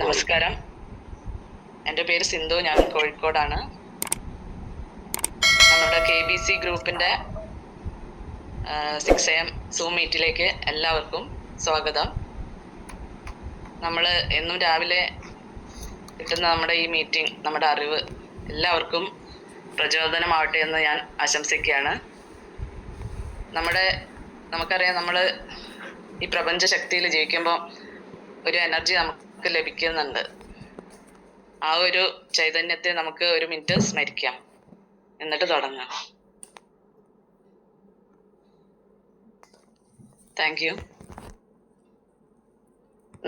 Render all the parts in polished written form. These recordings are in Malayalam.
നമസ്കാരം. എൻ്റെ പേര് സിന്ധു. ഞാൻ കോഴിക്കോടാണ്. നമ്മുടെ KBC ഗ്രൂപ്പിൻ്റെ 6 AM സൂം മീറ്റിലേക്ക് എല്ലാവർക്കും സ്വാഗതം. നമ്മൾ എന്നും രാവിലെ കിട്ടുന്ന നമ്മുടെ ഈ മീറ്റിംഗ്, നമ്മുടെ അറിവ് എല്ലാവർക്കും പ്രചോദനമാവട്ടെ എന്ന് ഞാൻ ആശംസിക്കുകയാണ്. നമുക്കറിയാം, നമ്മൾ ഈ പ്രപഞ്ച ശക്തിയിൽ ജീവിക്കുമ്പോൾ ഒരു എനർജി നമുക്ക് ലഭിക്കുന്നുണ്ട്. ആ ഒരു ചൈതന്യത്തെ നമുക്ക് ഒരു മിനിറ്റ് സ്മരിക്കാം, എന്നിട്ട് തുടങ്ങാം. Thank you.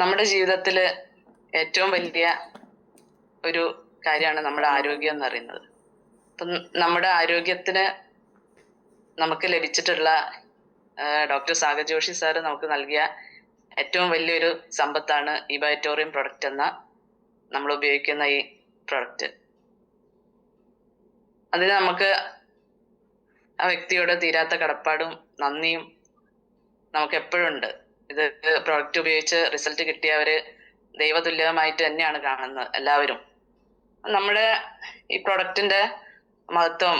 നമ്മുടെ ജീവിതത്തിൽ ഏറ്റവും വലിയ ഒരു കാര്യമാണ് നമ്മുടെ ആരോഗ്യം എന്ന് പറയുന്നത്. അപ്പം നമ്മുടെ ആരോഗ്യത്തിന് നമുക്ക് ലഭിച്ചിട്ടുള്ള ഡോക്ടർ സാഗർ ജോഷി സാറ് നമുക്ക് നൽകിയ ഏറ്റവും വലിയൊരു സമ്പത്താണ് ഈ ബയോട്ടോറിയം പ്രൊഡക്റ്റ് എന്ന നമ്മൾ ഉപയോഗിക്കുന്ന ഈ പ്രൊഡക്റ്റ്. അതിന് നമുക്ക് ആ വ്യക്തിയോട് തീരാത്ത കടപ്പാടും നന്ദിയും നമുക്ക് എപ്പോഴും ഉണ്ട്. ഇത് പ്രൊഡക്റ്റ് ഉപയോഗിച്ച് റിസൾട്ട് കിട്ടിയവര് ദൈവതുല്യമായിട്ട് തന്നെയാണ് കാണുന്നത് എല്ലാവരും. നമ്മുടെ ഈ പ്രൊഡക്റ്റിന്റെ മഹത്വം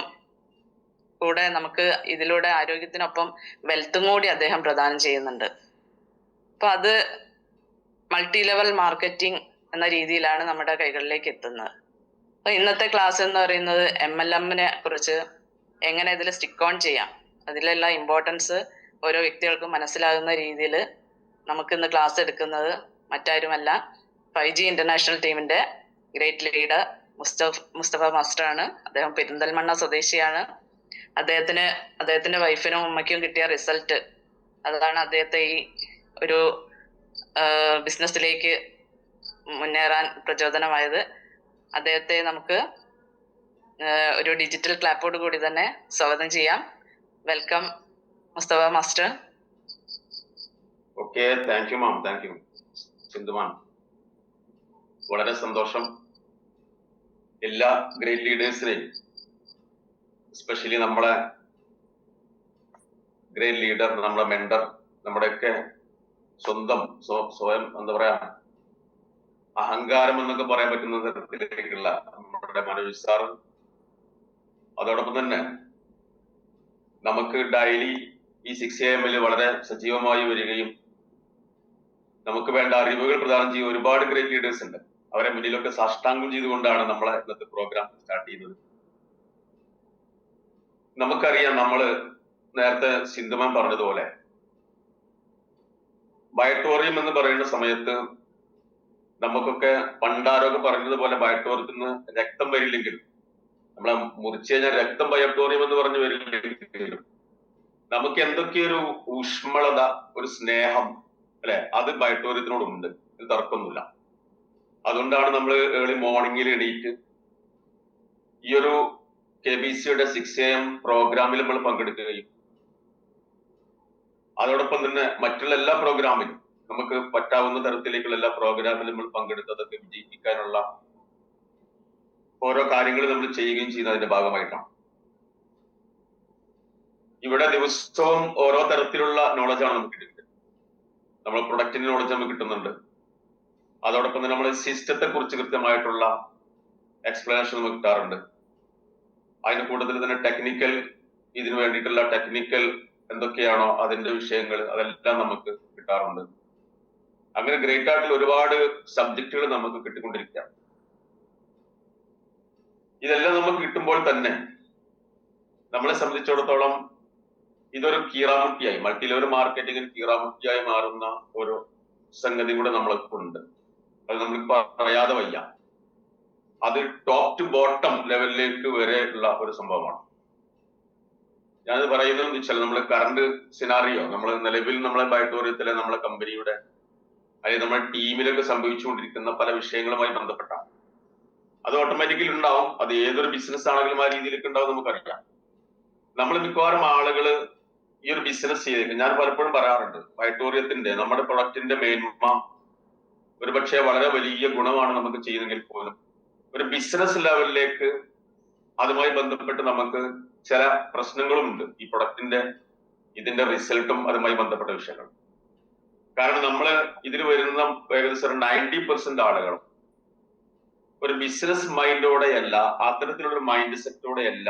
കൂടെ നമുക്ക് ഇതിലൂടെ ആരോഗ്യത്തിനൊപ്പം വെൽത്തും കൂടി അദ്ദേഹം പ്രദാനം ചെയ്യുന്നുണ്ട്. അപ്പൊ അത് മൾട്ടി ലെവൽ മാർക്കറ്റിംഗ് എന്ന രീതിയിലാണ് നമ്മുടെ കൈകളിലേക്ക് എത്തുന്നത്. അപ്പൊ ഇന്നത്തെ ക്ലാസ് എന്ന് പറയുന്നത് MLM-നെ കുറിച്ച് എങ്ങനെ ഇതിൽ സ്റ്റിക്ക് ഓൺ ചെയ്യാം, അതിലുള്ള ഇമ്പോർട്ടൻസ് ഓരോ വ്യക്തികൾക്കും മനസ്സിലാകുന്ന രീതിയിൽ നമുക്ക് ഇന്ന് ക്ലാസ് എടുക്കുന്നത് മറ്റാരുമല്ല, 5G ഇന്റർനാഷണൽ ടീമിന്റെ ഗ്രേറ്റ് ലീഡർ മുസ്തഫ മാസ്റ്റർ ആണ്. അദ്ദേഹം പെരിന്തൽമണ്ണ സ്വദേശിയാണ്. അദ്ദേഹത്തിന്റെ വൈഫിനും ഉമ്മയ്ക്കും കിട്ടിയ റിസൾട്ട്, അതാണ് അദ്ദേഹത്തെ ഈ ഒരു ബിസിനസ്സിലേക്ക് മുന്നേറാൻ പ്രചോദനമായത്. അദ്ദേഹത്തെ നമുക്ക് ഒരു ഡിജിറ്റൽ ക്ലാപ്പോട് കൂടി തന്നെ സ്വാഗതം ചെയ്യാം. Welcome Mustafa master. Okay, thank you ma'am. Thank you Sindhu ma'am. വളരെ സന്തോഷം. എല്ലാ ഗ്രേറ്റ് ലീഡേഴ്സിനെയും, എസ്പെഷ്യലി നമ്മളെ ഗ്രേറ്റ് ലീഡർ, നമ്മുടെ മെന്റർ, നമ്മുടെയൊക്കെ സ്വയം എന്താ പറയാ, അഹങ്കാരം എന്നൊക്കെ പറയാൻ പറ്റുന്ന തരത്തിലേക്കുള്ള നമ്മുടെ മനോജ് സാർ, അതോടൊപ്പം തന്നെ നമുക്ക് ഡെയിലി ഈ 6 AM വളരെ സജീവമായി വരികയും നമുക്ക് വേണ്ട അറിവുകൾ പ്രദാനം ചെയ്യുന്ന ഒരുപാട് ഗ്രേറ്റ് ലീഡേഴ്സ് ഉണ്ട്. അവരെ മുന്നിലൊക്കെ സാഷ്ടാംഗം ചെയ്തുകൊണ്ടാണ് നമ്മളെ ഇന്നത്തെ പ്രോഗ്രാം സ്റ്റാർട്ട് ചെയ്യുന്നത്. നമുക്കറിയാം, നമ്മള് നേരത്തെ സിന്ധുമാൻ പറഞ്ഞതുപോലെ ബയോട്ടോറിയം എന്ന് പറയുന്ന സമയത്ത് നമുക്കൊക്കെ പണ്ടാരൊക്കെ പറഞ്ഞതുപോലെ ബയോട്ടോറിയത്തിൽ നിന്ന് രക്തം വരില്ലെങ്കിലും, നമ്മളെ മുറിച്ചു കഴിഞ്ഞാൽ രക്തം ബയോട്ടോറിയം എന്ന് പറഞ്ഞു വരില്ലെങ്കിലും നമുക്ക് എന്തൊക്കെയൊരു ഊഷ്മളത, ഒരു സ്നേഹം അല്ലെ, അത് ബയോട്ടോറിയത്തിനോടുണ്ട്. ഇത് തർക്കമൊന്നുമില്ല. അതുകൊണ്ടാണ് നമ്മൾ ഏർലി മോർണിംഗിൽ എണീറ്റ് ഈ ഒരു KBCയുടെ 6 AM പ്രോഗ്രാമിൽ നമ്മൾ പങ്കെടുക്കുകയും അതോടൊപ്പം തന്നെ മറ്റുള്ള എല്ലാ പ്രോഗ്രാമിലും നമുക്ക് പറ്റാവുന്ന തരത്തിലേക്കുള്ള എല്ലാ പ്രോഗ്രാമിലും നമ്മൾ പങ്കെടുത്തതൊക്കെ വിജയിപ്പിക്കാനുള്ള ഓരോ കാര്യങ്ങൾ നമ്മൾ ചെയ്യുകയും ചെയ്യുന്നതിന്റെ ഭാഗമായിട്ടാണ്. ഇവിടെ ദിവസവും ഓരോ തരത്തിലുള്ള നോളജാണ് നമുക്ക് കിട്ടുന്നത്. നമ്മൾ പ്രൊഡക്റ്റിന്റെ നോളജ് നമുക്ക് കിട്ടുന്നുണ്ട്. അതോടൊപ്പം തന്നെ നമ്മൾ സിസ്റ്റത്തെ കുറിച്ച് കൃത്യമായിട്ടുള്ള എക്സ്പ്ലനേഷൻ നമുക്ക് കിട്ടാറുണ്ട്. അതിന് കൂടുതൽ തന്നെ ടെക്നിക്കൽ, ഇതിനു വേണ്ടിയിട്ടുള്ള ടെക്നിക്കൽ എന്തൊക്കെയാണോ അതിന്റെ വിഷയങ്ങൾ, അതെല്ലാം നമുക്ക് കിട്ടാറുണ്ട്. അങ്ങനെ ഗ്രേറ്റ് ആയിട്ടുള്ള ഒരുപാട് സബ്ജക്റ്റുകൾ നമുക്ക് കിട്ടിക്കൊണ്ടിരിക്കുക. ഇതെല്ലാം നമുക്ക് കിട്ടുമ്പോൾ തന്നെ നമ്മളെ സംബന്ധിച്ചിടത്തോളം ഇതൊരു കീറാമുട്ടിയായി, മൾട്ടി ലെവൽ മാർക്കറ്റിംഗിൽ കീറാമുട്ടിയായി മാറുന്ന ഒരു സംഗതി കൂടെ നമ്മൾക്കുണ്ട്. അത് നമ്മൾ പറയാതെ വയ്യ. അത് ടോപ്പ് ടു ബോട്ടം ലെവലിലേക്ക് വരെ ഉള്ള ഒരു സംഭവമാണ്. ഞാനത് പറയുന്നത് വെച്ചാൽ, നമ്മള് കറണ്ട് സിനാറിയോ, നമ്മൾ നിലവിൽ നമ്മളെ ബയോട്ടോറിയത്തിലെ നമ്മളെ കമ്പനിയുടെ അല്ലെങ്കിൽ നമ്മുടെ ടീമിലൊക്കെ സംഭവിച്ചുകൊണ്ടിരിക്കുന്ന പല വിഷയങ്ങളുമായി ബന്ധപ്പെട്ടാണ്. അത് ഓട്ടോമാറ്റിക്കലി ഉണ്ടാവും. അത് ഏതൊരു ബിസിനസ് ആണെങ്കിലും ആ രീതിയിലേക്ക് ഉണ്ടാവും. നമുക്കറിയാം, നമ്മൾ മിക്കവാറും ആളുകള് ഈ ഒരു ബിസിനസ് ചെയ്തേക്കും. ഞാൻ പലപ്പോഴും പറയാറുണ്ട്, ബയോട്ടോറിയത്തിന്റെ നമ്മുടെ പ്രൊഡക്റ്റിന്റെ മേന്മ ഒരുപക്ഷെ വളരെ വലിയ ഗുണമാണ് നമുക്ക് ചെയ്യുന്നെങ്കിൽ പോലും ഒരു ബിസിനസ് ലെവലിലേക്ക് അതുമായി ബന്ധപ്പെട്ട് നമുക്ക് ചില പ്രശ്നങ്ങളും ഉണ്ട്. ഈ പ്രൊഡക്റ്റിന്റെ ഇതിന്റെ റിസൾട്ടും അതുമായി ബന്ധപ്പെട്ട വിഷയങ്ങൾ. കാരണം നമ്മള് ഇതിൽ വരുന്ന ഏകദേശം 90% ആളുകളും ഒരു ബിസിനസ് മൈൻഡോടെയല്ല, അത്തരത്തിലുള്ള ഒരു മൈൻഡ് സെറ്റോടെയല്ല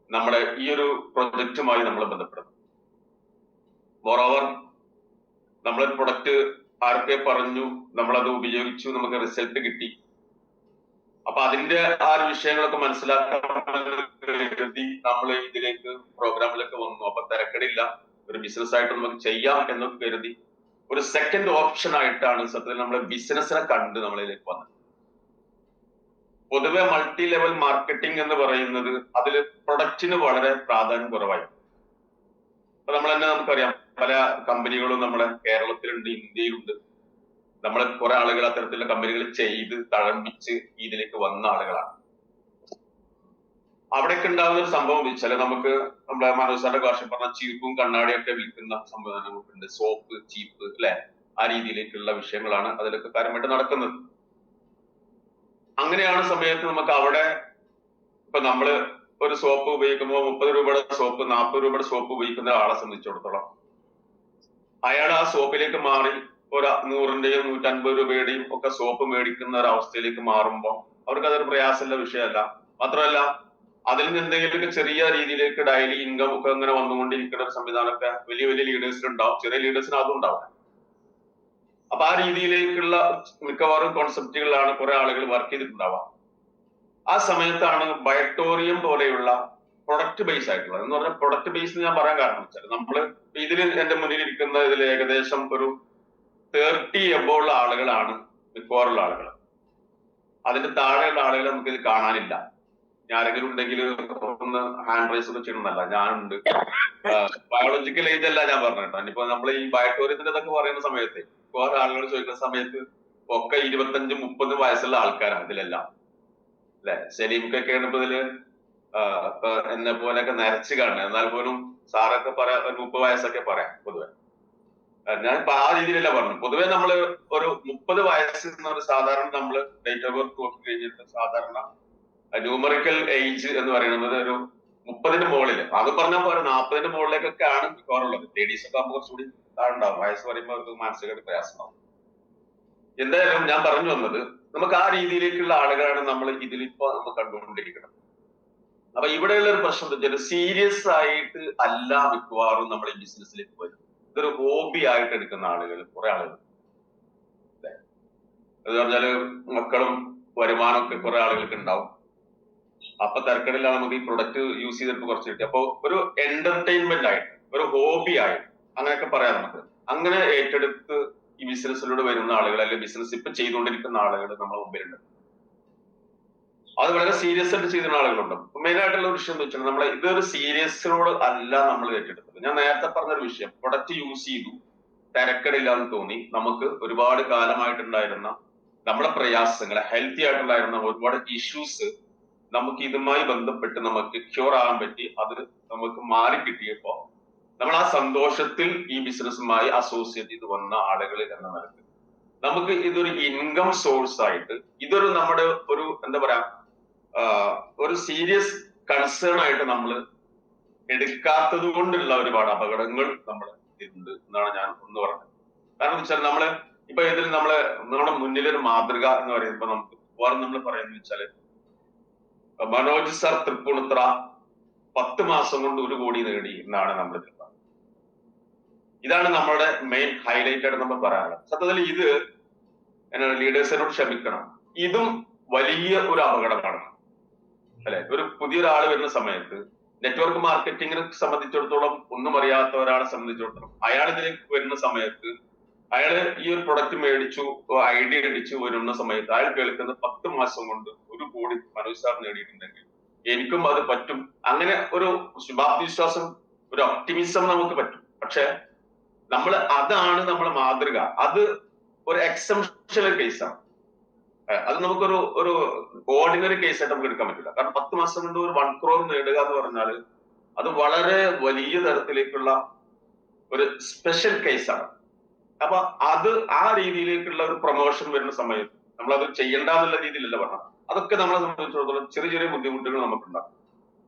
നമ്മുടെ ഈ ഒരു പ്രൊജക്റ്റുമായി നമ്മൾ ബന്ധപ്പെടുന്നത്. മോറോവർ നമ്മളൊരു പ്രൊഡക്റ്റ് ആരൊക്കെ പറഞ്ഞു, നമ്മളത് ഉപയോഗിച്ചു, നമുക്ക് റിസൾട്ട് കിട്ടി. അപ്പൊ അതിന്റെ ആ ഒരു വിഷയങ്ങളൊക്കെ മനസ്സിലാക്കാൻ കരുതി നമ്മൾ ഇതിലേക്ക് പ്രോഗ്രാമിലൊക്കെ വന്നു. അപ്പൊ തിരക്കടില്ല, ഒരു ബിസിനസ് ആയിട്ട് നമുക്ക് ചെയ്യാം എന്നൊക്കെ കരുതി ഒരു സെക്കൻഡ് ഓപ്ഷൻ ആയിട്ടാണ് സത്യത്തിൽ നമ്മൾ ബിസിനസിനെ കണ്ട് നമ്മളിലേക്ക് വന്നത്. പൊതുവെ മൾട്ടി ലെവൽ മാർക്കറ്റിംഗ് എന്ന് പറയുന്നത് അതിൽ പ്രൊഡക്റ്റിന് വളരെ പ്രാധാന്യം കുറവായി. അപ്പൊ നമ്മൾ തന്നെ നമുക്കറിയാം, പല കമ്പനികളും നമ്മുടെ കേരളത്തിലുണ്ട്, ഇന്ത്യയിലുണ്ട്. നമ്മൾ കുറെ ആളുകൾ അത്തരത്തിലുള്ള കമ്പനികൾ ചെയ്ത് തഴമ്പിച്ച് ഇതിലേക്ക് വന്ന ആളുകളാണ്. അവിടേക്ക് ഉണ്ടാകുന്ന ഒരു സംഭവം വെച്ചാൽ നമുക്ക് നമ്മുടെ മനോജ് സാറിന്റെ ഭാഷ പറഞ്ഞ ചീപ്പും കണ്ണാടിയൊക്കെ വിൽക്കുന്ന സംവിധാനങ്ങളുണ്ട്. സോപ്പ്, ചീപ്പ്, അല്ലെ, ആ രീതിയിലേക്കുള്ള വിഷയങ്ങളാണ് അതിലൊക്കെ കാര്യമായിട്ട് നടക്കുന്നത്. അങ്ങനെയാണ് സമയത്ത് നമുക്ക് അവിടെ ഇപ്പൊ നമ്മള് ഒരു സോപ്പ് ഉപയോഗിക്കുമ്പോൾ 30 രൂപയുടെ സോപ്പ് 40 രൂപയുടെ സോപ്പ് ഉപയോഗിക്കുന്ന ആളെ സംബന്ധിച്ചിടത്തോളം അയാൾ ആ സോപ്പിലേക്ക് മാറി ഒരു 100-ന്റെയും 150 രൂപയുടെയും ഒക്കെ സോപ്പ് മേടിക്കുന്ന ഒരു അവസ്ഥയിലേക്ക് മാറുമ്പോൾ അവർക്ക് അതൊരു പ്രയാസമുള്ള വിഷയമല്ല. മാത്രമല്ല അതിൽ നിന്ന് എന്തെങ്കിലുമൊക്കെ ചെറിയ രീതിയിലേക്ക് ഡെയിലി ഇൻകം ഒക്കെ അങ്ങനെ വന്നുകൊണ്ടിരിക്കുന്ന ഒരു സംവിധാനമൊക്കെ വലിയ വലിയ ലീഡേഴ്സിനുണ്ടാവും, ചെറിയ ലീഡേഴ്സിന് അതും ഉണ്ടാവും. അപ്പൊ ആ രീതിയിലേക്കുള്ള മിക്കവാറും കോൺസെപ്റ്റുകളിലാണ് കുറെ ആളുകൾ വർക്ക് ചെയ്തിട്ടുണ്ടാവാം. ആ സമയത്താണ് ബയട്ടോറിയം പോലെയുള്ള പ്രൊഡക്റ്റ് ബേസ് ആയിട്ടുള്ളത്. എന്ന് പറഞ്ഞാൽ പ്രൊഡക്റ്റ് ബേസ് ഞാൻ പറയാൻ കാരണം വെച്ചാൽ നമ്മള് ഇതിൽ എന്റെ മുന്നിൽ ഇരിക്കുന്ന ഇതിൽ ഏകദേശം ഒരു 30 എബോ ഉള്ള ആളുകളാണ് മിക്കവാറുള്ള ആളുകൾ. അതിന്റെ താഴെയുള്ള ആളുകളെ നമുക്ക് ഇത് കാണാനില്ല. ആരെങ്കിലും ഉണ്ടെങ്കിൽ ഒന്ന് ഹാൻഡ് റൈസ് ഒക്കെ ചെയ്യണമെന്നല്ല, ഞാനുണ്ട്. ബയോളജിക്കൽ ഏജ് അല്ല ഞാൻ പറഞ്ഞിട്ടോ. ഇനിയിപ്പോ നമ്മൾ ഈ ബയോട്ടോറിയത്തിന്റെ ഇതൊക്കെ പറയുന്ന സമയത്ത് വേറെ ആളുകൾ ചോദിക്കുന്ന സമയത്ത് ഒക്കെ 25-30 വയസ്സുള്ള ആൾക്കാരാണ് ഇതിലെല്ലാം, അല്ലെ. സലീംക്കൊക്കെയാണ് ഇപ്പൊ ഇതില് എന്നെ പോലെയൊക്കെ നരച്ച് കാണുന്നത്. എന്നാൽ പോലും സാറൊക്കെ പറയാം ഒരു 30 വയസ്സൊക്കെ പറയാം പൊതുവെ. ഞാൻ ഇപ്പൊ ആ രീതിയിലല്ല പറഞ്ഞു. പൊതുവെ നമ്മള് ഒരു 30 വയസ്സ് എന്നൊരു സാധാരണ നമ്മള് ഡേറ്റ് ഓഫ് ബർത്ത് നോക്കി കഴിഞ്ഞിട്ട് സാധാരണ ന്യൂമറിക്കൽ ഏജ് എന്ന് പറയുന്നത് ഒരു 30-ന് മുകളില്. അത് പറഞ്ഞാൽ പോലെ 40-ന് മുകളിലേക്കൊക്കെ ആണ് മിക്കവാറുള്ളത്. ലേഡീസ് ഒക്കെ ആകുമ്പോൾ കുറച്ചുകൂടി താഴുണ്ടാവും. വയസ്സ് പറയുമ്പോൾ അവർക്ക് മാനസികമായിട്ട് പ്രയാസമാവും. എന്തായാലും ഞാൻ പറഞ്ഞു വന്നത്, നമുക്ക് ആ രീതിയിലേക്കുള്ള ആളുകളാണ് നമ്മൾ ഇതിലിപ്പോ നമ്മൾ കണ്ടുകൊണ്ടിരിക്കുന്നത്. അപ്പൊ ഇവിടെയുള്ള ഒരു പ്രശ്നം എന്താ വെച്ചാൽ സീരിയസ് ആയിട്ട് അല്ല മിക്കവാറും നമ്മൾ ഈ ബിസിനസ്സിലേക്ക് വരും. ഇതൊരു ഹോബി ആയിട്ട് എടുക്കുന്ന ആളുകൾ കുറെ ആളുകൾ, എന്ന് പറഞ്ഞാല് മക്കളും വരുമാനമൊക്കെ കുറെ ആളുകൾക്ക് ഉണ്ടാവും. അപ്പൊ തിരക്കടില്ല, നമുക്ക് ഈ പ്രൊഡക്റ്റ് യൂസ് ചെയ്തിട്ട് കുറച്ച് കിട്ടി. അപ്പൊ ഒരു എന്റർടൈൻമെന്റ് ആയിട്ട്, ഒരു ഹോബി ആയിട്ട് അങ്ങനെയൊക്കെ പറയാം നമുക്ക്. അങ്ങനെ ഏറ്റെടുത്ത് ഈ ബിസിനസ്സിലൂടെ വരുന്ന ആളുകൾ, അല്ലെങ്കിൽ ബിസിനസ് ഇപ്പൊ ചെയ്തുകൊണ്ടിരിക്കുന്ന ആളുകൾ നമ്മുടെ മുമ്പിലുണ്ട്. അത് വളരെ സീരിയസ് ആയിട്ട് ചെയ്യുന്ന ആളുകളുണ്ട്. മെയിൻ ആയിട്ടുള്ള ഒരു വിഷയം എന്ന് വെച്ചാൽ നമ്മളെ ഇതൊരു സീരിയസിനോട് അല്ല നമ്മൾ ഏറ്റെടുത്തത്. ഞാൻ നേരത്തെ പറഞ്ഞൊരു വിഷയം, പ്രൊഡക്റ്റ് യൂസ് ചെയ്തു, തിരക്കടില്ല എന്ന് തോന്നി. നമുക്ക് ഒരുപാട് കാലമായിട്ടുണ്ടായിരുന്ന നമ്മളെ പ്രയാസങ്ങളെ, ഹെൽത്തി ആയിട്ടുണ്ടായിരുന്ന ഒരുപാട് ഇഷ്യൂസ് നമുക്ക് ഇതുമായി ബന്ധപ്പെട്ട് നമുക്ക് ക്യൂർ ആകാൻ പറ്റി. അത് നമുക്ക് മാറി കിട്ടിയപ്പോ നമ്മൾ ആ സന്തോഷത്തിൽ ഈ ബിസിനസ്സുമായി അസോസിയേറ്റ് ചെയ്ത് വന്ന ആളുകൾ എന്ന നിലക്ക് നമുക്ക് ഇതൊരു ഇൻകം സോഴ്സ് ആയിട്ട്, ഇതൊരു നമ്മുടെ ഒരു എന്താ പറയാ ഒരു സീരിയസ് കൺസേൺ ആയിട്ട് നമ്മൾ എടുക്കാത്തത് കൊണ്ടുള്ള ഒരുപാട് അപകടങ്ങൾ നമ്മൾ ഉണ്ട് എന്നാണ് ഞാൻ ഒന്ന് പറഞ്ഞത്. കാരണം വെച്ചാൽ നമ്മള് ഇപ്പൊ ഇതിൽ നമ്മുടെ മുന്നിലൊരു മാതൃക എന്ന് പറയുമ്പോ നമുക്ക് വേറെ നമ്മൾ പറയുന്നത് വെച്ചാല് മനോജ് സർ തൃപ്പൂണിത്തുറ 10 മാസം കൊണ്ട് 1 കോടി നേടി എന്നാണ് നമ്മൾ പറയുന്നത്. ഇതാണ് നമ്മുടെ മെയിൻ ഹൈലൈറ്റ് ആയിട്ട് നമ്മൾ പറയാറുള്ളത്. സത്യത്തിൽ ഇത് ലീഡേഴ്സിനോട് ക്ഷമിക്കണം, ഇതും വലിയ ഒരു അപകടമാണ്, അല്ലെ. ഒരു പുതിയൊരാൾ വരുന്ന സമയത്ത് നെറ്റ്വർക്ക് മാർക്കറ്റിങ്ങിനെ സംബന്ധിച്ചിടത്തോളം ഒന്നും അറിയാത്ത ഒരാളെ സംബന്ധിച്ചിടത്തോളം അയാൾ ഇതിലേക്ക് വരുന്ന സമയത്ത് അയാള് ഈ ഒരു പ്രൊഡക്റ്റ് മേടിച്ചു, ഐഡിയ അടിച്ചു വരുന്ന സമയത്ത് അയാൾ കേൾക്കുന്നത് 10 മാസം കൊണ്ട് 1 കോടി മനോജ് സാർ നേടിയിട്ടുണ്ടെങ്കിൽ എനിക്കും അത് പറ്റും. അങ്ങനെ ഒരു ശുഭാപ്തി വിശ്വാസം, ഒരു ഒപ്റ്റിമിസം നമുക്ക് പറ്റും. പക്ഷെ അതാണ് നമ്മളെ മാതൃക. അത് ഒരു എക്സെപ്ഷണൽ കേസാണ്. അത് നമുക്കൊരു ഓർഡിനറി കേസായിട്ട് നമുക്ക് എടുക്കാൻ പറ്റില്ല. കാരണം 10 മാസം കൊണ്ട് ഒരു 1 crore നേടുക എന്ന് പറഞ്ഞാൽ അത് വളരെ വലിയ തരത്തിലേക്കുള്ള ഒരു സ്പെഷ്യൽ കേസാണ്. അപ്പൊ അത് ആ രീതിയിലേക്കുള്ള ഒരു പ്രൊമോഷൻ വരുന്ന സമയത്ത് നമ്മളത് ചെയ്യേണ്ട എന്നുള്ള രീതിയിലല്ല പറഞ്ഞത്. അതൊക്കെ നമ്മളെ സംബന്ധിച്ചിടത്തോളം ചെറിയ ചെറിയ ബുദ്ധിമുട്ടുകൾ നമുക്കുണ്ടാകും.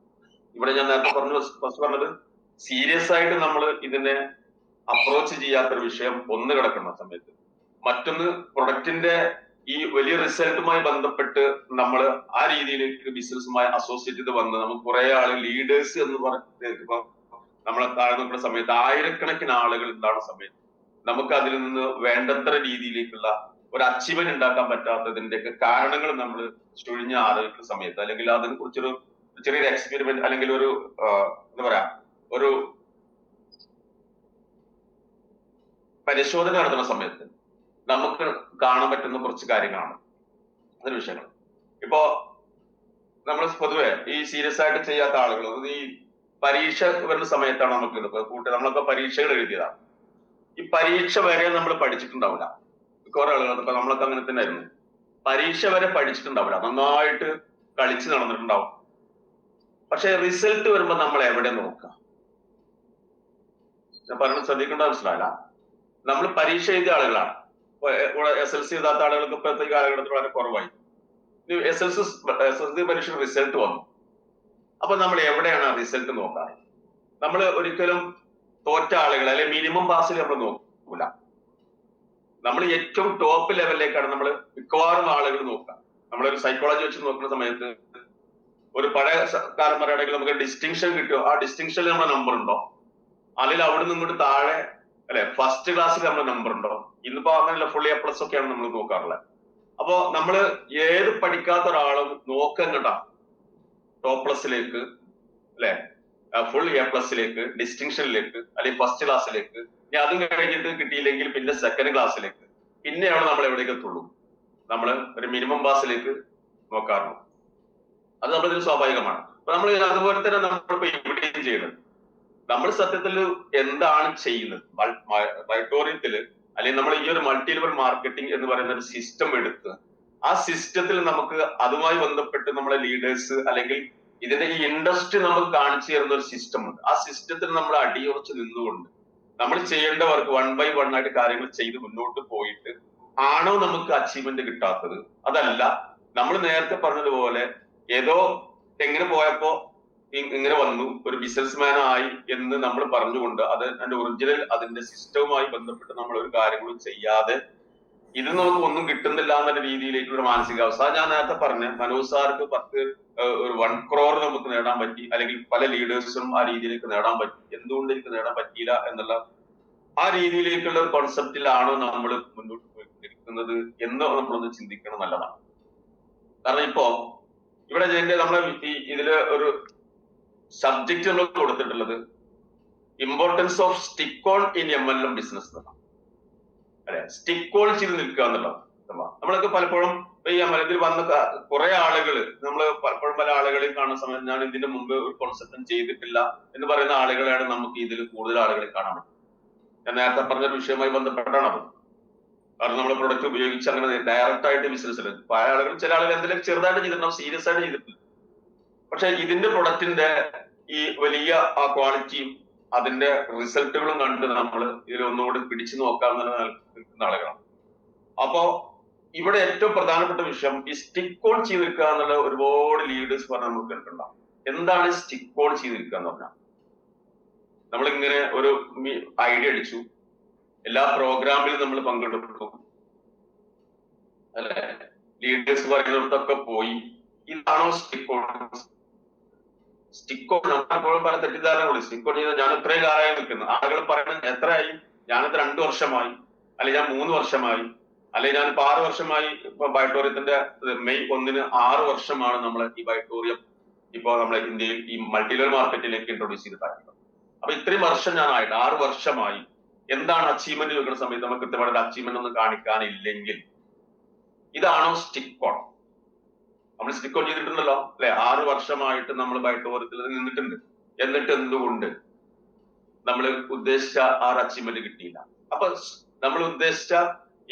ഇവിടെ ഞാൻ നേരത്തെ പറഞ്ഞത് സീരിയസ് ആയിട്ട് നമ്മൾ ഇതിനെ അപ്രോച്ച് ചെയ്യാത്തൊരു വിഷയം ഒന്ന് കിടക്കുന്ന സമയത്ത്, മറ്റൊന്ന് പ്രൊഡക്റ്റിന്റെ ഈ വലിയ റിസൾട്ടുമായി ബന്ധപ്പെട്ട് നമ്മൾ ആ രീതിയിലേക്ക് ബിസിനസ്സുമായി അസോസിയേറ്റ് ചെയ്ത് വന്ന് നമുക്ക് കുറെ ആള് ലീഡേഴ്സ് എന്ന് പറഞ്ഞ നമ്മളെ താഴെ നോക്കുന്ന സമയത്ത് ആയിരക്കണക്കിന് ആളുകൾ ഉണ്ടാകുന്ന സമയത്ത് നമുക്ക് അതിൽ നിന്ന് വേണ്ടത്ര രീതിയിലേക്കുള്ള ഒരു അച്ചീവ്മെന്റ് ഉണ്ടാക്കാൻ പറ്റാത്തതിന്റെയൊക്കെ കാരണങ്ങൾ നമ്മൾ ചുഴിഞ്ഞ് ആലോചിക്കുന്ന സമയത്ത് അല്ലെങ്കിൽ അതിനെ കുറിച്ചൊരു ചെറിയൊരു എക്സ്പെരിമെന്റ് അല്ലെങ്കിൽ ഒരു എന്താ പറയാ ഒരു പരിശോധന നടത്തുന്ന സമയത്ത് നമുക്ക് കാണാൻ പറ്റുന്ന കുറച്ച് കാര്യങ്ങളാണ് അതൊരു വിഷയങ്ങൾ. ഇപ്പോ നമ്മൾ പൊതുവെ ഈ സീരിയസ് ആയിട്ട് ചെയ്യാത്ത ആളുകൾ ഈ പരീക്ഷ വരുന്ന സമയത്താണ് നമുക്ക് നമ്മളൊക്കെ പരീക്ഷകൾ എഴുതിയതാണ്. ഈ പരീക്ഷ വരെ നമ്മൾ പഠിച്ചിട്ടുണ്ടാവില്ല. കുറെ ആളുകൾ ഇപ്പൊ നമ്മളൊക്കെ അങ്ങനെ തന്നെ ആയിരുന്നു. പരീക്ഷ വരെ പഠിച്ചിട്ടുണ്ടാവില്ല, നന്നായിട്ട് കളിച്ച് നടന്നിട്ടുണ്ടാവും. പക്ഷെ റിസൾട്ട് വരുമ്പോ നമ്മൾ എവിടെ നോക്കുക? ഞാൻ പറയുന്നത് ശ്രദ്ധിക്കേണ്ട മനസ്സിലായില്ല. നമ്മൾ പരീക്ഷ എഴുതിയ ആളുകളാണ്. SLC എഴുതാത്ത ആളുകൾക്ക് ഇപ്പോഴത്തെ കാലഘട്ടത്തിൽ വളരെ കുറവായി. SLC പരീക്ഷ റിസൾട്ട് വന്നു. അപ്പൊ നമ്മൾ എവിടെയാണ് റിസൾട്ട് നോക്കാറ്? നമ്മൾ ഒരിക്കലും തോറ്റ ആളുകൾ അല്ലെങ്കിൽ മിനിമം പാസിൽ നമ്മൾ നോക്കൂല. നമ്മൾ ഏറ്റവും ടോപ്പ് ലെവലിലേക്കാണ് നമ്മൾ മിക്കവാറും ആളുകൾ നോക്കുക. നമ്മളൊരു സൈക്കോളജി വെച്ച് നോക്കുന്ന സമയത്ത് ഒരു പഴയ കാലം പറയുകയാണെങ്കിൽ നമുക്ക് ഡിസ്റ്റിങ്ഷൻ കിട്ടുമോ, ആ ഡിസ്റ്റിങ്ഷനിൽ നമ്മുടെ നമ്പർ ഉണ്ടോ, അല്ലെങ്കിൽ അവിടെ നിന്ന് ഇങ്ങോട്ട് താഴെ അല്ലെ ഫസ്റ്റ് ക്ലാസ്സിൽ നമ്മുടെ നമ്പർ ഉണ്ടോ. ഇന്നിപ്പോ അങ്ങനെയല്ല, ഫുൾ A+ ഒക്കെയാണ് നമ്മൾ നോക്കാറുള്ളത്. അപ്പോ നമ്മള് ഏത് പഠിക്കാത്ത ഒരാളും നോക്കങ്ങട്ടാ ടോപ്പ്+ അല്ലെ, ഫുൾ A+, ഡിസ്റ്റിങ്ഷനിലേക്ക്, അല്ലെങ്കിൽ ഫസ്റ്റ് ക്ലാസ്സിലേക്ക്. ഇനി അതും കഴിഞ്ഞിട്ട് കിട്ടിയില്ലെങ്കിൽ പിന്നെ സെക്കൻഡ് ക്ലാസ്സിലേക്ക്, പിന്നെയാണ് നമ്മൾ എവിടേക്ക് എത്തുള്ളൂ? നമ്മൾ ഒരു മിനിമം പാസിലേക്ക് നോക്കാറുള്ളൂ. അത് നമ്മളിതിൽ സ്വാഭാവികമാണ്. അപ്പൊ നമ്മൾ അതുപോലെ തന്നെ നമ്മളിപ്പോ ഇവിടെയും ചെയ്യുന്നത്, നമ്മൾ സത്യത്തിൽ എന്താണ് ചെയ്യുന്നത്? ബൈറ്റോറിയത്തില് അല്ലെങ്കിൽ നമ്മൾ ഈ ഒരു മൾട്ടി ലെവൽ മാർക്കറ്റിംഗ് എന്ന് പറയുന്ന ഒരു സിസ്റ്റം എടുത്ത് ആ സിസ്റ്റത്തിൽ നമുക്ക് അതുമായി ബന്ധപ്പെട്ട് നമ്മളെ ലീഡേഴ്സ് അല്ലെങ്കിൽ ഇതിന്റെ ഈ ഇൻഡസ്ട്രി നമുക്ക് കാണിച്ചു തരുന്ന ഒരു സിസ്റ്റം ഉണ്ട്. ആ സിസ്റ്റത്തിൽ നമ്മൾ അടിയുറച്ച് നിന്നുകൊണ്ട് നമ്മൾ ചെയ്യേണ്ട വർക്ക് 1 by 1 ആയിട്ട് കാര്യങ്ങൾ ചെയ്ത് മുന്നോട്ട് പോയിട്ട് ആണോ നമുക്ക് അച്ചീവ്മെന്റ് കിട്ടാത്തത്? അതല്ല, നമ്മൾ നേരത്തെ പറഞ്ഞതുപോലെ ഏതോ എങ്ങനെ പോയപ്പോ ഇങ്ങനെ വന്നു, ഒരു ബിസിനസ്മാൻ ആയി എന്ന് നമ്മൾ പറഞ്ഞുകൊണ്ട് അത് അതിന്റെ ഒറിജിനൽ അതിന്റെ സിസ്റ്റവുമായി ബന്ധപ്പെട്ട് നമ്മൾ ഒരു കാര്യങ്ങളും ചെയ്യാതെ ഇത് നമുക്ക് ഒന്നും കിട്ടുന്നില്ല എന്നുള്ള രീതിയിലേക്കുള്ള മാനസികാവസ്ഥ. ഞാൻ നേരത്തെ പറഞ്ഞ മനോജ് സാർക്ക് ഒരു 1 crore നമുക്ക് നേടാൻ പറ്റി, അല്ലെങ്കിൽ പല ലീഡേഴ്സും ആ രീതിയിലേക്ക് നേടാൻ പറ്റി, എന്തുകൊണ്ട് എനിക്ക് നേടാൻ പറ്റിയില്ല എന്നുള്ള ആ രീതിയിലേക്കുള്ള ഒരു കോൺസെപ്റ്റിലാണോ നമ്മൾ മുന്നോട്ട് പോയിരിക്കുന്നത് എന്ന് നമ്മളൊന്ന് ചിന്തിക്കണം, നല്ലതാണ്. കാരണം ഇപ്പോ ഇവിടെ നമ്മളെ ഇതില് ഒരു സബ്ജക്ട് നമ്മൾ കൊടുത്തിട്ടുള്ളത് importance of stick on in MLM business എന്നാണ്. അല്ലെ, സ്റ്റിക്ക് ഓൺ ചെയ്ത് നിൽക്കുക എന്നുള്ളത്. നമ്മളൊക്കെ പലപ്പോഴും ഈ MLM വന്ന കുറെ ആളുകൾ നമ്മൾ പലപ്പോഴും പല ആളുകളെയും കാണുന്ന സമയത്ത് ഞാൻ ഇതിന്റെ മുമ്പ് ഒരു കോൺസെപ്റ്റും ചെയ്തിട്ടില്ല എന്ന് പറയുന്ന ആളുകളെയാണ് നമുക്ക് ഇതിൽ കൂടുതൽ ആളുകളെ കാണാൻ പറ്റും. ഞാൻ നേരത്തെ പറഞ്ഞൊരു വിഷയവുമായി ബന്ധപ്പെട്ടാണ് അത്. കാരണം നമ്മൾ പ്രൊഡക്റ്റ് ഉപയോഗിച്ച് അങ്ങനെ ഡയറക്റ്റ് ആയിട്ട് ബിസിനസ്സിൽ പല ആളുകൾ, ചില ആളുകൾ എന്തെങ്കിലും ചെറുതായിട്ട് ചെയ്തിട്ടുണ്ടാവും, സീരിയസ് ആയിട്ട് ചെയ്തിട്ടില്ല. പക്ഷെ ഇതിന്റെ പ്രൊഡക്റ്റിന്റെ ഈ വലിയ ആ ക്വാളിറ്റിയും അതിന്റെ റിസൾട്ടുകളും കണ്ട് നമ്മൾ ഇതിൽ ഒന്നുകൂടി പിടിച്ചു നോക്കാവുന്ന നിൽക്കുന്ന ആളുകളാണ്. അപ്പോ ഇവിടെ ഏറ്റവും പ്രധാനപ്പെട്ട വിഷയം ഈ സ്റ്റിക്ക് ഓൺ ചെയ്ത് നിൽക്കുക എന്നുള്ള ഒരുപാട് ലീഡേഴ്സ് പറഞ്ഞാൽ നമുക്ക് കേട്ടിട്ടുണ്ടാവും. എന്താണ് സ്റ്റിക്ക് ഓൺ ചെയ്ത് നിൽക്കുക എന്ന് പറഞ്ഞാൽ? നമ്മളിങ്ങനെ ഒരു ഐഡിയ അടിച്ചു, എല്ലാ പ്രോഗ്രാമിലും നമ്മൾ പങ്കെടുക്കും, അല്ലെ, ലീഡേഴ്സ് പറയുന്നിടത്തൊക്കെ പോയി. ഇതാണോ സ്റ്റിക്ക് ഓൺ? സ്റ്റിക്ക് ഓൺ നമ്മളെപ്പോഴും പല തെറ്റിദ്ധാരണകൾ. സ്റ്റിക്ക് ഓൺ ചെയ്താൽ ഞാൻ ഇത്രയും കാലമായി നിൽക്കുന്നു, ആളുകൾ പറയുന്നത് എത്രയായി? ഞാനിത് 2 വർഷമായി, അല്ലെങ്കിൽ ഞാൻ 3 വർഷമായി, അല്ലെങ്കിൽ ഞാൻ 6 വർഷമായി. ഇപ്പൊ ബൈറ്റോറിയത്തിന്റെ May 1 6 വർഷമാണ് നമ്മൾ ഈ ബൈറ്റോറിയം ഇപ്പൊ നമ്മളെ ഇന്ത്യയിൽ ഈ മൾട്ടി ലെവൽ മാർക്കറ്റിലേക്ക് ഇൻട്രൊഡ്യൂസ് ചെയ്തിട്ടാണ്. അപ്പൊ ഇത്രയും വർഷം ഞാനായിട്ട് 6 വർഷമായി എന്താണ് അച്ചീവ്മെന്റ് വെക്കുന്ന സമയത്ത് നമുക്ക് കൃത്യമായിട്ട് അച്ചീവ്മെന്റ് ഒന്നും കാണിക്കാനില്ലെങ്കിൽ ഇതാണോ സ്റ്റിക്ക് ഓൺ? നമ്മൾ സ്റ്റിക്ക് ഓൺ ചെയ്തിട്ടുണ്ടല്ലോ, അല്ലെ? 6 വർഷമായിട്ട് നമ്മൾ ബൈറ്റോറിയത്തിൽ നിന്നിട്ടുണ്ട്. എന്നിട്ട് എന്തുകൊണ്ട് നമ്മൾ ഉദ്ദേശിച്ച ആ അച്ചീവ്മെന്റ് കിട്ടിയില്ല? അപ്പൊ നമ്മൾ ഉദ്ദേശിച്ച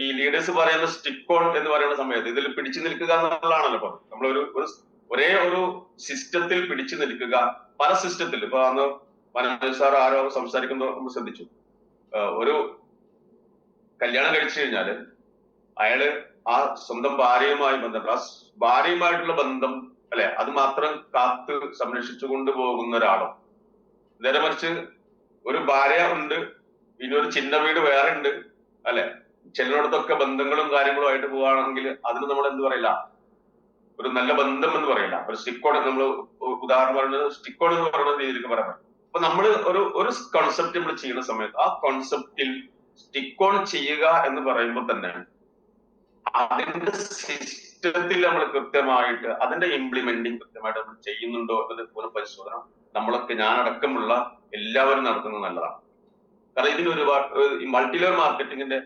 ഈ ലീഡേഴ്സ് പറയുന്ന സ്റ്റിക്ക് ഓൺ എന്ന് പറയുന്ന സമയത്ത് ഇതിൽ പിടിച്ചു നിൽക്കുക എന്നുള്ളതാണല്ലോ. നമ്മൾ ഒരേ ഒരു സിസ്റ്റത്തിൽ പിടിച്ചു നിൽക്കുക. പല സിസ്റ്റത്തിൽ ഇപ്പൊ അന്ന് മനോജ് സാർ ആരോ സംസാരിക്കുമ്പോൾ നമ്മൾ ശ്രദ്ധിച്ചു, ഒരു കല്യാണം കഴിച്ചു കഴിഞ്ഞാല് അയാള് ആ സ്വന്തം ഭാര്യയുമായി ബന്ധപ്പെട്ട ആ ഭാര്യയുമായിട്ടുള്ള ബന്ധം, അല്ലെ, അത് മാത്രം കാത്ത് സംരക്ഷിച്ചു കൊണ്ടുപോകുന്ന ഒരാളും, നേരെ മറിച്ച് ഒരു ഭാര്യ ഉണ്ട്, പിന്നെ ഒരു ചിന്ന വീട് വേറെ ഉണ്ട്, അല്ലെ, ചിലയിടത്തൊക്കെ ബന്ധങ്ങളും കാര്യങ്ങളും ആയിട്ട് പോവുകയാണെങ്കിൽ അതിന് നമ്മൾ എന്ത് പറയില്ല, ഒരു നല്ല ബന്ധം എന്ന് പറയില്ല, ഒരു സ്റ്റിക്കോൺ, നമ്മൾ ഉദാഹരണം പറയുന്നത് സ്റ്റിക്കോൺ എന്ന് പറയുന്ന രീതിയിലേക്ക് പറയാം. അപ്പൊ നമ്മൾ ഒരു കോൺസെപ്റ്റ് നമ്മൾ ചെയ്യുന്ന സമയത്ത് ആ കോൺസെപ്റ്റിൽ സ്റ്റിക്ക് ഓൺ ചെയ്യുക എന്ന് പറയുമ്പോൾ തന്നെ അതിന്റെ സിസ്റ്റത്തിൽ നമ്മൾ കൃത്യമായിട്ട് അതിന്റെ ഇംപ്ലിമെന്റിങ് കൃത്യമായിട്ട് നമ്മൾ ചെയ്യുന്നുണ്ടോ എന്നൊരു പുനഃപരിശോധന നമ്മളൊക്കെ, ഞാനടക്കമുള്ള എല്ലാവരും നടത്തുന്നത് നല്ലതാണ്. കാരണം ഇതിന് ഒരുപാട് ഈ മൾട്ടി ലെവൽ മാർക്കറ്റിംഗിന്റെ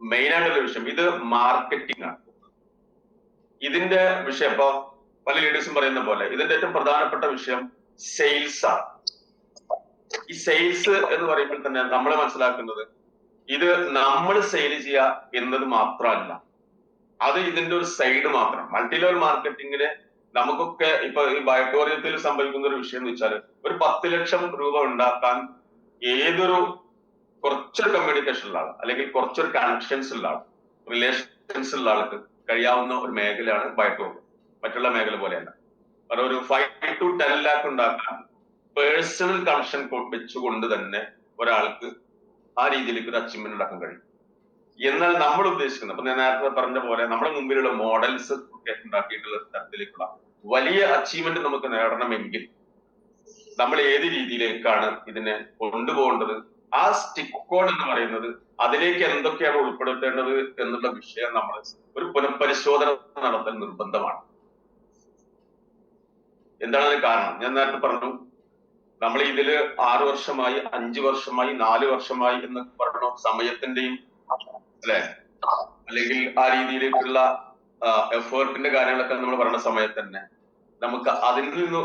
മെയിൻ ആയിട്ടുള്ള വിഷയം ഇത് മാർക്കറ്റിംഗ് ആണ്. ഇതിന്റെ വിഷയം ഇപ്പൊ പല ലീഡേഴ്സും പറയുന്ന പോലെ ഇതിന്റെ ഏറ്റവും പ്രധാനപ്പെട്ട വിഷയം സെയിൽസ് ആണ്. ഈ സെയിൽസ് എന്ന് പറയുമ്പോൾ തന്നെ നമ്മൾ മനസ്സിലാക്കുന്നത് ഇത് നമ്മൾ സെയിൽ ചെയ്യുക എന്നത് മാത്രമല്ല, അത് ഇതിന്റെ ഒരു സൈഡ് മാത്രം. മൾട്ടി ലെവൽ മാർക്കറ്റിംഗില് നമുക്കൊക്കെ ഇപ്പൊ ഈ ബയോട്ടോറിയത്തിൽ സംഭവിക്കുന്ന ഒരു വിഷയം എന്ന് വെച്ചാൽ ഒരു 10 ലക്ഷം രൂപ ഉണ്ടാക്കാൻ ഏതൊരു കുറച്ചൊരു കമ്മ്യൂണിക്കേഷൻ ഉള്ള ആൾ അല്ലെങ്കിൽ കുറച്ചൊരു കണക്ഷൻസ് ഉള്ള ആൾ, റിലേഷൻസ് ഉള്ള ആൾക്ക് കഴിയാവുന്ന ഒരു മേഖലയാണ് ബയോട്ടോറിയം. മറ്റുള്ള മേഖല പോലെയല്ല. കാരണം ഒരു 5 to 10 lakh ഉണ്ടാക്കാൻ പേഴ്സണൽ കണക്ഷൻ വെച്ചുകൊണ്ട് തന്നെ ഒരാൾക്ക് ആ രീതിയിലേക്ക് ഒരു അച്ചീവ്മെന്റ് ഉണ്ടാക്കാൻ കഴിയും. എന്നാൽ നമ്മൾ ഉദ്ദേശിക്കുന്നത്, അപ്പൊ ഞാൻ നേരത്തെ പറഞ്ഞ പോലെ നമ്മുടെ മുമ്പിലുള്ള മോഡൽസ് ഒക്കെ ഉണ്ടാക്കിയിട്ടുള്ള തരത്തിലേക്കുള്ള വലിയ അച്ചീവ്മെന്റ് നമുക്ക് നേടണമെങ്കിൽ നമ്മൾ ഏത് രീതിയിലേക്കാണ് ഇതിനെ കൊണ്ടുപോകേണ്ടത്, ആ സ്റ്റിക്ക് കോഡ് എന്ന് പറയുന്നത് അതിലേക്ക് എന്തൊക്കെയാണ് ഉൾപ്പെടുത്തേണ്ടത് എന്നുള്ള വിഷയം നമ്മൾ ഒരു പുനഃപരിശോധന നടത്തൽ നിർബന്ധമാണ്. എന്താണ് അതിന് കാരണം? ഞാൻ നേരത്തെ പറഞ്ഞു, നമ്മൾ ഇതില് 6 വർഷമായി, 5 വർഷമായി, 4 വർഷമായി എന്ന് പറഞ്ഞു സമയത്തിന്റെയും അല്ലെ, അല്ലെങ്കിൽ ആ രീതിയിലേക്കുള്ള എഫേർട്ടിന്റെ കാര്യങ്ങളൊക്കെ നമ്മൾ പറയുന്ന സമയത്ത് തന്നെ നമുക്ക് അതിൽ നിന്ന്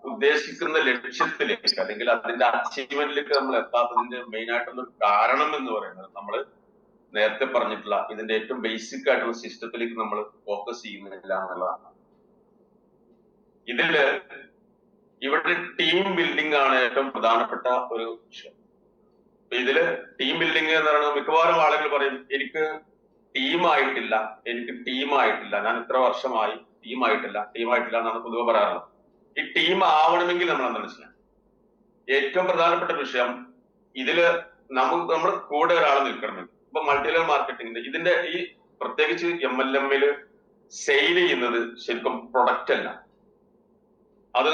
ഉദ്ദേശിക്കുന്ന ലക്ഷ്യത്തിലേക്ക് അല്ലെങ്കിൽ അതിന്റെ അച്ചീവ്മെന്റിലേക്ക് നമ്മൾ എത്താത്തതിന്റെ മെയിൻ ആയിട്ടുള്ള കാരണം എന്ന് പറയുന്നത് നമ്മൾ നേരത്തെ പറഞ്ഞിട്ടുള്ള ഇതിന്റെ ഏറ്റവും ബേസിക് ആയിട്ടുള്ള സിസ്റ്റത്തിലേക്ക് നമ്മൾ ഫോക്കസ് ചെയ്യുന്നില്ല എന്നുള്ളതാണ്. ഇതില് ഇവിടെ ടീം ബിൽഡിംഗ് ആണ് ഏറ്റവും പ്രധാനപ്പെട്ട ഒരു വിഷയം. ഇതില് ടീം ബിൽഡിംഗ് എന്ന് പറയുന്നത് മിക്കവാറും ആളുകൾ പറയും എനിക്ക് ടീമായിട്ടില്ല, ഞാൻ ഇത്ര വർഷമായി ടീമായിട്ടില്ല എന്നാണ് പൊതുവെ പറയാറുള്ളത്. ഈ ടീം ആവണമെങ്കിൽ നമ്മൾ എന്താ മനസ്സിലാക്കാം, ഏറ്റവും പ്രധാനപ്പെട്ട വിഷയം ഇതില് നമ്മൾ കൂടെ ഒരാൾ നിൽക്കണമെങ്കിൽ. ഇപ്പൊ മൾട്ടി ലെവൽ മാർക്കറ്റിംഗിന്റെ ഇതിന്റെ ഈ പ്രത്യേകിച്ച് MLM-ല് സെയിൽ ചെയ്യുന്നത് ശരിക്കും പ്രൊഡക്റ്റ് അല്ല, അത്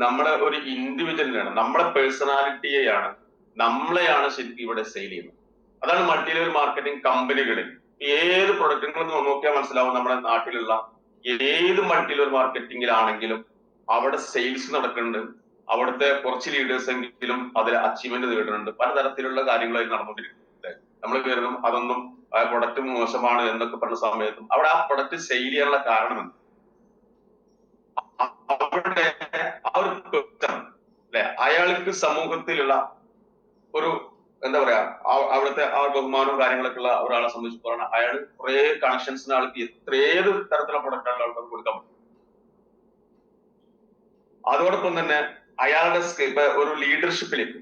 നമ്മുടെ ഒരു ഇൻഡിവിജ്വലിനാണ്, നമ്മുടെ പേഴ്സണാലിറ്റിയെയാണ്, നമ്മളെയാണ് ശരിക്കും ഇവിടെ സെയിൽ ചെയ്യുന്നത്. അതാണ് മൾട്ടി ലെവൽ മാർക്കറ്റിംഗ് കമ്പനികളിൽ ഏത് പ്രൊഡക്റ്റുകളും നോക്കിയാൽ മനസ്സിലാവും. നമ്മുടെ നാട്ടിലുള്ള ഏത് മൾട്ടി ലെവൽ മാർക്കറ്റിംഗിലാണെങ്കിലും അവിടെ സെയിൽസ് നടക്കുന്നുണ്ട്, അവിടുത്തെ കുറച്ച് ലീഡേഴ്സ് എങ്കിലും അതിൽ അച്ചീവ്മെന്റ് നേടുന്നുണ്ട്, പലതരത്തിലുള്ള കാര്യങ്ങളായി നടന്നുകൊണ്ടിരിക്കുന്നത്. നമ്മൾ കരുതും അതൊന്നും പ്രൊഡക്റ്റ് മോശമാണ് എന്നൊക്കെ പറഞ്ഞ സമയത്തും അവിടെ ആ പ്രൊഡക്റ്റ് സെയിൽ ചെയ്യാനുള്ള കാരണം എന്ത്? അവിടെ ആ ഒരു അല്ലെ അയാൾക്ക് സമൂഹത്തിലുള്ള ഒരു എന്താ പറയാ അവിടുത്തെ ആ ബഹുമാനവും കാര്യങ്ങളൊക്കെ ഉള്ള ഒരാളെ സംബന്ധിച്ചിടത്തോളം അയാൾ കുറെ കണക്ഷൻസിന് ആൾക്ക് ഏത് തരത്തിലുള്ള പ്രൊഡക്റ്റാണ് ആൾക്കാർക്ക് കൊടുക്കാൻ പറ്റും. അതോടൊപ്പം തന്നെ അയാളുടെ ഇപ്പൊ ഒരു ലീഡർഷിപ്പിലേക്ക്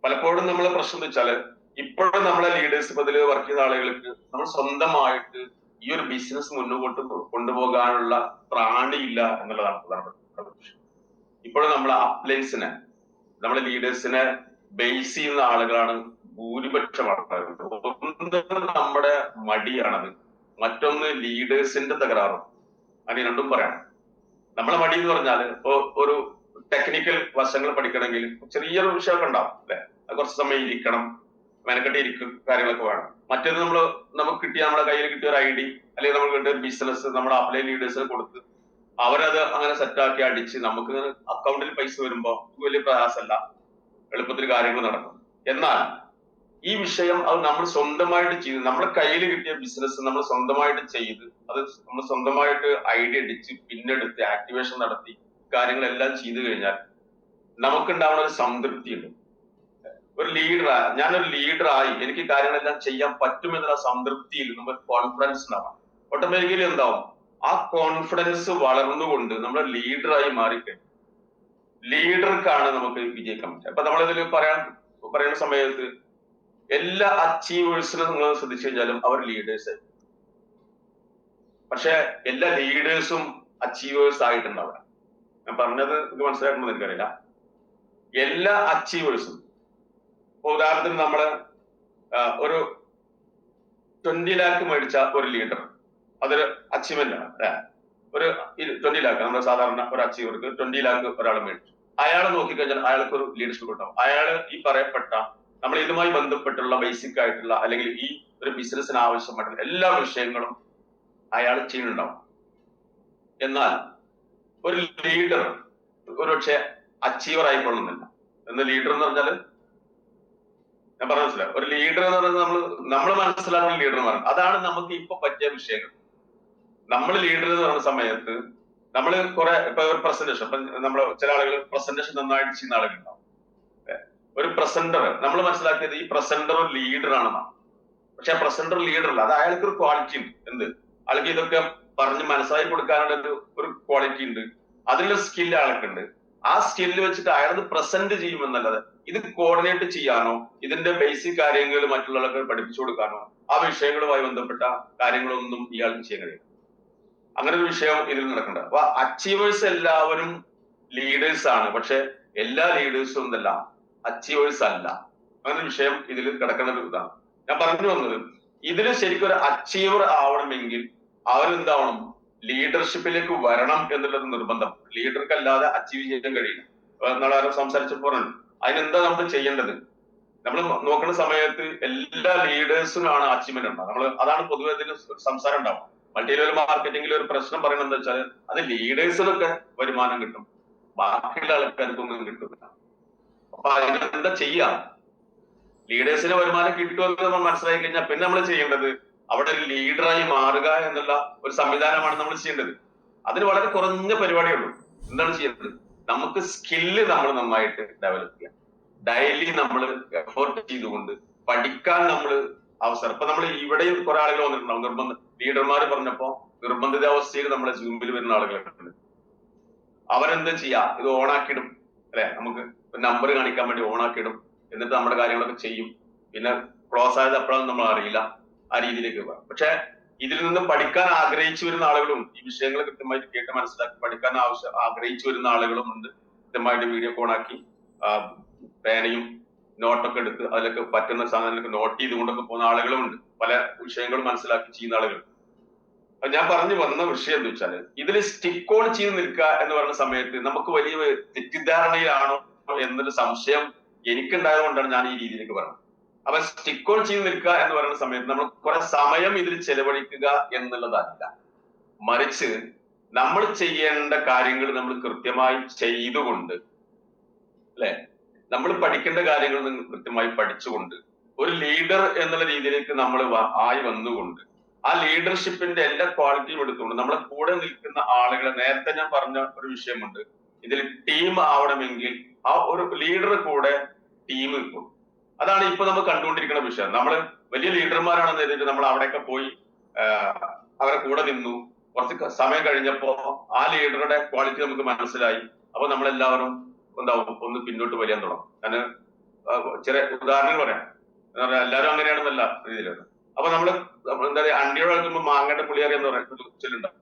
പലപ്പോഴും നമ്മളെ പ്രശ്നം എന്ന് വെച്ചാല് ഇപ്പോഴും നമ്മളെ ലീഡേഴ്സ് ഇതിൽ വർക്ക് ചെയ്ത ആളുകൾക്ക് നമ്മൾ സ്വന്തമായിട്ട് ഈ ഒരു ബിസിനസ് മുന്നോട്ട് കൊണ്ടുപോകാനുള്ള ത്രാണിയില്ല എന്നുള്ളതാണ് പ്രധാനപ്പെട്ട വിഷയം. ഇപ്പോഴും നമ്മളെ അപ്ലൈൻസിനെ, നമ്മളെ ലീഡേഴ്സിനെ ബേസ് ചെയ്യുന്ന ആളുകളാണ് ഭൂരിപക്ഷം ആൾക്കാരുണ്ട്. ഒന്ന് നമ്മുടെ മടിയാണത്, മറ്റൊന്ന് ലീഡേഴ്സിന്റെ തകരാറും. അങ്ങനെ രണ്ടും പറയണം. നമ്മളെ മടി എന്ന് പറഞ്ഞാല് ഇപ്പൊ ഒരു ടെക്നിക്കൽ വശങ്ങൾ പഠിക്കണമെങ്കിൽ ചെറിയൊരു വിഷയമൊക്കെ ഉണ്ടാവും അല്ലെ, കുറച്ച് സമയം ഇരിക്കണം, മെനക്കെട്ടി ഇരിക്കും, കാര്യങ്ങളൊക്കെ വേണം. മറ്റേത് നമുക്ക് കിട്ടിയ നമ്മുടെ കയ്യിൽ കിട്ടിയ ഒരു ഐഡി അല്ലെങ്കിൽ നമുക്ക് കിട്ടിയ ഒരു ബിസിനസ് നമ്മുടെ അപ്ലൈൻ ലീഡേഴ്സിന് കൊടുത്ത് അവരത് അങ്ങനെ സെറ്റാക്കി അടിച്ച് നമുക്ക് അക്കൗണ്ടിൽ പൈസ വരുമ്പോ വലിയ പ്രയാസമല്ല, എളുപ്പത്തിൽ കാര്യങ്ങൾ നടക്കും. എന്നാൽ ഈ വിഷയം അത് നമ്മൾ സ്വന്തമായിട്ട് ചെയ്ത് നമ്മുടെ കയ്യിൽ കിട്ടിയ ബിസിനസ് നമ്മൾ സ്വന്തമായിട്ട് ചെയ്ത് അത് നമ്മൾ സ്വന്തമായിട്ട് ഐഡിയ അടിച്ച് പിന്നെടുത്ത് ആക്ടിവേഷൻ നടത്തി കാര്യങ്ങളെല്ലാം ചെയ്തു കഴിഞ്ഞാൽ നമുക്കുണ്ടാവുന്ന ഒരു സംതൃപ്തി ഉണ്ട്. ഒരു ലീഡറായി, ഞാനൊരു ലീഡറായി എനിക്ക് കാര്യങ്ങളെല്ലാം ചെയ്യാൻ പറ്റുമെന്നുള്ള സംതൃപ്തിയിൽ നമ്മൾ കോൺഫിഡൻസ് ഉണ്ടാവാം. ഓട്ടോമാറ്റിക്കലി എന്താവും, ആ കോൺഫിഡൻസ് വളർന്നുകൊണ്ട് നമ്മൾ ലീഡറായി മാറിക്കഴിഞ്ഞു ലീഡർക്കാണ് നമുക്ക് വിജയിക്കാൻ പറ്റുക. അപ്പൊ നമ്മളിതിൽ പറയുന്ന സമയത്ത് എല്ലാ അച്ചീവേഴ്സിനും നിങ്ങൾ ശ്രദ്ധിച്ചു കഴിഞ്ഞാലും അവർ ലീഡേഴ്സ് ആയി. പക്ഷെ എല്ലാ ലീഡേഴ്സും അച്ചീവേഴ്സ് ആയിട്ടുണ്ടാവില്ല. ഞാൻ പറഞ്ഞത് ഇത് മനസ്സിലാക്കണമെന്ന് എനിക്കറിയില്ല. എല്ലാ അച്ചീവേഴ്സും, ഉദാഹരണത്തിന് നമ്മള് ഒരു 20 ലാക്ക് മേടിച്ച ഒരു ലീഡർ, അതൊരു അച്ചീവ്മെന്റ് ആണ് അല്ലെ. ഒരു 20 ലാക്ക് നമ്മുടെ സാധാരണ ഒരു അച്ചീവർക്ക് 20 ലാക്ക് ഒരാൾ മേടിച്ചു. അയാളെ നോക്കിക്കഴിഞ്ഞാൽ അയാൾക്ക് ഒരു ലീഡർഷിപ്പ് ഉണ്ടാവും. അയാള് ഈ പറയപ്പെട്ട നമ്മൾ ഇതുമായി ബന്ധപ്പെട്ടുള്ള ബേസിക് ആയിട്ടുള്ള അല്ലെങ്കിൽ ഈ ഒരു ബിസിനസ്സിന് ആവശ്യമായിട്ടുള്ള എല്ലാ വിഷയങ്ങളും അയാൾ ചെയ്യുന്നുണ്ടാവും. എന്നാൽ ഒരു ലീഡർ ഒരുപക്ഷെ അച്ചീവർ ആയിക്കൊള്ളുന്നില്ല. എന്ന് ലീഡർ എന്ന് പറഞ്ഞാല് ഞാൻ പറഞ്ഞ മനസ്സിലായി. ഒരു ലീഡർ എന്ന് പറയുന്നത് നമ്മൾ മനസ്സിലാക്കുന്ന ലീഡർമാരാണ്. അതാണ് നമുക്ക് ഇപ്പൊ പറ്റിയ വിഷയങ്ങൾ. നമ്മൾ ലീഡർ എന്ന് പറയുന്ന സമയത്ത് നമ്മൾ കുറെ ഇപ്പൊ ഒരു പ്രസന്റേഷൻ, ഇപ്പൊ നമ്മൾ ചില ആളുകൾ പ്രസന്റേഷൻ നന്നായിട്ട് ചെയ്യുന്ന ആളുകളുണ്ടാവും. ഒരു പ്രസന്റർ നമ്മൾ മനസ്സിലാക്കിയത് ഈ പ്രസന്റർ ഒരു ലീഡർ ആണെന്നാണ്. പക്ഷെ ആ പ്രസന്റർ ലീഡർ അല്ല. അത് അയാൾക്ക് ഒരു ക്വാളിറ്റി ഉണ്ട്. എന്ത് അയാൾക്ക് ഇതൊക്കെ പറഞ്ഞ് മനസ്സിലാക്കി കൊടുക്കാനുള്ള ഒരു ക്വാളിറ്റി ഉണ്ട്. അതിനുള്ള സ്കില്ല് അയാൾക്കുണ്ട്. ആ സ്കില്ല് വെച്ചിട്ട് അയാളത് പ്രസന്റ് ചെയ്യുമെന്നല്ലാതെ ഇത് കോർഡിനേറ്റ് ചെയ്യാനോ ഇതിന്റെ ബേസിക് കാര്യങ്ങൾ മറ്റുള്ളവർക്ക് പഠിപ്പിച്ചു കൊടുക്കാനോ ആ വിഷയങ്ങളുമായി ബന്ധപ്പെട്ട കാര്യങ്ങളൊന്നും ഇയാൾക്ക് ചെയ്യാൻ കഴിയില്ല. അങ്ങനെ ഒരു വിഷയം ഇതിൽ നടക്കണ്ട. അപ്പൊ അച്ചീവേഴ്സ് എല്ലാവരും ലീഡേഴ്സ് ആണ്. പക്ഷെ എല്ലാ ലീഡേഴ്സും എന്തല്ല അച്ചീവേഴ്സ് അല്ല. അങ്ങനെ ഒരു വിഷയം ഇതിൽ കിടക്കുന്ന ഒരു ഇതാണ് ഞാൻ പറഞ്ഞു വന്നത്. ഇതിൽ ശരിക്കും ഒരു അച്ചീവർ ആവണമെങ്കിൽ അവരെന്താവണം, ലീഡർഷിപ്പിലേക്ക് വരണം എന്നുള്ളത് നിർബന്ധം. ലീഡർക്കല്ലാതെ അച്ചീവ് ചെയ്യാൻ കഴിയില്ല. നാളെ ആരും സംസാരിച്ചപ്പോൾ പറഞ്ഞു അതിനെന്താ നമ്മൾ ചെയ്യേണ്ടത്. നമ്മൾ നോക്കുന്ന സമയത്ത് എല്ലാ ലീഡേഴ്സിനാണ് അച്ചീവ്മെന്റ് ഉണ്ടാവും. നമ്മൾ അതാണ് പൊതുവെ ഇതിന് സംസാരം ഉണ്ടാവും. മൾട്ടി ലെവൽ മാർക്കറ്റിംഗിൽ ഒരു പ്രശ്നം പറയുന്നത് എന്താ വെച്ചാൽ അത് ലീഡേഴ്സിനൊക്കെ വരുമാനം കിട്ടും, ബാക്കിയുള്ള ആൾക്കാർക്കൊന്നും കിട്ടുന്നില്ല. അപ്പൊ അതിനെന്താ ചെയ്യാം? ലീഡേഴ്സിന് വരുമാനം കിട്ടുമെന്ന് നമ്മൾ മനസ്സിലാക്കി കഴിഞ്ഞാൽ പിന്നെ നമ്മൾ ചെയ്യേണ്ടത് അവിടെ ഒരു ലീഡറായി മാറുക എന്നുള്ള ഒരു സംവിധാനമാണ് നമ്മൾ ചെയ്യേണ്ടത്. അതിന് വളരെ കുറഞ്ഞ പരിപാടിയുള്ളൂ. എന്താണ് ചെയ്യേണ്ടത്? നമുക്ക് സ്കില്ല് നമ്മൾ നന്നായിട്ട് ഡെവലപ്പ് ചെയ്യാം. ഡെയിലി നമ്മൾ എഫേർട്ട് ചെയ്തുകൊണ്ട് പഠിക്കാൻ നമ്മൾ അവസരം. ഇപ്പൊ നമ്മൾ ഇവിടെയും കുറെ ആളുകൾ വന്നിട്ടുണ്ടാവും. ലീഡർമാർ പറഞ്ഞപ്പോ നിർബന്ധിതാവസ്ഥയിൽ നമ്മളെ സൂമിൽ വരുന്ന ആളുകളൊക്കെ അവരെന്താ ചെയ്യാ, ഇത് ഓണാക്കിയിടും അല്ലെ, നമുക്ക് നമ്പർ കാണിക്കാൻ വേണ്ടി ഓണാക്കിയിടും. എന്നിട്ട് നമ്മുടെ കാര്യങ്ങളൊക്കെ ചെയ്യും. പിന്നെ ക്ലോസ് ആയത് എപ്പോഴാണെന്ന് നമ്മൾ അറിയില്ല. ആ രീതിയിലേക്ക് പോകാം. പക്ഷെ ഇതിൽ നിന്ന് പഠിക്കാൻ ആഗ്രഹിച്ചു വരുന്ന ആളുകളും ഈ വിഷയങ്ങൾ കൃത്യമായിട്ട് കേട്ട് മനസ്സിലാക്കി പഠിക്കാൻ ആഗ്രഹിച്ചു വരുന്ന ആളുകളും ഉണ്ട്. കൃത്യമായിട്ട് വീഡിയോ ഓണാക്കി പേനയും നോട്ടൊക്കെ എടുത്ത് അതിലൊക്കെ പറ്റുന്ന സാധനങ്ങളൊക്കെ നോട്ട് ചെയ്തുകൊണ്ടൊക്കെ പോകുന്ന ആളുകളും ഉണ്ട്. പല വിഷയങ്ങളും മനസ്സിലാക്കി ചെയ്യുന്ന ആളുകൾ. ഞാൻ പറഞ്ഞു വന്ന വിഷയം എന്താ വെച്ചാല് ഇതിൽ സ്റ്റിക്ക് ഓൺ ചെയ്ത് നിൽക്കുക എന്ന് പറയുന്ന സമയത്ത് നമുക്ക് വലിയ തെറ്റിദ്ധാരണയിലാണോ എന്നൊരു സംശയം എനിക്കുണ്ടായത് കൊണ്ടാണ് ഞാൻ ഈ രീതിയിലേക്ക് പറഞ്ഞത്. അപ്പൊ സ്റ്റിക്ക് ഓൺ ചെയ്ത് നിൽക്കുക എന്ന് പറയുന്ന സമയത്ത് നമ്മൾ കുറെ സമയം ഇതിൽ ചെലവഴിക്കുക എന്നുള്ളതല്ല, മറിച്ച് നമ്മൾ ചെയ്യേണ്ട കാര്യങ്ങൾ നമ്മൾ കൃത്യമായി ചെയ്തുകൊണ്ട് അല്ലെ, നമ്മൾ പഠിക്കേണ്ട കാര്യങ്ങൾ കൃത്യമായി പഠിച്ചുകൊണ്ട് ഒരു ലീഡർ എന്നുള്ള രീതിയിലേക്ക് നമ്മൾ ആയി വന്നുകൊണ്ട് ആ ലീഡർഷിപ്പിന്റെ എല്ലാ ക്വാളിറ്റിയും എടുത്തുകൊണ്ട് നമ്മളെ കൂടെ നിൽക്കുന്ന ആളുകളെ, നേരത്തെ ഞാൻ പറഞ്ഞ ഒരു വിഷയമുണ്ട്, ഇതിൽ ടീം ആവണമെങ്കിൽ ആ ഒരു ലീഡർ കൂടെ ടീം നിൽക്കും. അതാണ് ഇപ്പൊ നമ്മൾ കണ്ടുകൊണ്ടിരിക്കുന്ന വിഷയം. നമ്മൾ വലിയ ലീഡർമാരാണെന്ന് കരുതിയിട്ട് നമ്മൾ അവിടെയൊക്കെ പോയി അവരെ കൂടെ നിന്നു. കുറച്ച് സമയം കഴിഞ്ഞപ്പോ ആ ലീഡറുടെ ക്വാളിറ്റി നമുക്ക് മനസ്സിലായി. അപ്പൊ നമ്മളെല്ലാവരും എന്താവും, ഒന്ന് പിന്നോട്ട് വലിയാൻ തുടങ്ങും. ഞാൻ ചില ഉദാഹരണങ്ങൾ പറയാം. എല്ലാവരും അങ്ങനെയാണെന്നല്ല രീതിയിലാണ്. അപ്പൊ നമ്മള് എന്താ പറയുക, അണ്ടിയോട് കളിക്കുമ്പോൾ മാങ്ങയുടെ പുളിയറി എന്ന് പറയുന്നത് ചൊല്ലുണ്ടാവും.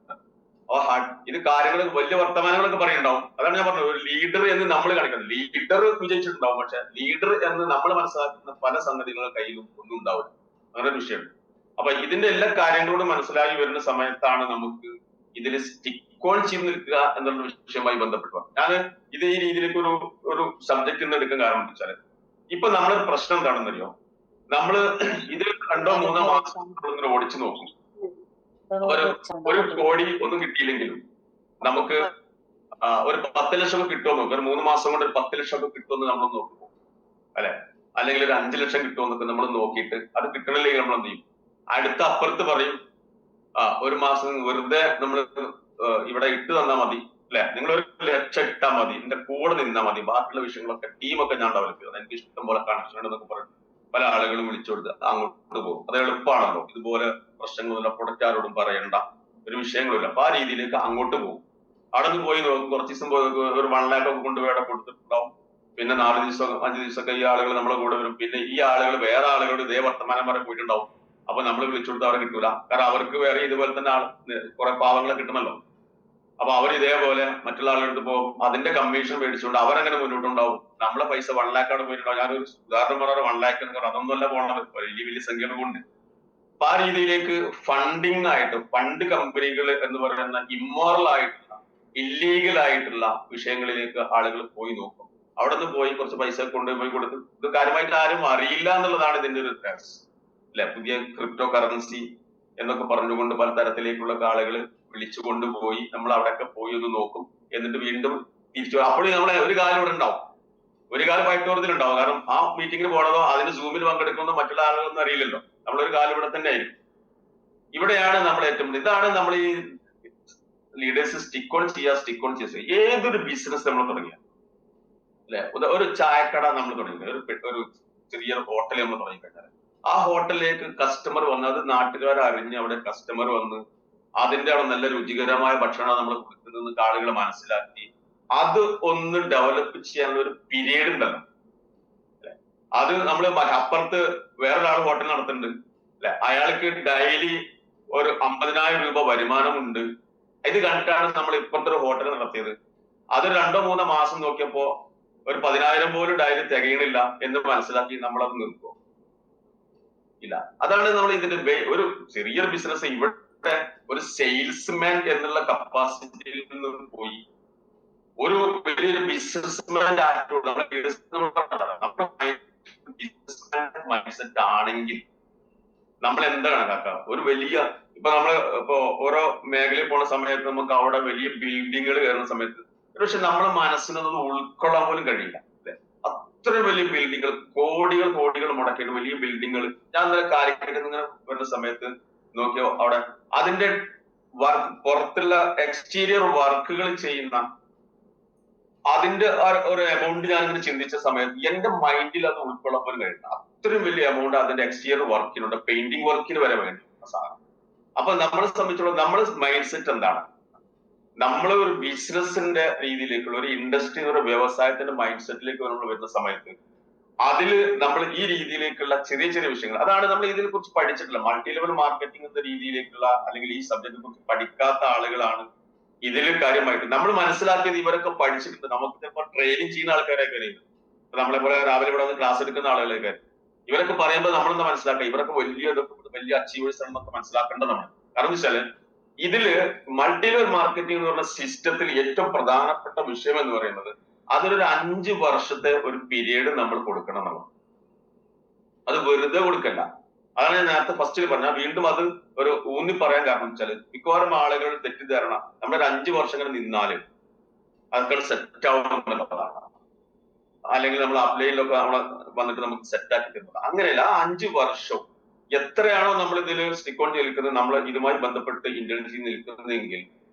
ഇത് കാര്യങ്ങൾ വലിയ വർത്തമാനങ്ങളൊക്കെ പറയുന്നുണ്ടാവും. അതാണ് ഞാൻ പറഞ്ഞത്, ഒരു ലീഡർ എന്ന് നമ്മൾ കാണിക്കുന്നത്. ലീഡർ വിജയിച്ചിട്ടുണ്ടാവും, പക്ഷെ ലീഡർ എന്ന് നമ്മൾ മനസ്സിലാക്കുന്ന പല സംഗതികളും കയ്യിലും ഒന്നും ഉണ്ടാവില്ല. അങ്ങനെ ഒരു വിഷയമുണ്ട്. അപ്പൊ ഇതിന്റെ എല്ലാ കാര്യങ്ങളോടും മനസ്സിലായി വരുന്ന സമയത്താണ് നമുക്ക് ഇതിൽ സ്റ്റിക്ക് ഓൺ ചെയ്ത് നിൽക്കുക എന്നുള്ള വിഷയവുമായി ബന്ധപ്പെട്ടു. ഞാൻ ഇത് ഈ രീതിയിലേക്ക് ഒരു സബ്ജക്റ്റ് നിന്ന് എടുക്കാൻ കാരണം എന്താ വെച്ചാല് ഇപ്പൊ നമ്മുടെ പ്രശ്നം എന്താണെന്നറിയോ, നമ്മള് ഇത് 2-3 മാസം ഓടിച്ചു നോക്കും. ഒരു കോടി ഒന്നും കിട്ടിയില്ലെങ്കിലും നമുക്ക് ഒരു 10 ലക്ഷം കിട്ടുമോ നോക്കും. ഒരു 3 മാസം കൊണ്ട് ഒരു 10 ലക്ഷം കിട്ടുമെന്ന് നമ്മൾ നോക്കുമോ അല്ലെ, അല്ലെങ്കിൽ ഒരു 5 ലക്ഷം കിട്ടുമെന്നൊക്കെ നമ്മൾ നോക്കിയിട്ട് അത് കിട്ടണില്ലെങ്കിൽ നമ്മൾ എന്ത് ചെയ്യും? അടുത്ത അപ്പുറത്ത് പറയും ഒരു മാസം വെറുതെ നമ്മൾ ഇവിടെ ഇട്ട് തന്നാൽ മതി അല്ലെ, നിങ്ങൾ 1 ലക്ഷം ഇട്ടാൽ മതി, എന്റെ കൂടെ നിന്നാൽ മതി, ബാക്കിയുള്ള വിഷയങ്ങളൊക്കെ ടീമൊക്കെ ഞാൻ ഡെവലപ്പ് ചെയ്തത്, എനിക്ക് ഇഷ്ടം പോലെ കണക്ഷൻ ഉണ്ടെന്നൊക്കെ പറഞ്ഞു പല ആളുകളും വിളിച്ചു കൊടുത്ത് അങ്ങോട്ട് പോകും. അത് എളുപ്പമാണല്ലോ, ഇതുപോലെ പ്രശ്നങ്ങളൊന്നുമില്ല, പ്രൊഡക്റ്റ് പറയേണ്ട ഒരു വിഷയങ്ങളില്ല. അപ്പൊ ആ രീതിയിലേക്ക് അങ്ങോട്ട് പോകും. അവിടെ നിന്ന് പോയി നോക്കും. കുറച്ച് ദിവസം പോയി ഒരു 1 lakh ഒക്കെ കൊണ്ടുപോയി കൊടുത്തിട്ടുണ്ടാവും. പിന്നെ 4 ദിവസം 5 ദിവസമൊക്കെ ഈ ആളുകൾ നമ്മളെ കൂടെ വരും. പിന്നെ ഈ ആളുകൾ വേറെ ആളുകളോട് ഇതേ വർത്തമാനം പറയാൻ പോയിട്ടുണ്ടാവും. അപ്പൊ നമ്മൾ വിളിച്ചു കൊടുത്ത് അവരെ കിട്ടൂല. കാരണം അവർക്ക് വേറെ ഇതുപോലെ തന്നെ കുറെ പാവങ്ങളെ കിട്ടണമല്ലോ. അപ്പൊ അവർ ഇതേപോലെ മറ്റുള്ള ആളുകൾക്ക് പോകും. അതിന്റെ കമ്മീഷൻ മേടിച്ചുകൊണ്ട് അവരങ്ങനെ മുന്നോട്ടുണ്ടാവും. നമ്മളെ പൈസ 1 lakh ആണ് പോയിട്ടുണ്ടാവും. ഞാനൊരു ഉദാഹരണം പറഞ്ഞ 1 lakh എന്ന് പറഞ്ഞാൽ അതൊന്നുമല്ല പോണത്, വലിയ വലിയ സംഖ്യകൾ കൊണ്ട്. അപ്പൊ ആ രീതിയിലേക്ക് ഫണ്ടിങ് ആയിട്ട് ഫണ്ട് കമ്പനികൾ എന്ന് പറയുന്ന ഇമ്മോറൽ ആയിട്ടുള്ള ഇല്ലീഗൽ ആയിട്ടുള്ള വിഷയങ്ങളിലേക്ക് ആളുകൾ പോയി നോക്കും. അവിടെ നിന്ന് പോയി കുറച്ച് പൈസ കൊണ്ടുപോയി കൊടുത്ത് ഇത് കാര്യമായിട്ട് ആരും അറിയില്ല എന്നുള്ളതാണ് ഇതിന്റെ ഒരു രഹസ്യം അല്ലെ. പുതിയ ക്രിപ്റ്റോ കറൻസി എന്നൊക്കെ പറഞ്ഞുകൊണ്ട് പലതരത്തിലേക്കുള്ള ആളുകൾ വിളിച്ചു കൊണ്ടുപോയി നമ്മൾ അവിടെയൊക്കെ പോയി ഒന്ന് നോക്കും. എന്നിട്ട് വീണ്ടും തിരിച്ചു അപ്പോഴും നമ്മളെ ഒരു കാലം ഇവിടെ ഉണ്ടാവും, ഒരു കാലം ഫൈറ്റോറത്തിലുണ്ടാവും. കാരണം ആ മീറ്റിംഗിന് പോണതോ അതിന് സൂമിൽ പങ്കെടുക്കുന്നതോ മറ്റുള്ള ആളുകളൊന്നും അറിയില്ലല്ലോ. നമ്മളൊരു കാലം ഇവിടെ തന്നെ ആയിരിക്കും. ഇവിടെയാണ് നമ്മൾ ഏറ്റവും ഇതാണ് നമ്മൾ ഈ ലീഡേഴ്സ് സ്റ്റിക്ക് ഓൺ ചെയ്യുക. ഏതൊരു ബിസിനസ് നമ്മൾ തുടങ്ങിയ അല്ലെ, ഒരു ചായക്കട നമ്മൾ തുടങ്ങി, ഒരു ചെറിയൊരു ഹോട്ടൽ നമ്മൾ തുടങ്ങിക്കഴിഞ്ഞാൽ ആ ഹോട്ടലിലേക്ക് കസ്റ്റമർ വന്ന് അത് നാട്ടുകാർ അറിഞ്ഞ് അവിടെ കസ്റ്റമർ വന്ന് അതിന്റെ അവിടെ നല്ല രുചികരമായ ഭക്ഷണം നമ്മൾ കൊടുക്കുന്നത് ആളുകൾ മനസ്സിലാക്കി അത് ഒന്ന് ഡെവലപ്പ് ചെയ്യാനുള്ള ഒരു പീരീഡ് ഉണ്ടല്ലോ. അത് നമ്മൾ അപ്പുറത്ത് വേറൊരാൾ ഹോട്ടൽ നടത്തുന്നുണ്ട് അല്ലെ, അയാൾക്ക് ഡെയിലി ഒരു 50,000 രൂപ വരുമാനമുണ്ട്. ഇത് കണ്ടിട്ടാണ് നമ്മൾ ഇപ്പുറത്തെ ഒരു ഹോട്ടൽ നടത്തിയത്. അത് 2-3 മാസം നോക്കിയപ്പോ ഒരു 10,000 പോലും ഡെയിലി തികയണില്ല എന്ന് മനസ്സിലാക്കി നമ്മളത് നിർത്തുമോ? ഇല്ല. അതാണ് നമ്മൾ ഇതിന്റെ ഒരു ചെറിയൊരു ബിസിനസ് ഇവിടെ ഒരു സെയിൽസ്മാൻ എന്നുള്ള കപ്പാസിറ്റിയിൽ നിന്ന് പോയി ഒരു വലിയൊരു ബിസിനസ്മാൻ മൈൻഡ്സെറ്റ് ആണെങ്കിൽ നമ്മൾ എന്താണ് കാക്ക ഒരു വലിയ ഇപ്പൊ നമ്മള് ഇപ്പൊ ഓരോ മേഖലയിൽ പോണ സമയത്ത് നമുക്ക് അവിടെ വലിയ ബിൽഡിങ്ങുകൾ കയറുന്ന സമയത്ത് പക്ഷെ നമ്മളെ മനസ്സിനൊന്നും ഉൾക്കൊള്ളാൻ പോലും കഴിയില്ല അല്ലെ. അത്രയും വലിയ ബിൽഡിങ്ങുകൾ കോടികൾ മുടക്കിയിട്ട് വലിയ ബിൽഡിങ്ങുകൾ. ഞാൻ ഇന്നലെ കാലിക്കറ്റ് ഇങ്ങനെ വരുന്ന സമയത്ത് നോക്കിയോ അവിടെ അതിന്റെ പുറത്തുള്ള എക്സ്റ്റീരിയർ വർക്കുകൾ ചെയ്യുന്ന അതിന്റെ ഒരു എമൗണ്ട് ഞാൻ ഇങ്ങനെ ചിന്തിച്ച സമയത്ത് എന്റെ മൈൻഡിൽ അത് ഉൾക്കൊള്ളാൻ പോലും കഴിയില്ല. അത്രയും വലിയ എമൗണ്ട് അതിന്റെ എക്സ്റ്റീരിയർ വർക്കിനുണ്ട്, പെയിന്റിംഗ് വർക്കിന് വരെ വേണ്ടി സാധനം. അപ്പൊ നമ്മളെ സംബന്ധിച്ചുള്ള നമ്മുടെ മൈൻഡ് സെറ്റ് എന്താണ്? നമ്മൾ ഒരു ബിസിനസിന്റെ രീതിയിലേക്കുള്ള ഒരു ഇൻഡസ്ട്രി ഒരു വ്യവസായത്തിന്റെ മൈൻഡ് സെറ്റിലേക്ക് നമ്മൾ വരുന്ന സമയത്ത് അതില് നമ്മൾ ഈ രീതിയിലേക്കുള്ള ചെറിയ വിഷയങ്ങൾ അതാണ് നമ്മൾ ഇതിനെ കുറിച്ച് പഠിച്ചിട്ടില്ല. മൾട്ടി ലെവൽ മാർക്കറ്റിംഗ് എന്ന രീതിയിലേക്കുള്ള അല്ലെങ്കിൽ ഈ സബ്ജക്റ്റിനെ കുറിച്ച് പഠിക്കാത്ത ആളുകളാണ് ഇതിൽ കാര്യമായിട്ട് നമ്മൾ മനസ്സിലാക്കിയത്. ഇവരൊക്കെ പഠിച്ചിട്ടുണ്ട്, നമുക്ക് ചിലപ്പോൾ ട്രെയിനിങ് ചെയ്യുന്ന ആൾക്കാരൊക്കെ അറിയുന്നത്, നമ്മളെ പോലെ രാവിലെ ഇവിടെ വന്ന് ക്ലാസ് എടുക്കുന്ന ആളുകളൊക്കെ ഇവരൊക്കെ പറയുമ്പോൾ നമ്മളെന്താ മനസ്സിലാക്കുക ഇവരൊക്കെ വലിയ അച്ചീവേഴ്സ് ആണെന്നൊക്കെ മനസ്സിലാക്കേണ്ടത് നമ്മൾ. കാരണം വെച്ചാല് ഇതില് മൾട്ടി ലെവൽ മാർക്കറ്റിംഗ് എന്ന് പറഞ്ഞ സിസ്റ്റത്തിൽ ഏറ്റവും പ്രധാനപ്പെട്ട വിഷയം എന്ന് പറയുന്നത് അതൊരു 5 വർഷത്തെ ഒരു പീരീഡ് നമ്മൾ കൊടുക്കണം നമ്മൾ. അത് വെറുതെ കൊടുക്കല്ല. അതാണ് ഞാൻ നേരത്തെ ഫസ്റ്റിൽ പറഞ്ഞാൽ വീണ്ടും അത് ഒരു ഊന്നി പറയാൻ കാരണം വെച്ചാൽ മിക്കവാറും ആളുകൾ തെറ്റിദ്ധാരണ നമ്മളൊരു 5 വർഷം ഇങ്ങനെ നിന്നാല് അതൊക്കെ സെറ്റ് ആവുന്നുള്ളതാണ്. അല്ലെങ്കിൽ നമ്മൾ അപ്ലൈനിലൊക്കെ നമ്മളെ വന്നിട്ട് നമുക്ക് സെറ്റ് ആക്കി തരുന്നത് അങ്ങനെയല്ല. ആ 5 വർഷവും എത്രയാണോ നമ്മൾ ഇതിൽ സ്റ്റിക്ക് ഓൺ നിൽക്കുന്നത്, നമ്മൾ ഇതുമായി ബന്ധപ്പെട്ട് ഇന്റേൺഷിപ്പ് നിൽക്കുന്നതെങ്കിൽ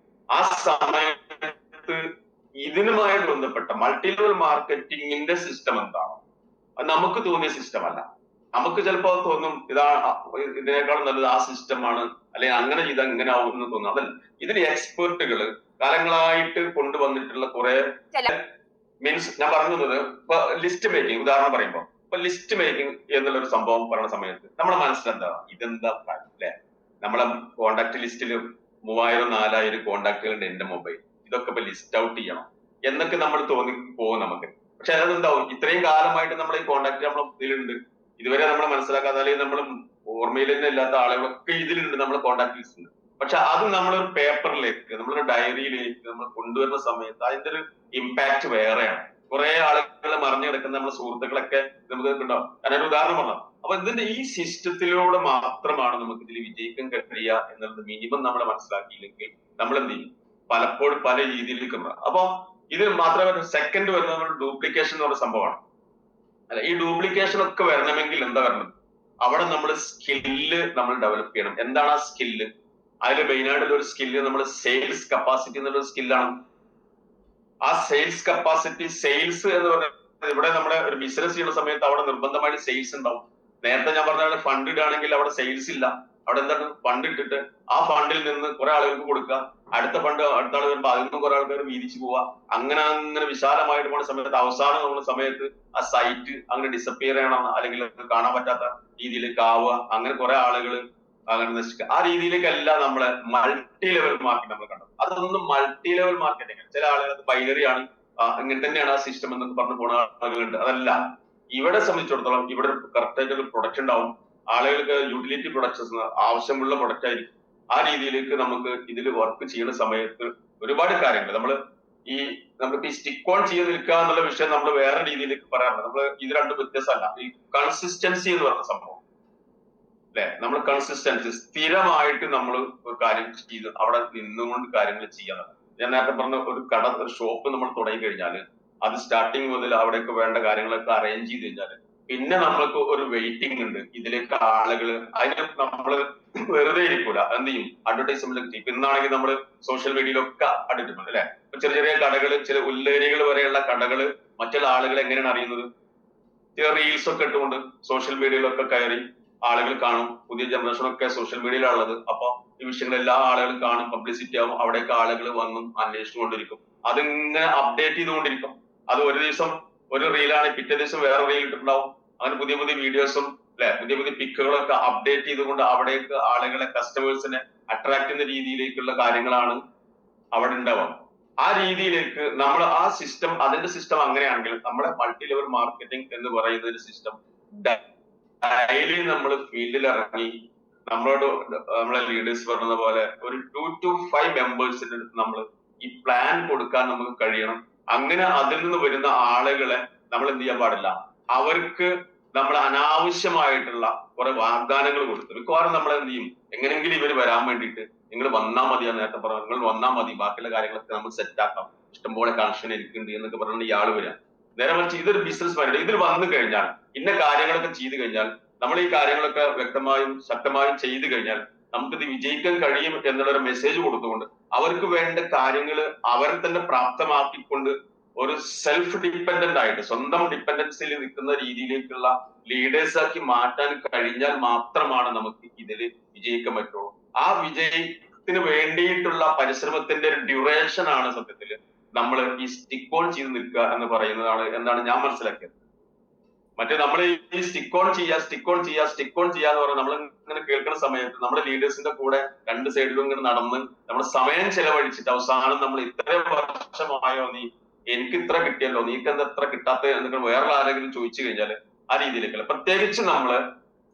ആ സമയത്ത് ഇതിനുമായി ബന്ധപ്പെട്ട മൾട്ടി ലെവൽ മാർക്കറ്റിംഗിന്റെ സിസ്റ്റം എന്താണോ അത് നമുക്ക് തോന്നിയ സിസ്റ്റം അല്ല. നമുക്ക് ചിലപ്പോൾ തോന്നും ഇതിനേക്കാളും നല്ലത് ആ സിസ്റ്റമാണ്, അല്ലെങ്കിൽ അങ്ങനെ ചെയ്താൽ ഇങ്ങനെ ആവും എന്ന് തോന്നും. അതല്ല, ഇതിന് എക്സ്പെർട്ടുകൾ കാലങ്ങളായിട്ട് കൊണ്ടുവന്നിട്ടുള്ള കുറെ മീൻസ് ഞാൻ പറഞ്ഞത് ഇപ്പൊ ലിസ്റ്റ് മേക്കിംഗ് ഉദാഹരണം പറയുമ്പോൾ ഇപ്പൊ ലിസ്റ്റ് മേക്കിംഗ് എന്നുള്ള ഒരു സംഭവം പറയുന്ന സമയത്ത് നമ്മുടെ മനസ്സിലെന്താ ഇതെന്താ അല്ലെ, നമ്മളെ കോണ്ടാക്ട് ലിസ്റ്റിൽ 3000-4000 കോണ്ടാക്ടുകളുണ്ട് എന്റെ മൊബൈൽ, ഇതൊക്കെ ഇപ്പൊ ലിസ്റ്റ് ഔട്ട് ചെയ്യണം എന്നൊക്കെ നമ്മൾ തോന്നി പോകും നമുക്ക്. പക്ഷെ അതെന്താവും ഇത്രയും കാലമായിട്ട് നമ്മൾ ഈ കോണ്ടാക്ട് നമ്മളെ ഇതിലുണ്ട്, ഇതുവരെ നമ്മൾ മനസ്സിലാക്കാതെ അല്ലെങ്കിൽ നമ്മൾ ഓർമ്മയിൽ തന്നെ ഇല്ലാത്ത ആളുകളൊക്കെ ഇതിലുണ്ട് നമ്മളെ കോണ്ടാക്ട് ലിസ്റ്റ് ഉണ്ട്. പക്ഷെ അത് നമ്മളൊരു പേപ്പറിലേക്ക് നമ്മളൊരു ഡയറിയിലേക്ക് നമ്മൾ കൊണ്ടുവരുന്ന സമയത്ത് അതിന്റെ ഒരു ഇമ്പാക്ട് വേറെയാണ്. കുറെ ആളുകൾ മറിഞ്ഞു കിടക്കുന്ന നമ്മുടെ സുഹൃത്തുക്കളൊക്കെ നമുക്ക് ഉണ്ടാവും. ഞാനൊരു ഉദാഹരണം പറഞ്ഞു. അപ്പൊ ഇതിന്റെ ഈ സിസ്റ്റത്തിലൂടെ മാത്രമാണ് നമുക്ക് ഇതിൽ വിജയിക്കാൻ കഴിയുക എന്നുള്ളത് മിനിമം നമ്മൾ മനസ്സിലാക്കിയില്ലെങ്കിൽ നമ്മൾ എന്ത് ചെയ്യും, പലപ്പോഴും പല രീതിയിലേക്ക് ഉണ്ടാകും. അപ്പൊ ഇത് മാത്രമല്ല സെക്കൻഡ് വരുന്നത് നമ്മൾ ഡ്യൂപ്ലിക്കേഷൻ എന്ന് പറഞ്ഞ സംഭവമാണ്. അല്ല, ഈ ഡ്യൂപ്ലിക്കേഷൻ ഒക്കെ വരണമെങ്കിൽ എന്താ വരണം, അവിടെ നമ്മൾ സ്കില്ല് നമ്മൾ ഡെവലപ്പ് ചെയ്യണം. എന്താണ് ആ സ്കില്ല്? അതിൽ മെയിനായിട്ടുള്ള ഒരു സ്കില്ല് നമ്മൾ സെയിൽസ് കപ്പാസിറ്റി എന്നുള്ള സ്കില്ലാണ്. ആ സെയിൽസ് കപ്പാസിറ്റി, സെയിൽസ് എന്ന് പറയുന്നത് ഇവിടെ നമ്മുടെ ഒരു ബിസിനസ് ചെയ്യുന്ന സമയത്ത് അവിടെ നിർബന്ധമായിട്ട് സെയിൽസ് ഉണ്ടാവും. നേരത്തെ ഞാൻ പറഞ്ഞ ഫണ്ട് ഇടുകയാണെങ്കിൽ അവിടെ സെയിൽസ് ഇല്ല. അവിടെ എന്താണ് ഫണ്ട് ഇട്ടിട്ട് ആ ഫണ്ടിൽ നിന്ന് കുറെ ആളുകൾക്ക് കൊടുക്കുക, അടുത്ത ഫണ്ട് അടുത്ത ആൾ വരുമ്പോൾ അതിൽ നിന്ന് കുറെ ആൾക്കാർ വീതിച്ചു പോവുക, അങ്ങനെ വിശാലമായിട്ട് പോകുന്ന സമയത്ത് അവസാനം നമ്മുടെ സമയത്ത് ആ സൈറ്റ് അങ്ങനെ ഡിസപ്പിയർ ചെയ്യണം, അല്ലെങ്കിൽ കാണാൻ പറ്റാത്ത രീതിയിലേക്ക് ആവുക, അങ്ങനെ കുറെ ആളുകൾ അങ്ങനെ നശിക്കുക. ആ രീതിയിലേക്കല്ല നമ്മളെ മൾട്ടി ലെവൽ മാർക്കറ്റ് നമ്മൾ കണ്ടത്. അതൊന്നും മൾട്ടി ലെവൽ മാർക്കറ്റിംഗ്. ചില ആളുകൾ അത് ബൈനറി ആണ്, ഇങ്ങനെ തന്നെയാണ് ആ സിസ്റ്റം എന്നൊക്കെ പറഞ്ഞു പോകുന്ന ആളുകളുണ്ട്. അതല്ല, ഇവിടെ സംബന്ധിച്ചിടത്തോളം ഇവിടെ കറക്റ്റ് ആയിട്ട് ഒരു പ്രൊഡക്ഷൻ ഉണ്ടാവും, ആളുകൾക്ക് യൂട്ടിലിറ്റി പ്രൊഡക്ട്സ് ആവശ്യമുള്ള പ്രൊഡക്റ്റ് ആയിരിക്കും. ആ രീതിയിലേക്ക് നമുക്ക് ഇതിൽ വർക്ക് ചെയ്യുന്ന സമയത്ത് ഒരുപാട് കാര്യങ്ങൾ നമ്മളിപ്പോ ഈ സ്റ്റിക്ക് ഓൺ ചെയ്ത് നിൽക്കുക എന്നുള്ള വിഷയം നമ്മൾ വേറെ രീതിയിലേക്ക് പറയാറുണ്ട്. നമ്മൾ ഇത് രണ്ടും വ്യത്യസ്തമല്ല. ഈ കൺസിസ്റ്റൻസി എന്ന് പറഞ്ഞ സംഭവം അല്ലെ, നമ്മൾ കൺസിസ്റ്റൻസി സ്ഥിരമായിട്ട് നമ്മൾ ഒരു കാര്യം ചെയ്ത് അവിടെ നിന്നുകൊണ്ട് കാര്യങ്ങൾ ചെയ്യാൻ. ഞാൻ നേരത്തെ പറഞ്ഞ ഒരു ഷോപ്പ് നമ്മൾ തുടങ്ങി കഴിഞ്ഞാൽ അത് സ്റ്റാർട്ടിങ് മുതൽ അവിടേക്ക് വേണ്ട കാര്യങ്ങളൊക്കെ അറേഞ്ച് ചെയ്ത് കഴിഞ്ഞാൽ പിന്നെ നമ്മൾക്ക് ഒരു വെയിറ്റിംഗ് ഉണ്ട്. ഇതിലേക്ക് ആളുകൾ അതിന് നമ്മൾ വെറുതെ ഇരിക്കൂല, എന്ത് ചെയ്യും, അഡ്വർടൈസ്മെന്റ് ചെയ്യും. ഇന്നാണെങ്കിൽ നമ്മൾ സോഷ്യൽ മീഡിയയിലൊക്കെ അടിച്ചിട്ടുണ്ട് അല്ലെ. ചെറിയ ചെറിയ കടകൾ, ചില ഉള്ളേരികൾ വരെയുള്ള കടകൾ മറ്റുള്ള ആളുകൾ എങ്ങനെയാണ് അറിയുന്നത്? ചില റീൽസ് ഒക്കെ ഇട്ടുകൊണ്ട് സോഷ്യൽ മീഡിയയിലൊക്കെ കയറി ആളുകൾ കാണും. പുതിയ ജനറേഷനൊക്കെ സോഷ്യൽ മീഡിയയിലുള്ളത്. അപ്പൊ ഈ വിഷയങ്ങൾ എല്ലാ ആളുകളും കാണും, പബ്ലിസിറ്റി ആവും. അവിടേക്ക് ആളുകൾ വന്നും അന്വേഷിച്ചുകൊണ്ടിരിക്കും. അതിങ്ങനെ അപ്ഡേറ്റ് ചെയ്തുകൊണ്ടിരിക്കും. അത് ഒരു ദിവസം ഒരു റീലാണ്, പിറ്റേ ദിവസം വേറെ റീൽ ഇട്ടിട്ടുണ്ടാവും. അങ്ങനെ പുതിയ പുതിയ വീഡിയോസും അല്ലെ, പുതിയ പുതിയ പിക്കുകളൊക്കെ അപ്ഡേറ്റ് ചെയ്തുകൊണ്ട് അവിടേക്ക് ആളുകളെ, കസ്റ്റമേഴ്സിനെ അട്രാക്ട് ചെയ്യുന്ന രീതിയിലേക്കുള്ള കാര്യങ്ങളാണ് അവിടെ ഉണ്ടാവുക. ആ രീതിയിലേക്ക് നമ്മൾ ആ സിസ്റ്റം, അതിന്റെ സിസ്റ്റം അങ്ങനെയാണെങ്കിൽ നമ്മുടെ മൾട്ടി ലെവൽ മാർക്കറ്റിംഗ് എന്ന് പറയുന്ന ഒരു സിസ്റ്റം ഡെയിലി നമ്മൾ ഫീൽഡിൽ ഇറങ്ങി നമ്മളെ ലീഡേഴ്സ് പറഞ്ഞ പോലെ ഒരു 2 to 5 മെമ്പേഴ്സിന് നമ്മൾ ഈ പ്ലാൻ കൊടുക്കാൻ നമുക്ക് കഴിയണം. അങ്ങനെ അതിൽ നിന്ന് വരുന്ന ആളുകളെ നമ്മൾ എന്ത് ചെയ്യാൻ പാടില്ല, അവർക്ക് നമ്മൾ അനാവശ്യമായിട്ടുള്ള കുറെ വാഗ്ദാനങ്ങൾ കൊടുത്തു. മിക്കവാറും നമ്മൾ എന്ത് ചെയ്യും, എങ്ങനെങ്കിലും ഇവർ വരാൻ വേണ്ടിയിട്ട് നിങ്ങൾ വന്നാൽ മതി, നേരത്തെ പറഞ്ഞു, നിങ്ങൾ വന്നാൽ മതി, ബാക്കിയുള്ള കാര്യങ്ങളൊക്കെ നമ്മൾ സെറ്റ് ആക്കാം, ഇഷ്ടംപോലെ കണക്ഷൻ എനിക്കുണ്ട് എന്നൊക്കെ പറഞ്ഞിട്ട് ഇയാൾ വരാം. നേരെ മറിച്ച് ഇതൊരു ബിസിനസ് മാനുണ്ട്. ഇതിൽ വന്നു കഴിഞ്ഞാൽ, ഇന്ന കാര്യങ്ങളൊക്കെ ചെയ്തു കഴിഞ്ഞാൽ, നമ്മൾ ഈ കാര്യങ്ങളൊക്കെ വ്യക്തമായും ശക്തമായും ചെയ്തു കഴിഞ്ഞാൽ നമുക്കിത് വിജയിക്കാൻ കഴിയും എന്നുള്ളൊരു മെസ്സേജ് കൊടുത്തുകൊണ്ട് അവർക്ക് വേണ്ട കാര്യങ്ങൾ അവരെ തന്നെ പ്രാപ്തമാക്കിക്കൊണ്ട് ഒരു സെൽഫ് ഡിപ്പെൻഡന്റ് ആയിട്ട്, സ്വന്തം ഡിപ്പെൻഡൻസിയിൽ നിൽക്കുന്ന രീതിയിലേക്കുള്ള ലീഡേഴ്സ് ആക്കി മാറ്റാൻ കഴിഞ്ഞാൽ മാത്രമാണ് നമുക്ക് ഇതിൽ വിജയിക്കാൻ പറ്റുള്ളൂ. ആ വിജയത്തിന് വേണ്ടിയിട്ടുള്ള പരിശ്രമത്തിന്റെ ഒരു ഡ്യൂറേഷൻ ആണ് സത്യത്തിൽ നമ്മൾ ഈ സ്റ്റിക്ക് ഓൺ ചെയ്ത് നിൽക്കുക എന്ന് പറയുന്നതാണ് എന്നാണ് ഞാൻ മനസ്സിലാക്കിയത്. മറ്റേ നമ്മൾ ഈ സ്റ്റിക്ക് ഓൺ ചെയ്യാന്ന് പറഞ്ഞാൽ നമ്മൾ ഇങ്ങനെ കേൾക്കുന്ന സമയത്ത് നമ്മുടെ ലീഡേഴ്സിന്റെ കൂടെ രണ്ട് സൈഡിലും ഇങ്ങനെ നടന്ന് നമ്മൾ സമയം ചെലവഴിച്ചിട്ട് അവസാനം നമ്മൾ ഇത്ര വർഷമായോ എനിക്ക് ഇത്ര കിട്ടിയല്ലോ, നീക്ക് എന്താ ഇത്ര കിട്ടാത്ത എന്നൊക്കെ വേറെ ആരെങ്കിലും ചോദിച്ചു കഴിഞ്ഞാൽ ആ രീതിയിലേക്കല്ല. പ്രത്യേകിച്ച് നമ്മള്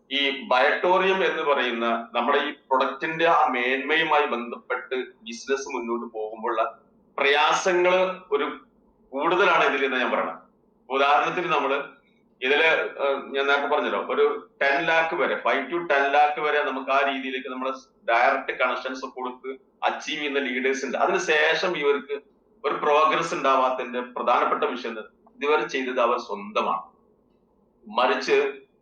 ഈ ബയട്ടോറിയം എന്ന് പറയുന്ന നമ്മുടെ ഈ പ്രൊഡക്റ്റിന്റെ ആ മേന്മയുമായി ബന്ധപ്പെട്ട് ബിസിനസ് മുന്നോട്ട് പോകുമ്പോഴുള്ള പ്രയാസങ്ങള് ഒരു കൂടുതലാണ് ഇതിൽ ഞാൻ പറയണം. ഉദാഹരണത്തിന് നമ്മള് ഇതില് ഞാൻ നേരത്തെ പറഞ്ഞല്ലോ, ഒരു 10 lakh വരെ, 5 to 10 lakh വരെ നമുക്ക് ആ രീതിയിലേക്ക് നമ്മൾ ഡയറക്റ്റ് കണക്ഷൻസ് കൊടുത്ത് അച്ചീവ് ചെയ്യുന്ന ലീഡേഴ്സ് ഉണ്ട്. അതിനുശേഷം ഇവർക്ക് ഒരു പ്രോഗ്രസ് ഉണ്ടാവാത്തതിന്റെ പ്രധാനപ്പെട്ട വിഷയം ഇതുവരെ ചെയ്തത് അവർ സ്വന്തമാണ്. മറിച്ച്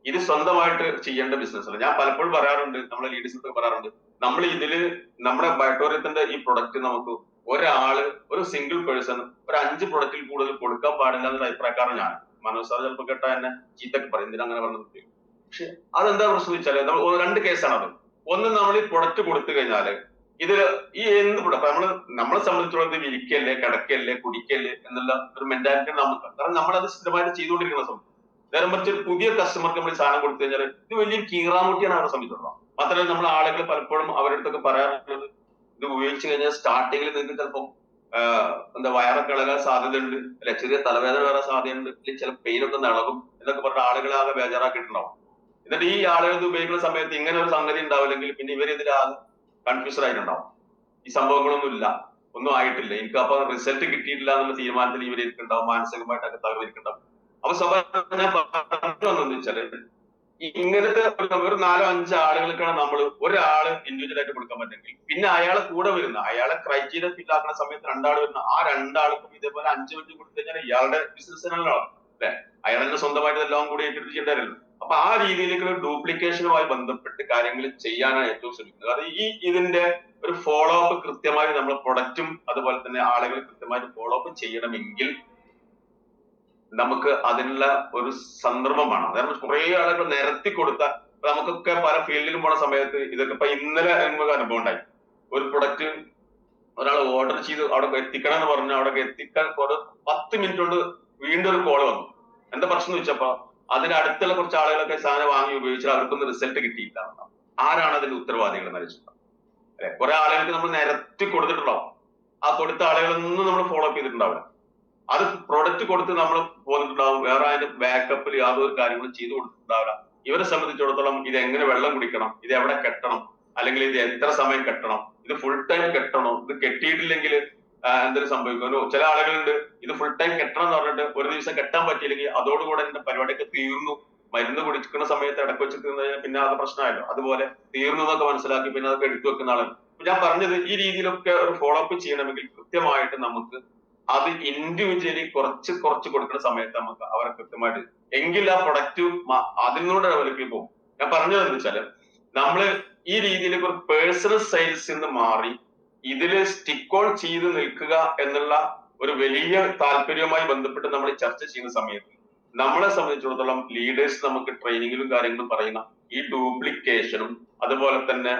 ഇത് സ്വന്തമായിട്ട് ചെയ്യേണ്ട ബിസിനസ് അല്ല. ഞാൻ പലപ്പോഴും പറയാറുണ്ട്, നമ്മളെ ലീഡേഴ്സിനൊക്കെ പറയാറുണ്ട്, നമ്മൾ ഇതില് നമ്മുടെ ബയട്ടോറിയത്തിന്റെ ഈ പ്രൊഡക്റ്റ് നമുക്ക് ഒരാള്, ഒരു സിംഗിൾ പേഴ്സൺ ഒരു 5 പ്രൊഡക്റ്റിൽ കൂടുതൽ കൊടുക്കാൻ പാടില്ല എന്നൊരു അഭിപ്രായക്കാരൻ ഞാൻ. മനോജ് സാർ ചിലപ്പോൾ കേട്ടാ എന്നെ ചീത്തൊക്കെ പറയും, എന്തിനാ അങ്ങനെ പറഞ്ഞത്. പക്ഷെ അതെന്താ പ്രശ്നം വെച്ചാല്, നമ്മൾ 2 കേസാണ് അത്. ഒന്ന്, നമ്മൾ ഈ പ്രൊഡക്റ്റ് കൊടുത്തു കഴിഞ്ഞാല് ഇതില് ഈ എന്ത് പ്രൊഡക്റ്റ് നമ്മളെ സംബന്ധിച്ചുള്ള വിരിക്കല്ലേ, കിടക്കല്ലേ, കുടിക്കല്ലേ എന്നുള്ള ഒരു മെന്റാലിറ്റി നമുക്ക്. കാരണം നമ്മളത് സ്ഥിരമായിട്ട് ചെയ്തുകൊണ്ടിരിക്കുന്ന സമയം. നേരെ മറിച്ച് ഒരു പുതിയ കസ്റ്റമർക്ക് നമ്മൾ സാധനം കൊടുത്തു കഴിഞ്ഞാൽ ഇത് വലിയൊരു കീറാമുട്ടിയാണ് അവരെ സംബന്ധിച്ചിടത്തോളം. മാത്രമല്ല നമ്മൾ ആളുകൾ പലപ്പോഴും അവരുടെ അടുത്തൊക്കെ പറയാറുള്ളത്, ഇത് ഉപയോഗിച്ച് കഴിഞ്ഞാൽ സ്റ്റാർട്ടിങ്ങിൽ നിങ്ങൾക്ക് ചിലപ്പോൾ എന്താ വയറൊക്കെ ഇളകാൻ സാധ്യതയുണ്ട്, അല്ലെ ചെറിയ തലവേദന വരാൻ സാധ്യതയുണ്ട്, അല്ലെങ്കിൽ ചില പെയിനൊക്കെ ഇളകും എന്നൊക്കെ പറഞ്ഞ ആളുകളെ ആകെ ബേജാറാക്കിയിട്ടുണ്ടാവും. എന്നിട്ട് ഈ ആളുകൾ ഇത് ഉപയോഗിക്കുന്ന സമയത്ത് ഇങ്ങനെ ഒരു സംഗതി ഉണ്ടാവില്ലെങ്കിൽ പിന്നെ ഇവരിതിലാകെ കൺഫ്യൂസ്ഡ് ആയിട്ടുണ്ടാവും. ഈ സംഭവങ്ങളൊന്നും ഇല്ല, ഒന്നും ആയിട്ടില്ല, എനിക്ക് അപ്പൊ റിസൾട്ട് കിട്ടിയിട്ടില്ല എന്നുള്ള തീരുമാനത്തിൽ ഇവരിക്കുണ്ടാവും, മാനസികമായിട്ടൊക്കെ തകർന്നിരിക്കുന്നുണ്ടാവും. അപ്പൊ സ്വാഭാവികം ഞാൻ പറഞ്ഞു വന്നെന്ന് വെച്ചാല്, ഇങ്ങനത്തെ ഒരു 4-5 ആളുകൾക്കാണ് നമ്മൾ ഒരാള് ഇൻഡിവിജ്വൽ ആയിട്ട് കൊടുക്കാൻ പറ്റുമെങ്കിൽ പിന്നെ അയാളെ കൂടെ വരുന്ന, അയാളെ ക്രൈറ്റീരിയ ഫിൽ ആക്കുന്ന സമയത്ത് 2 ആൾ വരുന്ന, ആ 2 ആൾക്കും ഇതേപോലെ 5 മിനിറ്റ് കൊടുത്തു കഴിഞ്ഞാൽ ഇയാളുടെ ബിസിനസ്സിനാണല്ലോ അല്ലെ, അയാളെന്നെ സ്വന്തമായിട്ട് എല്ലാം കൂടി ഏറ്റെടുത്ത് ചെയ്യേണ്ടതല്ലോ. അപ്പൊ ആ രീതിയിലേക്കുള്ള ഡ്യൂപ്ലിക്കേഷനുമായി ബന്ധപ്പെട്ട് കാര്യങ്ങൾ ചെയ്യാനാണ് ഏറ്റവും ശ്രമിക്കുന്നത്. അത് ഇതിന്റെ ഒരു ഫോളോ അപ്പ് കൃത്യമായി നമ്മൾ പ്രൊഡക്റ്റും അതുപോലെ തന്നെ ആളുകൾ കൃത്യമായിട്ട് ഫോളോ അപ്പ് ചെയ്യണമെങ്കിൽ നമുക്ക് അതിനുള്ള ഒരു സന്ദർഭം വേണം. അതായത് കുറെ ആളുകൾ നിരത്തി കൊടുത്ത, നമുക്കൊക്കെ പല ഫീൽഡിലും പോണ സമയത്ത് ഇതൊക്കെ ഇപ്പൊ ഇന്നലെ നമുക്ക് അനുഭവം ഉണ്ടായി. ഒരു പ്രൊഡക്റ്റ് ഒരാൾ ഓർഡർ ചെയ്ത് അവിടെ എത്തിക്കണം എന്ന് പറഞ്ഞു, അവിടെ എത്തിക്കാൻ ഒരു 10 മിനിറ്റ് കൊണ്ട് വീണ്ടും ഒരു കോള് വന്നു. എന്താ പ്രശ്നം എന്ന് വെച്ചപ്പോ അതിന്റെ അടുത്തുള്ള കുറച്ച് ആളുകളൊക്കെ സാധനം വാങ്ങി ഉപയോഗിച്ചാൽ അവർക്കൊന്നും റിസൾട്ട് കിട്ടിയില്ല. ആരാണ് അതിന്റെ ഉത്തരവാദികൾ എന്ന് വെച്ചിട്ടുണ്ടാവും അല്ലെ. കുറെ ആളുകൾക്ക് നമ്മൾ നിരത്തി കൊടുത്തിട്ടുണ്ടാവും, ആ കൊടുത്ത ആളുകളൊന്നും നമ്മൾ ഫോളോ അപ്പ് ചെയ്തിട്ടുണ്ടാവില്ല. അത് പ്രൊഡക്റ്റ് കൊടുത്ത് നമ്മൾ പോന്നിട്ടുണ്ടാവും, വേറെ അതിന്റെ ബാക്കപ്പിൽ യാതൊരു കാര്യങ്ങളും ചെയ്തു കൊടുത്തിട്ടുണ്ടാവില്ല. ഇവരെ സംബന്ധിച്ചിടത്തോളം ഇത് എങ്ങനെ വെള്ളം കുടിക്കണം, ഇത് എവിടെ കെട്ടണം, അല്ലെങ്കിൽ ഇത് എത്ര സമയം കെട്ടണം, ഇത് ഫുൾ ടൈം കെട്ടണോ, ഇത് കെട്ടിയിട്ടില്ലെങ്കിൽ എന്തൊരു സംഭവിക്കും. ചില ആളുകളുണ്ട് ഇത് ഫുൾ ടൈം കെട്ടണം എന്ന് പറഞ്ഞിട്ട് ഒരു ദിവസം കെട്ടാൻ പറ്റിയില്ലെങ്കിൽ അതോടുകൂടെ എന്റെ പരിപാടിയൊക്കെ തീർന്നു, മരുന്ന് കുടിക്കുന്ന സമയത്ത് ഇടയ്ക്ക് വെച്ച് തീർന്നു പിന്നെ അത് പ്രശ്നമായല്ലോ, അതുപോലെ തീർന്നു എന്നൊക്കെ മനസ്സിലാക്കി പിന്നെ അതൊക്കെ എടുത്തു വെക്കുന്ന ആളുകൾ. ഞാൻ പറഞ്ഞത് ഈ രീതിയിലൊക്കെ ഒരു ഫോളോ അപ്പ് ചെയ്യണമെങ്കിൽ കൃത്യമായിട്ട് നമുക്ക് അത് ഇൻഡിവിജ്വലി കുറച്ച് കൊടുക്കുന്ന സമയത്ത് നമുക്ക് അവരെ കൃത്യമായിട്ട് എങ്കിൽ ആ പ്രൊഡക്റ്റ് അതിനോട് ഡെവലപ്പ് പോകും. ഞാൻ പറഞ്ഞത് എന്താ വെച്ചാല് നമ്മള് ഈ രീതിയിൽ ഒരു പേഴ്സണൽ സെയിൽസ് നിന്ന് മാറി ഇതില് സ്റ്റിക്ക് ഓൺ ചെയ്ത് നിൽക്കുക എന്നുള്ള ഒരു വലിയ താല്പര്യവുമായി ബന്ധപ്പെട്ട് നമ്മൾ ചർച്ച ചെയ്യുന്ന സമയത്ത് നമ്മളെ സംബന്ധിച്ചിടത്തോളം ലീഡേഴ്സ് നമുക്ക് ട്രെയിനിങ്ങിലും കാര്യങ്ങളും പറയുന്ന ഈ ഡ്യൂപ്ലിക്കേഷനും അതുപോലെ തന്നെ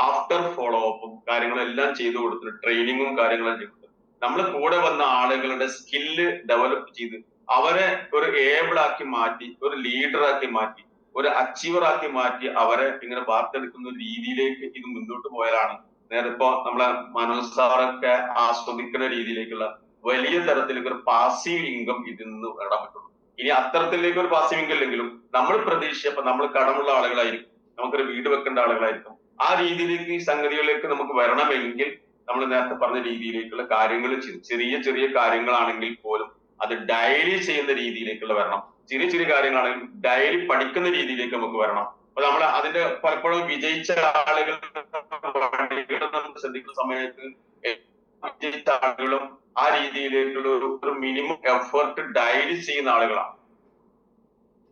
ആഫ്റ്റർ ഫോളോ അപ്പും കാര്യങ്ങളും എല്ലാം ചെയ്തു കൊടുത്തിട്ട് ട്രെയിനിങ്ങും കാര്യങ്ങളും ചെയ്തിട്ട് നമ്മൾ കൂടെ വന്ന ആളുകളുടെ സ്കില്ല് ഡെവലപ്പ് ചെയ്ത് അവരെ ഒരു ഏബിൾ ആക്കി മാറ്റി, ഒരു ലീഡർ ആക്കി മാറ്റി, ഒരു അച്ചീവർ ആക്കി മാറ്റി അവരെ ഇങ്ങനെ വാർത്തെടുക്കുന്ന ഒരു രീതിയിലേക്ക് ഇത് മുന്നോട്ട് പോയാലാണ് നേരിപ്പോ നമ്മളെ മനോജ് സാറൊക്കെ ആസ്വദിക്കുന്ന രീതിയിലേക്കുള്ള വലിയ തരത്തിലേക്ക് ഒരു പാസീവ് ഇൻകം ഇതിൽ നിന്ന് നേടാൻ പറ്റുള്ളൂ. ഇനി അത്തരത്തിലേക്ക് ഒരു പാസീവ് ഇൻകം ഇല്ലെങ്കിലും നമ്മൾ പ്രതീക്ഷിച്ചപ്പോ നമ്മൾ കടമുള്ള ആളുകളായിരിക്കും, നമുക്കൊരു വീട് വെക്കേണ്ട ആളുകളായിരിക്കും. ആ രീതിയിലേക്ക് ഈ സംഗതികളിലേക്ക് നമുക്ക് വരണമെങ്കിൽ നമ്മൾ നേരത്തെ പറഞ്ഞ രീതിയിലേക്കുള്ള കാര്യങ്ങൾ ചെറിയ ചെറിയ കാര്യങ്ങളാണെങ്കിൽ പോലും അത് ഡയലി ചെയ്യുന്ന രീതിയിലേക്കുള്ള വരണം. ചെറിയ ചെറിയ കാര്യങ്ങളാണെങ്കിൽ ഡയലി പഠിക്കുന്ന രീതിയിലേക്ക് നമുക്ക് വരണം. അപ്പൊ നമ്മൾ അതിന്റെ പലപ്പോഴും വിജയിച്ച ആളുകൾ നമ്മൾ ശ്രദ്ധിക്കുന്ന സമയത്ത് വിജയിച്ച ആളുകളും ആ രീതിയിലേക്കുള്ള ഒരു മിനിമം എഫേർട്ട് ഡയലി ചെയ്യുന്ന ആളുകളാണ്.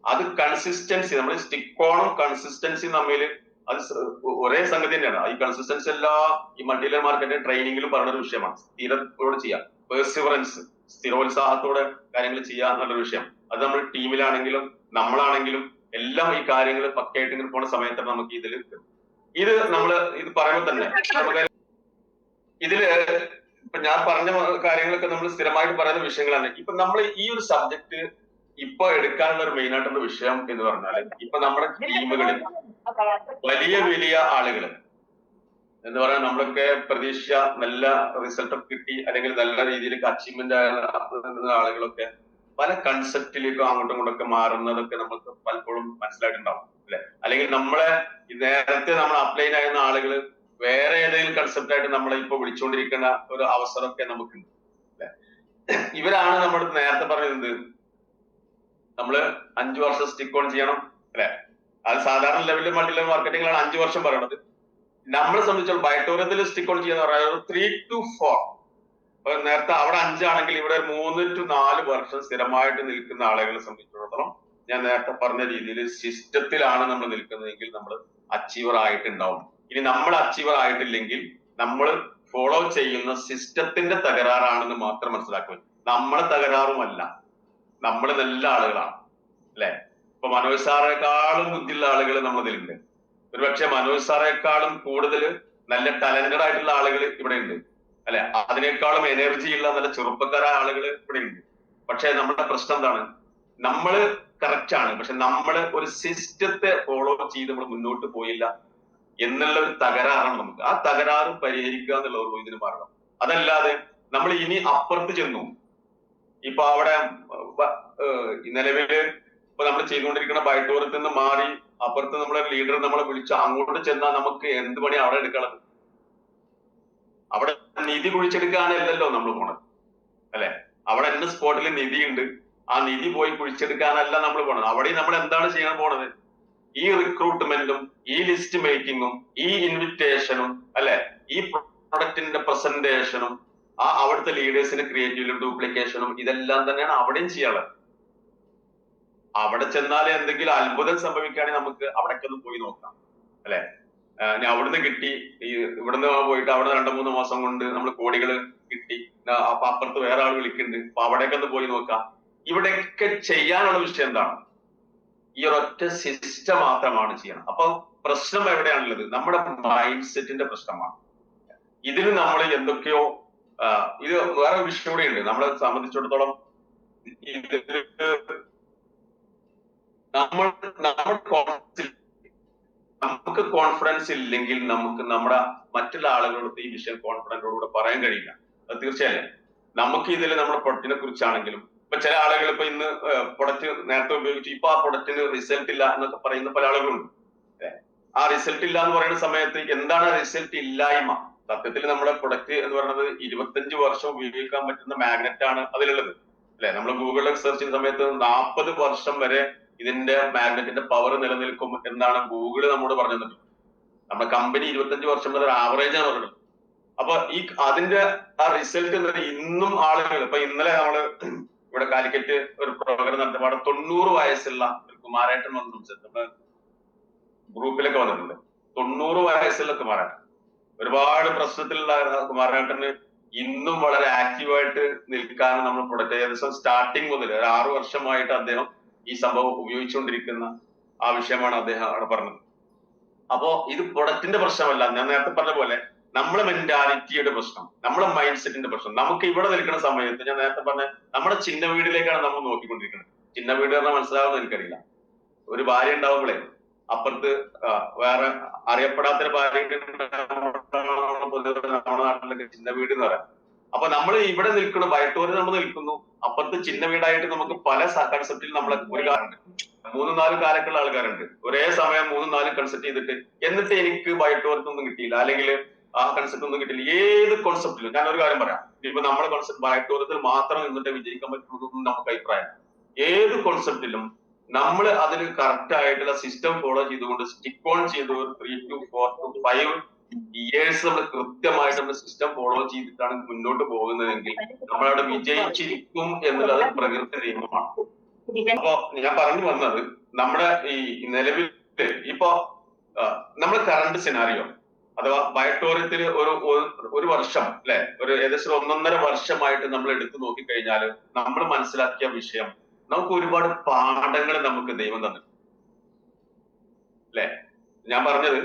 അത് കൺസിസ്റ്റൻസി, നമ്മൾ സ്റ്റിക്ക് ഓണും കൺസിസ്റ്റൻസിയും തമ്മിൽ അത് ഒരേ സംഗതി തന്നെയാണ്. ഈ കൺസിസ്റ്റൻസി എല്ലാ ഈ മൾട്ടി ലെവൽ മാർക്കറ്റിംഗ് ട്രെയിനിങ്ങിലും പറഞ്ഞൊരു വിഷയമാണ്. സ്ഥിരത്തോടെ ചെയ്യാം, പെർസിവറൻസ്, സ്ഥിരോത്സാഹത്തോടെ കാര്യങ്ങൾ ചെയ്യുക എന്നുള്ളൊരു വിഷയം. അത് നമ്മൾ ടീമിലാണെങ്കിലും നമ്മളാണെങ്കിലും എല്ലാം ഈ കാര്യങ്ങൾ പക്കയായിട്ട് ഇങ്ങനെ പോണ സമയത്താണ് നമുക്ക് ഇത് നമ്മൾ ഇത് പറയുമ്പോൾ തന്നെ നമുക്ക് ഇതില് ഇപ്പൊ ഞാൻ പറഞ്ഞ കാര്യങ്ങളൊക്കെ നമ്മൾ സ്ഥിരമായിട്ട് പറയുന്ന വിഷയങ്ങളാണ്. ഇപ്പൊ നമ്മൾ ഈ ഒരു സബ്ജക്ട് ഇപ്പൊ എടുക്കാനുള്ള ഒരു മെയിൻ ആയിട്ടുള്ള വിഷയം എന്ന് പറഞ്ഞാല് ഇപ്പൊ നമ്മുടെ ടീമുകളിൽ വലിയ വലിയ ആളുകൾ എന്ന് പറയാൻ നമ്മളൊക്കെ പ്രതീക്ഷ നല്ല റിസൾട്ട് ഒക്കെ കിട്ടി അല്ലെങ്കിൽ നല്ല രീതിയിലേക്ക് അച്ചീവ്മെന്റ് ആയ ആളുകളൊക്കെ പല കൺസെപ്റ്റിലേക്കും അങ്ങോട്ടും ഇങ്ങോട്ടൊക്കെ മാറുന്നതൊക്കെ നമുക്ക് പലപ്പോഴും മനസ്സിലായിട്ടുണ്ടാവും അല്ലെ. അല്ലെങ്കിൽ നമ്മളെ നേരത്തെ നമ്മൾ അപ്ലൈൻ ആയിരുന്ന ആളുകൾ വേറെ ഏതെങ്കിലും കൺസെപ്റ്റ് ആയിട്ട് നമ്മളെ ഇപ്പൊ വിളിച്ചുകൊണ്ടിരിക്കുന്ന ഒരു അവസരമൊക്കെ നമുക്കുണ്ട് അല്ലെ. ഇവരാണ് നമ്മൾ നേരത്തെ പറഞ്ഞത് നമ്മള് 5 വർഷം സ്റ്റിക്ക് ഓൺ ചെയ്യണം അല്ലെ. അത് സാധാരണ ലെവലിൽ മൾട്ടി ലെവൽ മാർക്കറ്റിംഗിലാണ് 5 വർഷം പറയുന്നത്. നമ്മളെ സംബന്ധിച്ചോളം ബയോട്ടോറിയത്തിൽ സ്റ്റിക്ക് ഓൺ ചെയ്യുന്ന പറയുന്നത് 3 to 4. അപ്പൊ നേരത്തെ അവിടെ 5 ആണെങ്കിൽ ഇവിടെ 3 to 4 വർഷം സ്ഥിരമായിട്ട് നിൽക്കുന്ന ആളുകളെ സംബന്ധിച്ചിടത്തോളം ഞാൻ നേരത്തെ പറഞ്ഞ രീതിയിൽ സിസ്റ്റത്തിലാണ് നമ്മൾ നിൽക്കുന്നതെങ്കിൽ നമ്മൾ അച്ചീവർ ആയിട്ടുണ്ടാവും. ഇനി നമ്മൾ അച്ചീവർ ആയിട്ടില്ലെങ്കിൽ നമ്മൾ ഫോളോ ചെയ്യുന്ന സിസ്റ്റത്തിന്റെ തകരാറാണെന്ന് മാത്രം മനസ്സിലാക്കുക. നമ്മളെ തകരാറുമല്ല, നമ്മൾ നല്ല ആളുകളാണ് അല്ലെ. ഇപ്പൊ മനോജ് സാറേക്കാളും ബുദ്ധിയുള്ള ആളുകൾ നമ്മളതിലുണ്ട്. ഒരുപക്ഷെ മനോജ് സാറേക്കാളും കൂടുതൽ നല്ല ടാലന്റഡ് ആയിട്ടുള്ള ആളുകൾ ഇവിടെ ഉണ്ട് അല്ലെ. അതിനേക്കാളും എനർജി ഉള്ള നല്ല ചെറുപ്പക്കാരായ ആളുകൾ ഇവിടെ ഉണ്ട്. പക്ഷെ നമ്മുടെ പ്രശ്നം എന്താണ്? നമ്മള് കറക്റ്റ് ആണ്, പക്ഷെ നമ്മള് ഒരു സിസ്റ്റത്തെ ഫോളോ ചെയ്ത് നമ്മൾ മുന്നോട്ട് പോയില്ല എന്നുള്ള ഒരു തകരാറാണ് നമുക്ക്. ആ തകരാറ് പരിഹരിക്കുക എന്നുള്ള ഒരു ഇതിന് മാർഗം. അതല്ലാതെ നമ്മൾ ഇനി അപ്പുറത്ത് ചെന്നു. ഇപ്പൊ അവിടെ നിലവില് ഇപ്പൊ നമ്മൾ ചെയ്തുകൊണ്ടിരിക്കുന്ന ബൈട്ടോറത്തിൽ നിന്ന് മാറി അപ്പുറത്ത് നമ്മളെ ലീഡർ നമ്മളെ വിളിച്ച് അങ്ങോട്ട് ചെന്നാൽ നമുക്ക് എന്ത് പണി അവിടെ എടുക്കണം? അവിടെ നിധി കുഴിച്ചെടുക്കാനല്ലല്ലോ നമ്മൾ പോണത് അല്ലെ. അവിടെ എന്ന സ്പോട്ടിൽ നിധിയുണ്ട്, ആ നിധി പോയി കുഴിച്ചെടുക്കാനല്ല നമ്മൾ പോണത്. അവിടെ നമ്മൾ എന്താണ് ചെയ്യാൻ പോണത്? ഈ റിക്രൂട്ട്മെന്റും ഈ ലിസ്റ്റ് മേക്കിങ്ങും ഈ ഇൻവിറ്റേഷനും അല്ലെ, ഈ പ്രൊഡക്റ്റിന്റെ പ്രസന്റേഷനും അവിടുത്തെ ലീഡേഴ്സിന്റെ ക്രിയേറ്റീവ് ഡ്യൂപ്ലിക്കേഷനും ഇതെല്ലാം തന്നെയാണ് അവിടെയും ചെയ്യാനുള്ളത്. അവിടെ ചെന്നാൽ എന്തെങ്കിലും അത്ഭുതം സംഭവിക്കുകയാണെങ്കിൽ നമുക്ക് അവിടേക്കൊന്ന് പോയി നോക്കാം അല്ലെ. ഞാൻ അവിടുന്ന് കിട്ടി, ഇവിടുന്ന് പോയിട്ട് അവിടെ 2-3 മാസം കൊണ്ട് നമ്മൾ കോടികൾ കിട്ടി, അപ്പൊ അപ്പുറത്ത് വേറെ ആൾ വിളിക്കുന്നുണ്ട്, അപ്പൊ അവിടേക്കൊന്ന് പോയി നോക്കാം. ഇവിടെയൊക്കെ ചെയ്യാനുള്ള വിഷയം എന്താണ്? ഈ ഒരൊറ്റ സിസ്റ്റം മാത്രമാണ് ചെയ്യണം. അപ്പൊ പ്രശ്നം എവിടെയാണുള്ളത്? നമ്മുടെ മൈൻഡ് സെറ്റിന്റെ പ്രശ്നമാണ്. ഇതിന് നമ്മൾ എന്തൊക്കെയോ ഇത് വേറെ വിഷയം കൂടെ ഉണ്ട് നമ്മളെ സംബന്ധിച്ചിടത്തോളം. നമുക്ക് കോൺഫിഡൻസ് ഇല്ലെങ്കിൽ നമുക്ക് നമ്മുടെ മറ്റുള്ള ആളുകളോട് ഈ വിഷയം കോൺഫിഡൻറ്റോടുകൂടെ പറയാൻ കഴിയില്ല. അത് തീർച്ചയായും നമുക്ക് ഇതിൽ നമ്മുടെ പ്രൊഡക്റ്റിനെ കുറിച്ചാണെങ്കിലും ഇപ്പൊ ചില ആളുകൾ ഇപ്പൊ ഇന്ന് പ്രൊഡക്റ്റ് നേരത്തെ ഉപയോഗിച്ചു, ഇപ്പൊ ആ പ്രൊഡക്റ്റിന് റിസൾട്ട് ഇല്ല എന്നൊക്കെ പറയുന്ന പല ആളുകളുണ്ട്. ആ റിസൾട്ട് ഇല്ല എന്ന് പറയുന്ന സമയത്ത് എന്താണ് റിസൾട്ട് ഇല്ലായ്മ? സത്യത്തിൽ നമ്മുടെ പ്രൊഡക്റ്റ് എന്ന് പറയുന്നത് 25 വർഷം ഉപയോഗിക്കാൻ പറ്റുന്ന മാഗ്നറ്റ് ആണ് അതിലുള്ളത്, അല്ലെ? നമ്മൾ ഗൂഗിളിൽ സെർച്ച് ചെയ്യുന്ന സമയത്ത് 40 വർഷം വരെ ഇതിന്റെ മാഗ്നറ്റിന്റെ പവർ നിലനിൽക്കും എന്നാണ് ഗൂഗിള് നമ്മോട് പറഞ്ഞത്. നമ്മുടെ കമ്പനി 25 വർഷം വരെ ആവറേജ് ആണ് പറയുന്നത്. അപ്പൊ അതിന്റെ ആ റിസൾട്ട് എന്ന് പറഞ്ഞാൽ ഇന്നും ആളുകൾ, ഇപ്പൊ ഇന്നലെ നമ്മള് ഇവിടെ കാലിക്കറ്റ് ഒരു പ്രോഗ്രാം നടത്തിയപ്പോൾ 90 വയസ്സുള്ള ഒരു കുമാരേട്ടൻ വന്ന് സംസാരിച്ചു. ഗ്രൂപ്പിലൊക്കെ വന്നിട്ടുണ്ട്. 90 വയസ്സുള്ള കുമാരേട്ടൻ, ഒരുപാട് പ്രശ്നത്തിലുള്ള കുമാരേട്ടന് ഇന്നും വളരെ ആക്റ്റീവായിട്ട് നിൽക്കാൻ നമ്മൾ പ്രൊഡക്റ്റ് ഏകദേശം സ്റ്റാർട്ടിങ് മുതൽ ഒരു 6 വർഷമായിട്ട് അദ്ദേഹം ഈ സംഭവം ഉപയോഗിച്ചുകൊണ്ടിരിക്കുന്ന ആ വിഷയമാണ് അദ്ദേഹം അവിടെ പറഞ്ഞത്. അപ്പോ ഇത് പ്രൊഡക്റ്റിന്റെ പ്രശ്നമല്ല, ഞാൻ നേരത്തെ പറഞ്ഞ പോലെ നമ്മളെ മെന്റാലിറ്റിയുടെ പ്രശ്നം, നമ്മളെ മൈൻഡ് സെറ്റിന്റെ പ്രശ്നം. നമുക്ക് ഇവിടെ നിൽക്കുന്ന സമയത്ത് ഞാൻ നേരത്തെ പറഞ്ഞ നമ്മുടെ ചിന്ന വീടിലേക്കാണ് നമ്മൾ നോക്കിക്കൊണ്ടിരിക്കുന്നത്. ചിന്ന വീട് പറഞ്ഞാൽ മനസ്സിലാവുന്ന എനിക്കറിയില്ല. ഒരു ഭാര്യ ഉണ്ടാവുമ്പോഴേ അപ്പുറത്ത് വേറെ അറിയപ്പെടാത്തൊരു ഭാര്യ നമ്മുടെ നാട്ടിലൊക്കെ ചിന്ന വീട് എന്ന് പറയാം. അപ്പൊ നമ്മൾ ഇവിടെ നിൽക്കുന്നു, ബയട്ടൂരിൽ നമ്മൾ നിൽക്കുന്നു, അപ്പുറത്ത് ചിന്ന വീടായിട്ട് നമുക്ക് പല കൺസെപ്റ്റിൽ നമ്മളെ ഒരു കാറുണ്ട്, 3-4 കാലക്കുള്ള ആൾക്കാരുണ്ട്. ഒരേ സമയം 3-4 കൺസെപ്റ്റ് ചെയ്തിട്ട് എന്നിട്ട് എനിക്ക് ബയട്ടൂരത്തൊന്നും കിട്ടിയില്ല, അല്ലെങ്കിൽ ആ കൺസെപ്റ്റ് ഒന്നും കിട്ടില്ല. ഏത് കോൺസെപ്റ്റിലും ഞാൻ ഒരു കാര്യം പറയാം, ഇപ്പൊ നമ്മുടെ കോൺസെപ്റ്റ് ബയട്ടൂരത്തിൽ മാത്രം നിന്നിട്ട് വിജയിക്കാൻ പറ്റുന്നതൊന്നും നമുക്ക് അഭിപ്രായം. ഏത് കോൺസെപ്റ്റിലും നമ്മൾ അതിന് കറക്റ്റ് ആയിട്ടുള്ള സിസ്റ്റം ഫോളോ ചെയ്തുകൊണ്ട് സ്റ്റിക്ക് ഓൺ ചെയ്ത് ഒരു 3 to 4 to 5 ഇയേഴ്സ് നമ്മൾ കൃത്യമായിട്ട് നമ്മൾ സിസ്റ്റം ഫോളോ ചെയ്തിട്ടാണ് മുന്നോട്ട് പോകുന്നതെങ്കിൽ നമ്മളവിടെ വിജയിച്ചിരിക്കും എന്നുള്ളത് പ്രകൃതി നിയമമാണ്. അപ്പൊ ഞാൻ പറഞ്ഞു വന്നത്, നമ്മുടെ ഈ നിലവിൽ ഇപ്പൊ നമ്മൾ കറണ്ട് സിനാരിയോ അഥവാ ബയട്ടോറിയത്തിൽ ഒരു വർഷം അല്ലെ, ഒരു ഏകദേശം 1.5 വർഷമായിട്ട് നമ്മൾ എടുത്തു നോക്കിക്കഴിഞ്ഞാൽ നമ്മൾ മനസ്സിലാക്കിയ വിഷയം, നമുക്ക് ഒരുപാട് പാഠങ്ങൾ നമുക്ക് ദൈവം തന്നു, അല്ലെ? ഞാൻ പറഞ്ഞത്,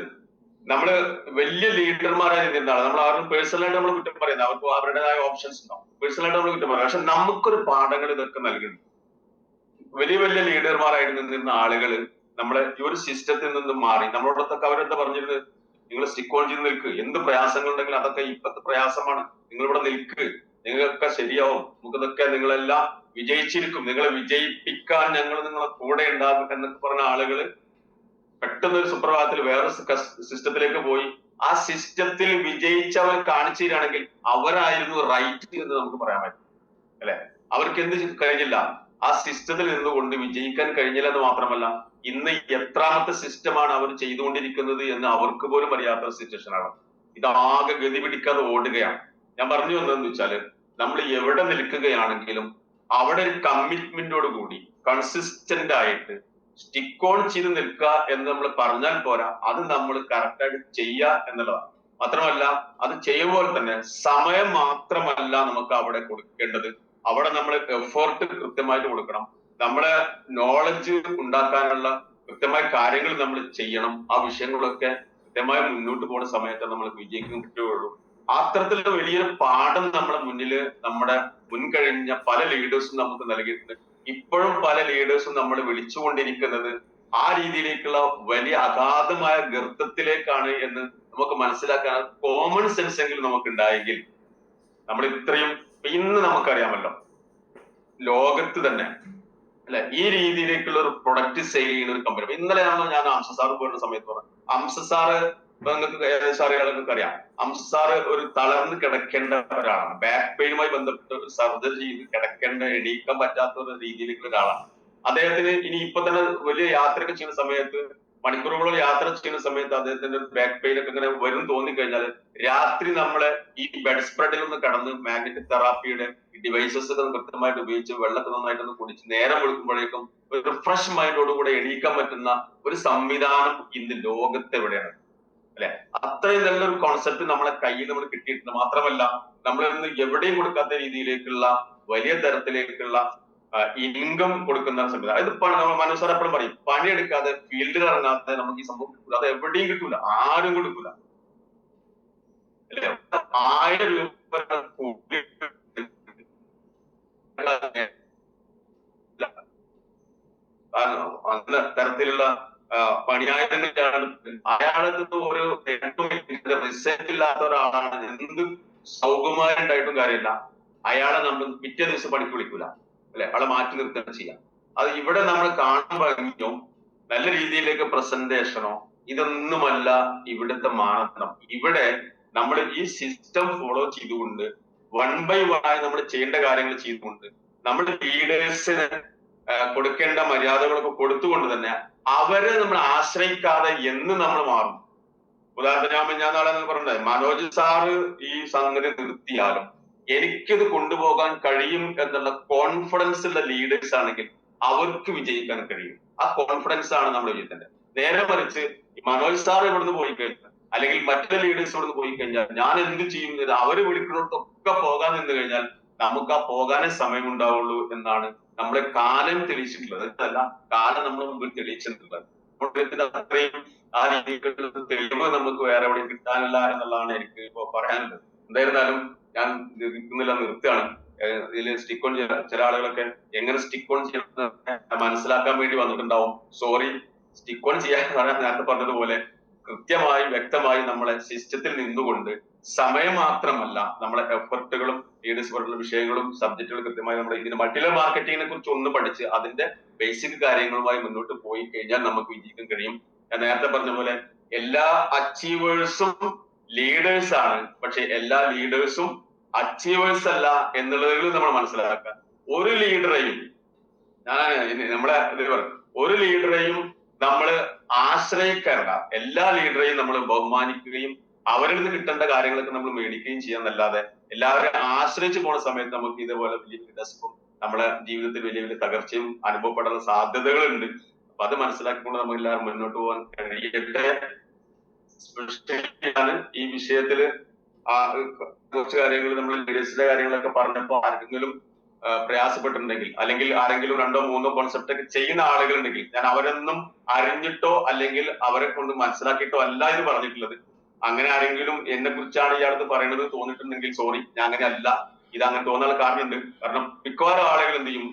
നമ്മള് വലിയ ലീഡർമാരായി നിന്നാണ് നമ്മൾ ആരും പേഴ്സണലായിട്ട് നമ്മൾ കുറ്റം പറയുന്നത്, അവർക്ക് അവരുടേതായ ഓപ്ഷൻസ് ഉണ്ടാവും, പേഴ്സണലായിട്ട് നമ്മൾ കുറ്റം പറയാം. പക്ഷെ നമുക്കൊരു പാഠങ്ങൾ ഇതൊക്കെ നൽകുന്നു. വലിയ വലിയ ലീഡർമാരായിട്ട് നിന്നിരുന്ന ആളുകൾ നമ്മളെ ഈ ഒരു സിസ്റ്റത്തിൽ നിന്ന് മാറി നമ്മളോടൊക്കെ അവരെന്താ പറഞ്ഞിരുന്നത്, നിങ്ങൾ സ്റ്റിക്ക് ഓൺ ചെയ്ത് നിൽക്ക്, എന്ത് പ്രയാസങ്ങൾ ഉണ്ടെങ്കിലും അതൊക്കെ ഇപ്പത്തെ പ്രയാസമാണ്, നിങ്ങൾ ഇവിടെ നിൽക്ക്, നിങ്ങളൊക്കെ ശരിയാവും, നമുക്കിതൊക്കെ നിങ്ങളെല്ലാം വിജയിച്ചിരിക്കും, നിങ്ങളെ വിജയിപ്പിക്കാൻ ഞങ്ങൾ നിങ്ങളെ കൂടെ ഉണ്ടാകും എന്നൊക്കെ പറഞ്ഞ ആളുകള് പെട്ടെന്ന് ഒരു സുപ്രഭാതത്തിൽ വേറെ സിസ്റ്റത്തിലേക്ക് പോയി ആ സിസ്റ്റത്തിൽ വിജയിച്ചവർ കാണിച്ചു തരികയാണെങ്കിൽ അവരായിരുന്നു റൈറ്റ് എന്ന് നമുക്ക് പറയാൻ പറ്റും, അല്ലെ? അവർക്ക് എന്ത് കഴിഞ്ഞില്ല, ആ സിസ്റ്റത്തിൽ നിന്നുകൊണ്ട് വിജയിക്കാൻ കഴിഞ്ഞില്ല എന്ന് മാത്രമല്ല, ഇന്ന് എത്രാമത്തെ സിസ്റ്റമാണ് അവർ ചെയ്തുകൊണ്ടിരിക്കുന്നത് എന്ന് അവർക്ക് പോലും അറിയാത്ത സിറ്റുവേഷനാണ്. ഇതാകെ ഗതി പിടിക്കാതെ ഓടുകയാണ്. ഞാൻ പറഞ്ഞു വന്നതെന്ന് വെച്ചാല്, നമ്മൾ എവിടെ നിൽക്കുകയാണെങ്കിലും അവിടെ ഒരു കമ്മിറ്റ്മെന്റോട് കൂടി കൺസിസ്റ്റന്റ് ആയിട്ട് സ്റ്റിക്ക് ഓൺ ചെയ്ത് നിൽക്കുക എന്ന് നമ്മൾ പറഞ്ഞാൽ പോരാ, അത് നമ്മൾ കറക്റ്റായിട്ട് ചെയ്യുക എന്നുള്ളതാണ്. മാത്രമല്ല അത് ചെയ്യുമ്പോൾ തന്നെ സമയം മാത്രമല്ല നമുക്ക് അവിടെ കൊടുക്കേണ്ടത്, അവിടെ നമ്മൾ എഫേർട്ട് കൃത്യമായിട്ട് കൊടുക്കണം. നമ്മളെ നോളജ് ഉണ്ടാക്കാനുള്ള കൃത്യമായ കാര്യങ്ങൾ നമ്മൾ ചെയ്യണം. ആ വിഷയങ്ങളൊക്കെ കൃത്യമായി മുന്നോട്ട് പോകുന്ന സമയത്ത് നമ്മൾ വിജയിക്കാൻ പറ്റുകയുള്ളൂ. അത്തരത്തിലുള്ള വലിയൊരു പാഠം നമ്മുടെ മുന്നില് നമ്മുടെ മുൻകഴിഞ്ഞ പല ലീഡേഴ്സും നമുക്ക് നൽകിയിട്ടുണ്ട്. ഇപ്പോഴും പല ലീഡേഴ്സും നമ്മൾ വിളിച്ചുകൊണ്ടിരിക്കുന്നത് ആ രീതിയിലേക്കുള്ള വലിയ അഗാധമായ ഗർത്തത്തിലേക്കാണ് എന്ന് നമുക്ക് മനസ്സിലാക്കാൻ കോമൺ സെൻസ് എങ്കിലും നമുക്ക് ഉണ്ടായെങ്കിൽ നമ്മൾ ഇത്രയും, ഇന്ന് നമുക്കറിയാമല്ലോ ലോകത്ത് തന്നെ അല്ലെ ഈ രീതിയിലേക്കുള്ള ഒരു പ്രൊഡക്റ്റ് സെയിൽ ചെയ്യുന്ന ഒരു കമ്പനി. ഇന്നലെയാണല്ലോ ഞാൻ അംസസാർ പോയിരുന്ന സമയത്ത് പറഞ്ഞു, അംസസാറ് നിങ്ങൾക്ക് ഏകദേശം അറിയാം, അറിയാം അംസസാറ് ഒരു തളർന്ന് കിടക്കേണ്ട ഒരാളാണ്, ബാക്ക് പെയിനുമായി ബന്ധപ്പെട്ട് സർജറി ചെയ്ത് കിടക്കേണ്ട, എണീക്കാൻ പറ്റാത്ത ഒരു രീതിയിലേക്കുള്ള ഒരാളാണ്. അദ്ദേഹത്തിന് ഇനി ഇപ്പൊ തന്നെ വലിയ യാത്രയൊക്കെ ചെയ്യുന്ന സമയത്ത്, മണിക്കൂറുകളോളം യാത്ര ചെയ്യുന്ന സമയത്ത് അദ്ദേഹത്തിന്റെ ബാക്ക് പെയിൻ ഒക്കെ ഇങ്ങനെ വരും തോന്നിക്കഴിഞ്ഞാൽ രാത്രി നമ്മളെ ഈ ബെഡ് സ്പ്രെഡിൽ ഒന്ന് കടന്ന് മാഗ്നറ്റിക് തെറാപ്പിയുടെ ഡിവൈസസ് ഒക്കെ കൃത്യമായിട്ട് ഉപയോഗിച്ച് വെള്ളത്തിൽ നന്നായിട്ടൊന്ന് കുടിച്ച് നേരം വെളുക്കുമ്പോഴേക്കും ഒരു ഫ്രഷ് മൈൻഡോടുകൂടെ എണീക്കാൻ പറ്റുന്ന ഒരു സംവിധാനം ഇന്ന് ലോകത്ത് എവിടെയാണ്, അല്ലെ? അത്രയും നല്ലൊരു കോൺസെപ്റ്റ് നമ്മളെ കയ്യിൽ നമ്മൾ കിട്ടിയിട്ടുണ്ട്. മാത്രമല്ല നമ്മൾ ഇന്ന് എവിടെയും കൊടുക്കാത്ത രീതിയിലേക്കുള്ള വലിയ തരത്തിലേക്കുള്ള ഇൻകം കൊടുക്കുന്ന സംവിധാനം. ഇത് നമ്മൾ മനസ്സാർ എപ്പോഴും പറയും, പണിയെടുക്കാതെ ഫീൽഡിൽ ഇറങ്ങാതെ നമുക്ക് ഈ സംഭവം കിട്ടൂല, അത് എവിടെയും കിട്ടൂല, ആരും കൊടുക്കൂല, അല്ലെ? 1000 രൂപ അങ്ങനെ തരത്തിലുള്ള പണിയായിട്ടാണ് അയാളത് ഒരു റിസൾട്ട് ഇല്ലാത്ത ഒരാളാണ്. എന്ത് സൗകുമാരം ഉണ്ടായിട്ടും കാര്യമില്ല, അയാളെ നമ്മൾ പിറ്റേ ദിവസം പണിക്ക് വിളിക്കൂല. അല്ലെ, ആളെ മാറ്റി നിർത്തുക ചെയ്യാം. അത് ഇവിടെ നമ്മൾ കാണാൻ ഭംഗിയോ നല്ല രീതിയിലേക്ക് പ്രസന്റേഷനോ ഇതൊന്നുമല്ല ഇവിടുത്തെ മാനദണ്ഡം. ഇവിടെ നമ്മൾ ഈ സിസ്റ്റം ഫോളോ ചെയ്തുകൊണ്ട് 1 by 1 ആയി നമ്മൾ ചെയ്യേണ്ട കാര്യങ്ങൾ ചെയ്തുകൊണ്ട് നമ്മുടെ ലീഡേഴ്സിന് കൊടുക്കേണ്ട മര്യാദകളൊക്കെ കൊടുത്തുകൊണ്ട് തന്നെ അവരെ നമ്മൾ ആശ്രയിക്കാതെ എന്ന് നമ്മൾ മാറും. ഉദാഹരണത്തിന് ഞാൻ നാളെ പറഞ്ഞത് മനോജ് സാറ് ഈ സംഗതി നിർത്തിയാലും എനിക്കിത് കൊണ്ടുപോകാൻ കഴിയും എന്നുള്ള കോൺഫിഡൻസ് ഉള്ള ലീഡേഴ്സ് ആണെങ്കിൽ അവർക്ക് വിജയിക്കാൻ കഴിയും. ആ കോൺഫിഡൻസ് ആണ് നമ്മൾ വിജയിക്കേണ്ടത്. നേരെ മറിച്ച് മനോജ് സാർ ഇവിടുന്ന് പോയി കഴിഞ്ഞാൽ അല്ലെങ്കിൽ മറ്റു ലീഡേഴ്സ് ഇവിടുന്ന് പോയി കഴിഞ്ഞാൽ ഞാൻ എന്ത് ചെയ്യുന്നത് അവര് വിളിക്കുന്നിടത്തൊക്കെ പോകാൻ നിന്ന് കഴിഞ്ഞാൽ നമുക്ക് ആ പോകാനേ സമയം ഉണ്ടാവുള്ളൂ എന്നാണ് നമ്മളെ കാലം തെളിയിച്ചിട്ടുള്ളത്. അതല്ല കാലം നമ്മുടെ മുമ്പിൽ തെളിയിച്ചിട്ടുള്ളത്. അത്രയും ആ രീതിയിലുള്ള തെളിവ് നമുക്ക് വേറെ എവിടെയും കിട്ടാനില്ല എന്നുള്ളതാണ് എനിക്ക് ഇപ്പോ പറയാനുള്ളത്. എന്തായിരുന്നാലും ഞാൻ നിർത്തുകയാണ്. ഇതിൽ സ്റ്റിക്ക് ഓൺ ചില ആളുകളൊക്കെ എങ്ങനെ സ്റ്റിക്ക് ഓൺ ചെയ്യണമെന്ന് മനസ്സിലാക്കാൻ വേണ്ടി വന്നിട്ടുണ്ടാവും. സോറി, സ്റ്റിക്ക് ഓൺ ചെയ്യാൻ നേരത്തെ പറഞ്ഞതുപോലെ കൃത്യമായി വ്യക്തമായി നമ്മളെ സിസ്റ്റത്തിൽ നിന്നുകൊണ്ട് സമയം മാത്രമല്ല നമ്മളെ എഫർട്ടുകളും ലീഡേഴ്സ് പോലുള്ള വിഷയങ്ങളും സബ്ജക്റ്റുകളും കൃത്യമായി നമ്മുടെ ഇതിന് മൾട്ടിലെവൽ മാർക്കറ്റിങ്ങിനെ കുറിച്ച് ഒന്ന് പഠിച്ച് അതിന്റെ ബേസിക് കാര്യങ്ങളുമായി മുന്നോട്ട് പോയി കഴിഞ്ഞാൽ നമുക്ക് വിജയിക്കാൻ കഴിയും. ഞാൻ നേരത്തെ പറഞ്ഞ പോലെ എല്ലാ അച്ചീവേഴ്സും ലീഡേഴ്സ് ആണ്, പക്ഷെ എല്ലാ ലീഡേഴ്സും അച്ചീവേഴ്സ് അല്ല എന്നുള്ളതിൽ നമ്മൾ മനസ്സിലാക്കുക. ഒരു ലീഡറെയും നമ്മളെ ഒരു ലീഡറെയും നമ്മൾ ആശ്രയിക്കേണ്ട, എല്ലാ ലീഡറെയും നമ്മൾ ബഹുമാനിക്കുകയും അവരിൽ നിന്ന് കിട്ടേണ്ട കാര്യങ്ങളൊക്കെ നമ്മൾ മേടിക്കുകയും ചെയ്യാന്നല്ലാതെ എല്ലാവരെയും ആശ്രയിച്ച് പോണ സമയത്ത് നമുക്ക് ഇതേപോലെ വലിയ വലിയ ഡെസ്കും നമ്മളെ ജീവിതത്തിൽ വലിയ വലിയ തകർച്ചയും അനുഭവപ്പെടുന്ന സാധ്യതകളുണ്ട്. അപ്പൊ അത് മനസ്സിലാക്കിക്കൊണ്ട് നമുക്ക് എല്ലാവരും മുന്നോട്ട് പോകാൻ കഴിയട്ടെ. ഈ വിഷയത്തില് കുറച്ച് കാര്യങ്ങൾ നമ്മൾ ലീഡേഴ്സിന്റെ കാര്യങ്ങളൊക്കെ പറഞ്ഞപ്പോ ആരെങ്കിലും പ്രയാസപ്പെട്ടിട്ടുണ്ടെങ്കിൽ അല്ലെങ്കിൽ ആരെങ്കിലും 2 or 3 കോൺസെപ്റ്റ് ഒക്കെ ചെയ്യുന്ന ആളുകളുണ്ടെങ്കിൽ ഞാൻ അവരൊന്നും അറിഞ്ഞിട്ടോ അല്ലെങ്കിൽ അവരെ കൊണ്ട് മനസ്സിലാക്കിയിട്ടോ അല്ല ഇത് പറഞ്ഞിട്ടുള്ളത്. അങ്ങനെ ആരെങ്കിലും എന്നെ കുറിച്ചാണ് ഇയാൾക്ക് പറയുന്നത് തോന്നിയിട്ടുണ്ടെങ്കിൽ സോറി, ഞാൻ അങ്ങനെ അല്ല. ഇത് അങ്ങനെ തോന്നാനുള്ള കാരണമുണ്ട്. കാരണം മിക്കവാറും ആളുകൾ എന്ത് ചെയ്യും,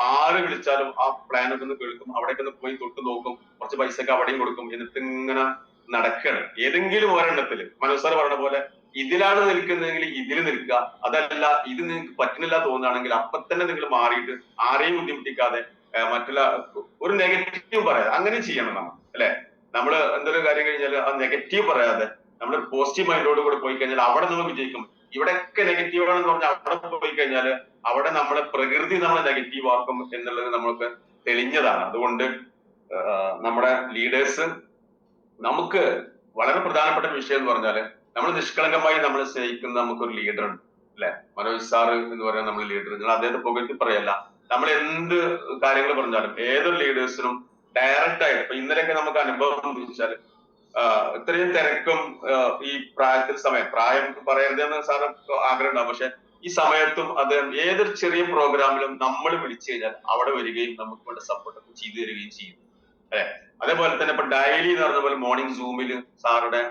ആര് വിളിച്ചാലും ആ പ്ലാനൊക്കെ ഒന്ന് കേൾക്കും, അവിടേക്ക് ഒന്ന് പോയി തൊട്ട് നോക്കും, കുറച്ച് പൈസ ഒക്കെ അവിടെയും കൊടുക്കും, എന്നിട്ട് ഇങ്ങനെ നടക്കുകയാണ്. ഏതെങ്കിലും ഒരെണ്ണത്തില് മനോജ് സാർ പറഞ്ഞ പോലെ ഇതിലാണ് നിൽക്കുന്നതെങ്കിൽ ഇതിൽ നിൽക്കുക, അതല്ല ഇത് നിങ്ങൾക്ക് പറ്റുന്നില്ല തോന്നുകയാണെങ്കിൽ അപ്പൊ തന്നെ നിങ്ങൾ മാറിയിട്ട് ആരെയും ബുദ്ധിമുട്ടിക്കാതെ മറ്റുള്ള ഒരു നെഗറ്റീവ് പറയാതെ അങ്ങനെ ചെയ്യണം നമ്മൾ, അല്ലെ? നമ്മള് എന്തൊരു കാര്യം കഴിഞ്ഞാൽ ആ നെഗറ്റീവ് പറയാതെ നമ്മൾ പോസിറ്റീവ് മൈൻഡോട് കൂടെ പോയി കഴിഞ്ഞാൽ അവിടെ നമുക്ക് വിജയിക്കും. ഇവിടെയൊക്കെ നെഗറ്റീവ് ആണെന്ന് പറഞ്ഞാൽ അവിടെ പോയി കഴിഞ്ഞാൽ അവിടെ നമ്മളെ പ്രകൃതി നമ്മളെ നെഗറ്റീവ് ആക്കും എന്നുള്ളത് നമ്മൾക്ക് തെളിഞ്ഞതാണ്. അതുകൊണ്ട് നമ്മുടെ ലീഡേഴ്സ് നമുക്ക് വളരെ പ്രധാനപ്പെട്ട വിഷയം എന്ന് പറഞ്ഞാല് നമ്മൾ നിഷ്കളങ്കമായി നമ്മൾ സ്നേഹിക്കുന്ന നമുക്കൊരു ലീഡർ ഉണ്ട്, അല്ലെ? മനോജ് സാറ് എന്ന് പറയുന്ന നമ്മൾ ലീഡർ. നിങ്ങൾ അദ്ദേഹത്തെ പുകഴ്ത്തി പറയല്ല, നമ്മൾ എന്ത് കാര്യങ്ങൾ പറഞ്ഞാലും ഏതൊരു ലീഡേഴ്സിനും ഡയറക്റ്റ് ആയിട്ട് ഇപ്പൊ ഇന്നലെയൊക്കെ നമുക്ക് അനുഭവം എന്ന് വെച്ചാൽ ഇത്രയും തിരക്കും ഈ പ്രായം പറയരുതെന്ന് സാറ് ആഗ്രഹം ഉണ്ടാവും. പക്ഷെ ഈ സമയത്തും അദ്ദേഹം ഏതൊരു ചെറിയ പ്രോഗ്രാമിലും നമ്മൾ വിളിച്ചു കഴിഞ്ഞാൽ അവിടെ വരികയും നമുക്ക് വേണ്ട സപ്പോർട്ട് ചെയ്തു തരികയും ചെയ്യും, അല്ലെ? അതേപോലെ തന്നെ ഇപ്പൊ ഡെയിലി എന്ന് പറഞ്ഞ പോലെ മോർണിംഗ് സൂമില് സാറുടെ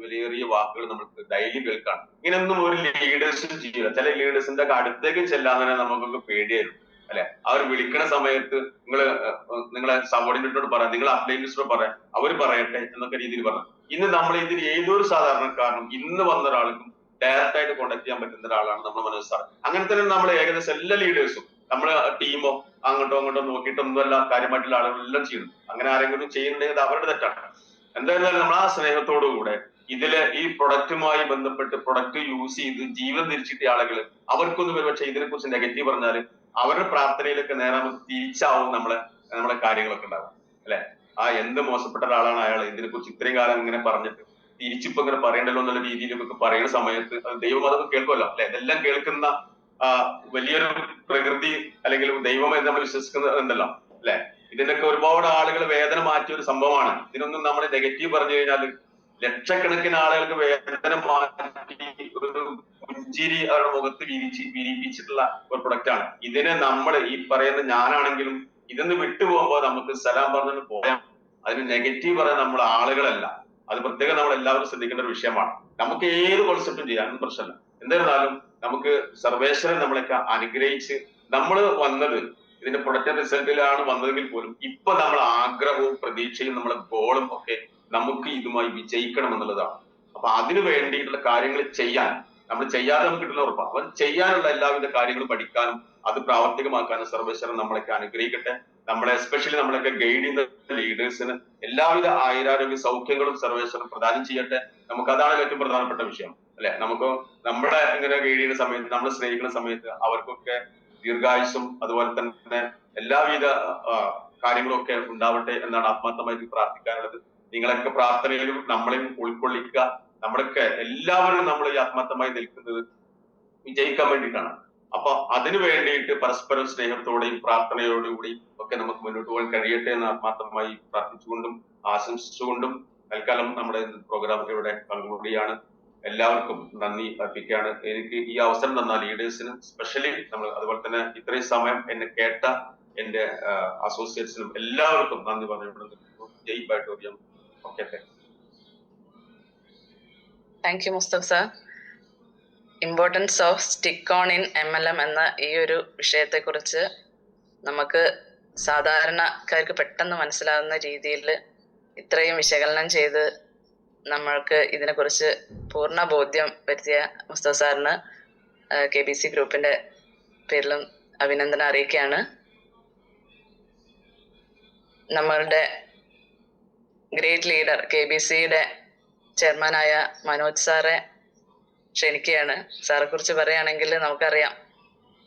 വിലയേറിയ വാക്കുകൾ നമുക്ക് ഡെയിലി കേൾക്കാം. ഇങ്ങനെയൊന്നും ഒരു ലീഡേഴ്സും ചെയ്യില്ല. ചില ലീഡേഴ്സിന്റെ അടുത്തേക്ക് ചെല്ലാൻ തന്നെ നമുക്കൊക്കെ പേടിയായിരുന്നു, അല്ലെ? അവർ വിളിക്കുന്ന സമയത്ത് നിങ്ങളെ സബോർഡിനേറ്റോട് പറയാം, നിങ്ങൾ അപ്ലൈൻറ്റോട് പറയാം, അവർ പറയട്ടെ എന്നൊക്കെ രീതിയിൽ പറഞ്ഞു. ഇന്ന് നമ്മൾ ഇതിൽ ഏതൊരു സാധാരണക്കാരനും ഇന്ന് വന്ന ഒരാൾക്കും ഡയറക്റ്റ് ആയിട്ട് കോൺടാക്ട് ചെയ്യാൻ പറ്റുന്ന ഒരാളാണ് നമ്മുടെ മനോജ് സാർ. അങ്ങനെ തന്നെ നമ്മൾ ഏകദേശം എല്ലാ ലീഡേഴ്സും നമ്മള് ടീമോ അങ്ങോട്ടോ നോക്കിയിട്ടൊന്നുമല്ല കാര്യമായിട്ടുള്ള ആളുകളെല്ലാം ചെയ്യുന്നു. അങ്ങനെ ആരെങ്കിലും ചെയ്യുന്നുണ്ടെങ്കിൽ അവരുടെ തെറ്റാണ്. എന്തായാലും നമ്മൾ ആ സ്നേഹത്തോടുകൂടെ ഇതില് ഈ പ്രൊഡക്റ്റുമായി ബന്ധപ്പെട്ട് പ്രൊഡക്റ്റ് യൂസ് ചെയ്ത് ജീവൻ തിരിച്ചിട്ട ആളുകൾ അവർക്കൊന്നും ഒരുപക്ഷെ ഇതിനെ കുറിച്ച് നെഗറ്റീവ് പറഞ്ഞാല് അവരുടെ പ്രാർത്ഥനയിലൊക്കെ നേരെ തിരിച്ചാവും നമ്മളെ കാര്യങ്ങളൊക്കെ ഉണ്ടാവും, അല്ലെ? ആ എന്ത് മോശപ്പെട്ട ഒരാളാണ് അയാൾ, ഇതിനെ കുറിച്ച് ഇത്രയും കാലം ഇങ്ങനെ പറഞ്ഞിട്ട് തിരിച്ചിപ്പോ ഇങ്ങനെ പറയണ്ടല്ലോ എന്നുള്ള രീതിയിലൊക്കെ പറയുന്ന സമയത്ത് ദൈവം അതൊക്കെ കേൾക്കുമല്ലോ, അല്ലെ? ഇതെല്ലാം കേൾക്കുന്ന വലിയൊരു പ്രകൃതി അല്ലെങ്കിൽ ദൈവം എന്ന് നമ്മൾ വിശ്വസിക്കുന്നുണ്ടല്ലോ, അല്ലെ? ഇതിനൊക്കെ ഒരുപാട് ആളുകൾ വേദന മാറ്റിയ ഒരു സംഭവമാണ്. ഇതിനൊന്നും നമ്മൾ നെഗറ്റീവ് പറഞ്ഞു കഴിഞ്ഞാൽ ലക്ഷക്കണക്കിന് ആളുകൾക്ക് വേദന മാറ്റി ഒരു പുഞ്ചിരി അവരുടെ മുഖത്ത് വിരിയിപ്പിച്ചിട്ടുള്ള ഒരു പ്രൊഡക്റ്റ് ആണ്. ഇതിനെ നമ്മൾ ഈ പറയുന്ന ഞാനാണെങ്കിലും ഇതൊന്ന് വിട്ടുപോകുമ്പോ നമുക്ക് സലാം പറഞ്ഞു പോയാൽ അതിന് നെഗറ്റീവ് പറയാൻ നമ്മൾ ആളുകളല്ല. അത് പ്രത്യേകം നമ്മൾ എല്ലാവരും ശ്രദ്ധിക്കേണ്ട ഒരു വിഷയമാണ്. നമുക്ക് ഏത് കോൺസെപ്റ്റും ചെയ്യാനൊന്നും പ്രശ്നമല്ല. എന്നിരുന്നാലും നമുക്ക് സർവേശ്വരൻ നമ്മളൊക്കെ അനുഗ്രഹിച്ച് നമ്മൾ വന്നത് ഇതിന്റെ പ്രൊഡക്റ്റ് റിസൾട്ടിലാണ് വന്നതെങ്കിൽ പോലും ഇപ്പൊ നമ്മൾ ആഗ്രഹവും പ്രതീക്ഷയും നമ്മളെ ഗോളും ഒക്കെ നമുക്ക് ഇതുമായി വിജയിക്കണം എന്നുള്ളതാണ്. അപ്പൊ അതിനു വേണ്ടിയിട്ടുള്ള കാര്യങ്ങൾ ചെയ്യാൻ നമ്മൾ ചെയ്യാതെ നമുക്ക് കിട്ടുന്ന ഉറപ്പാണ്. അവൻ ചെയ്യാനുള്ള എല്ലാവിധ കാര്യങ്ങളും പഠിക്കാനും അത് പ്രാവർത്തികമാക്കാനും സർവേശ്വരൻ നമ്മളൊക്കെ അനുഗ്രഹിക്കട്ടെ. നമ്മളെ എസ്പെഷ്യലി നമ്മളൊക്കെ ഗൈഡ് ചെയ്യുന്ന ലീഡേഴ്സിന് എല്ലാവിധ ആയുരാരോഗ്യ സൗഖ്യങ്ങളും സർവേശ്വരൻ പ്രദാനം ചെയ്യട്ടെ. നമുക്ക് അതാണ് ഏറ്റവും പ്രധാനപ്പെട്ട വിഷയം അല്ലെ. നമുക്ക് നമ്മുടെ ഇങ്ങനെ ഗൈഡ് ചെയ്യുന്ന സമയത്ത്, നമ്മൾ സ്നേഹിക്കുന്ന സമയത്ത് അവർക്കൊക്കെ ദീർഘായുസും അതുപോലെ തന്നെ എല്ലാവിധ കാര്യങ്ങളും ഒക്കെ ഉണ്ടാവട്ടെ എന്നാണ് ആത്മാർത്ഥമായിട്ട് പ്രാർത്ഥിക്കാനുള്ളത്. നിങ്ങളൊക്കെ പ്രാർത്ഥനയിലും നമ്മളെയും ഉൾക്കൊള്ളിക്കുക. നമ്മളൊക്കെ എല്ലാവരും നമ്മൾ ഈ ആത്മാർത്ഥമായി നിൽക്കുന്നത് വിജയിക്കാൻ വേണ്ടിയിട്ടാണ്. അപ്പൊ അതിനു വേണ്ടിയിട്ട് പരസ്പരം സ്നേഹത്തോടെയും പ്രാർത്ഥനയോടുകൂടി ഒക്കെ നമുക്ക് മുന്നോട്ട് പോകാൻ കഴിയട്ടെ എന്ന് ആത്മാർത്ഥമായി പ്രാർത്ഥിച്ചുകൊണ്ടും ആശംസിച്ചുകൊണ്ടും തൽക്കാലം നമ്മുടെ പ്രോഗ്രാം ഇവിടെ കൺക്ലൂഡ്. എല്ലാവർക്കും നന്ദി അർപ്പിക്കുകയാണ്. എനിക്ക് ഈ അവസരം തന്ന ലീഡേഴ്സിനും സ്പെഷ്യലി നമ്മൾ അതുപോലെ തന്നെ ഇത്രയും സമയം എന്നെ കേട്ട എന്റെ അസോസിയേറ്റ്സിനും എല്ലാവർക്കും നന്ദി പറഞ്ഞുകൊണ്ട് ജയ് ബാറ്റോറിയം. Okay, thank you Mustafa sir. Importance of stick on in MLM എന്ന ഈ ഒരു വിഷയത്തെക്കുറിച്ച് നമുക്ക് സാധാരണക്കാർക്ക് പെട്ടെന്ന് മനസ്സിലാകുന്ന രീതിയിൽ ഇത്രയും വിശകലനം ചെയ്ത് നമ്മൾക്ക് ഇതിനെക്കുറിച്ച് പൂർണ്ണ ബോധ്യം വരുത്തിയ മുസ്തഫ സാറിന് KBC ഗ്രൂപ്പിന്റെ പേരിലും അഭിനന്ദനം അറിയിക്കുകയാണ്. നമ്മളുടെ ഗ്രേറ്റ് ലീഡർ KBCയുടെ ചെയർമാനായ മനോജ് സാറെ ക്ഷണിക്കുകയാണ്. സാറെ കുറിച്ച് പറയുകയാണെങ്കിൽ നമുക്കറിയാം,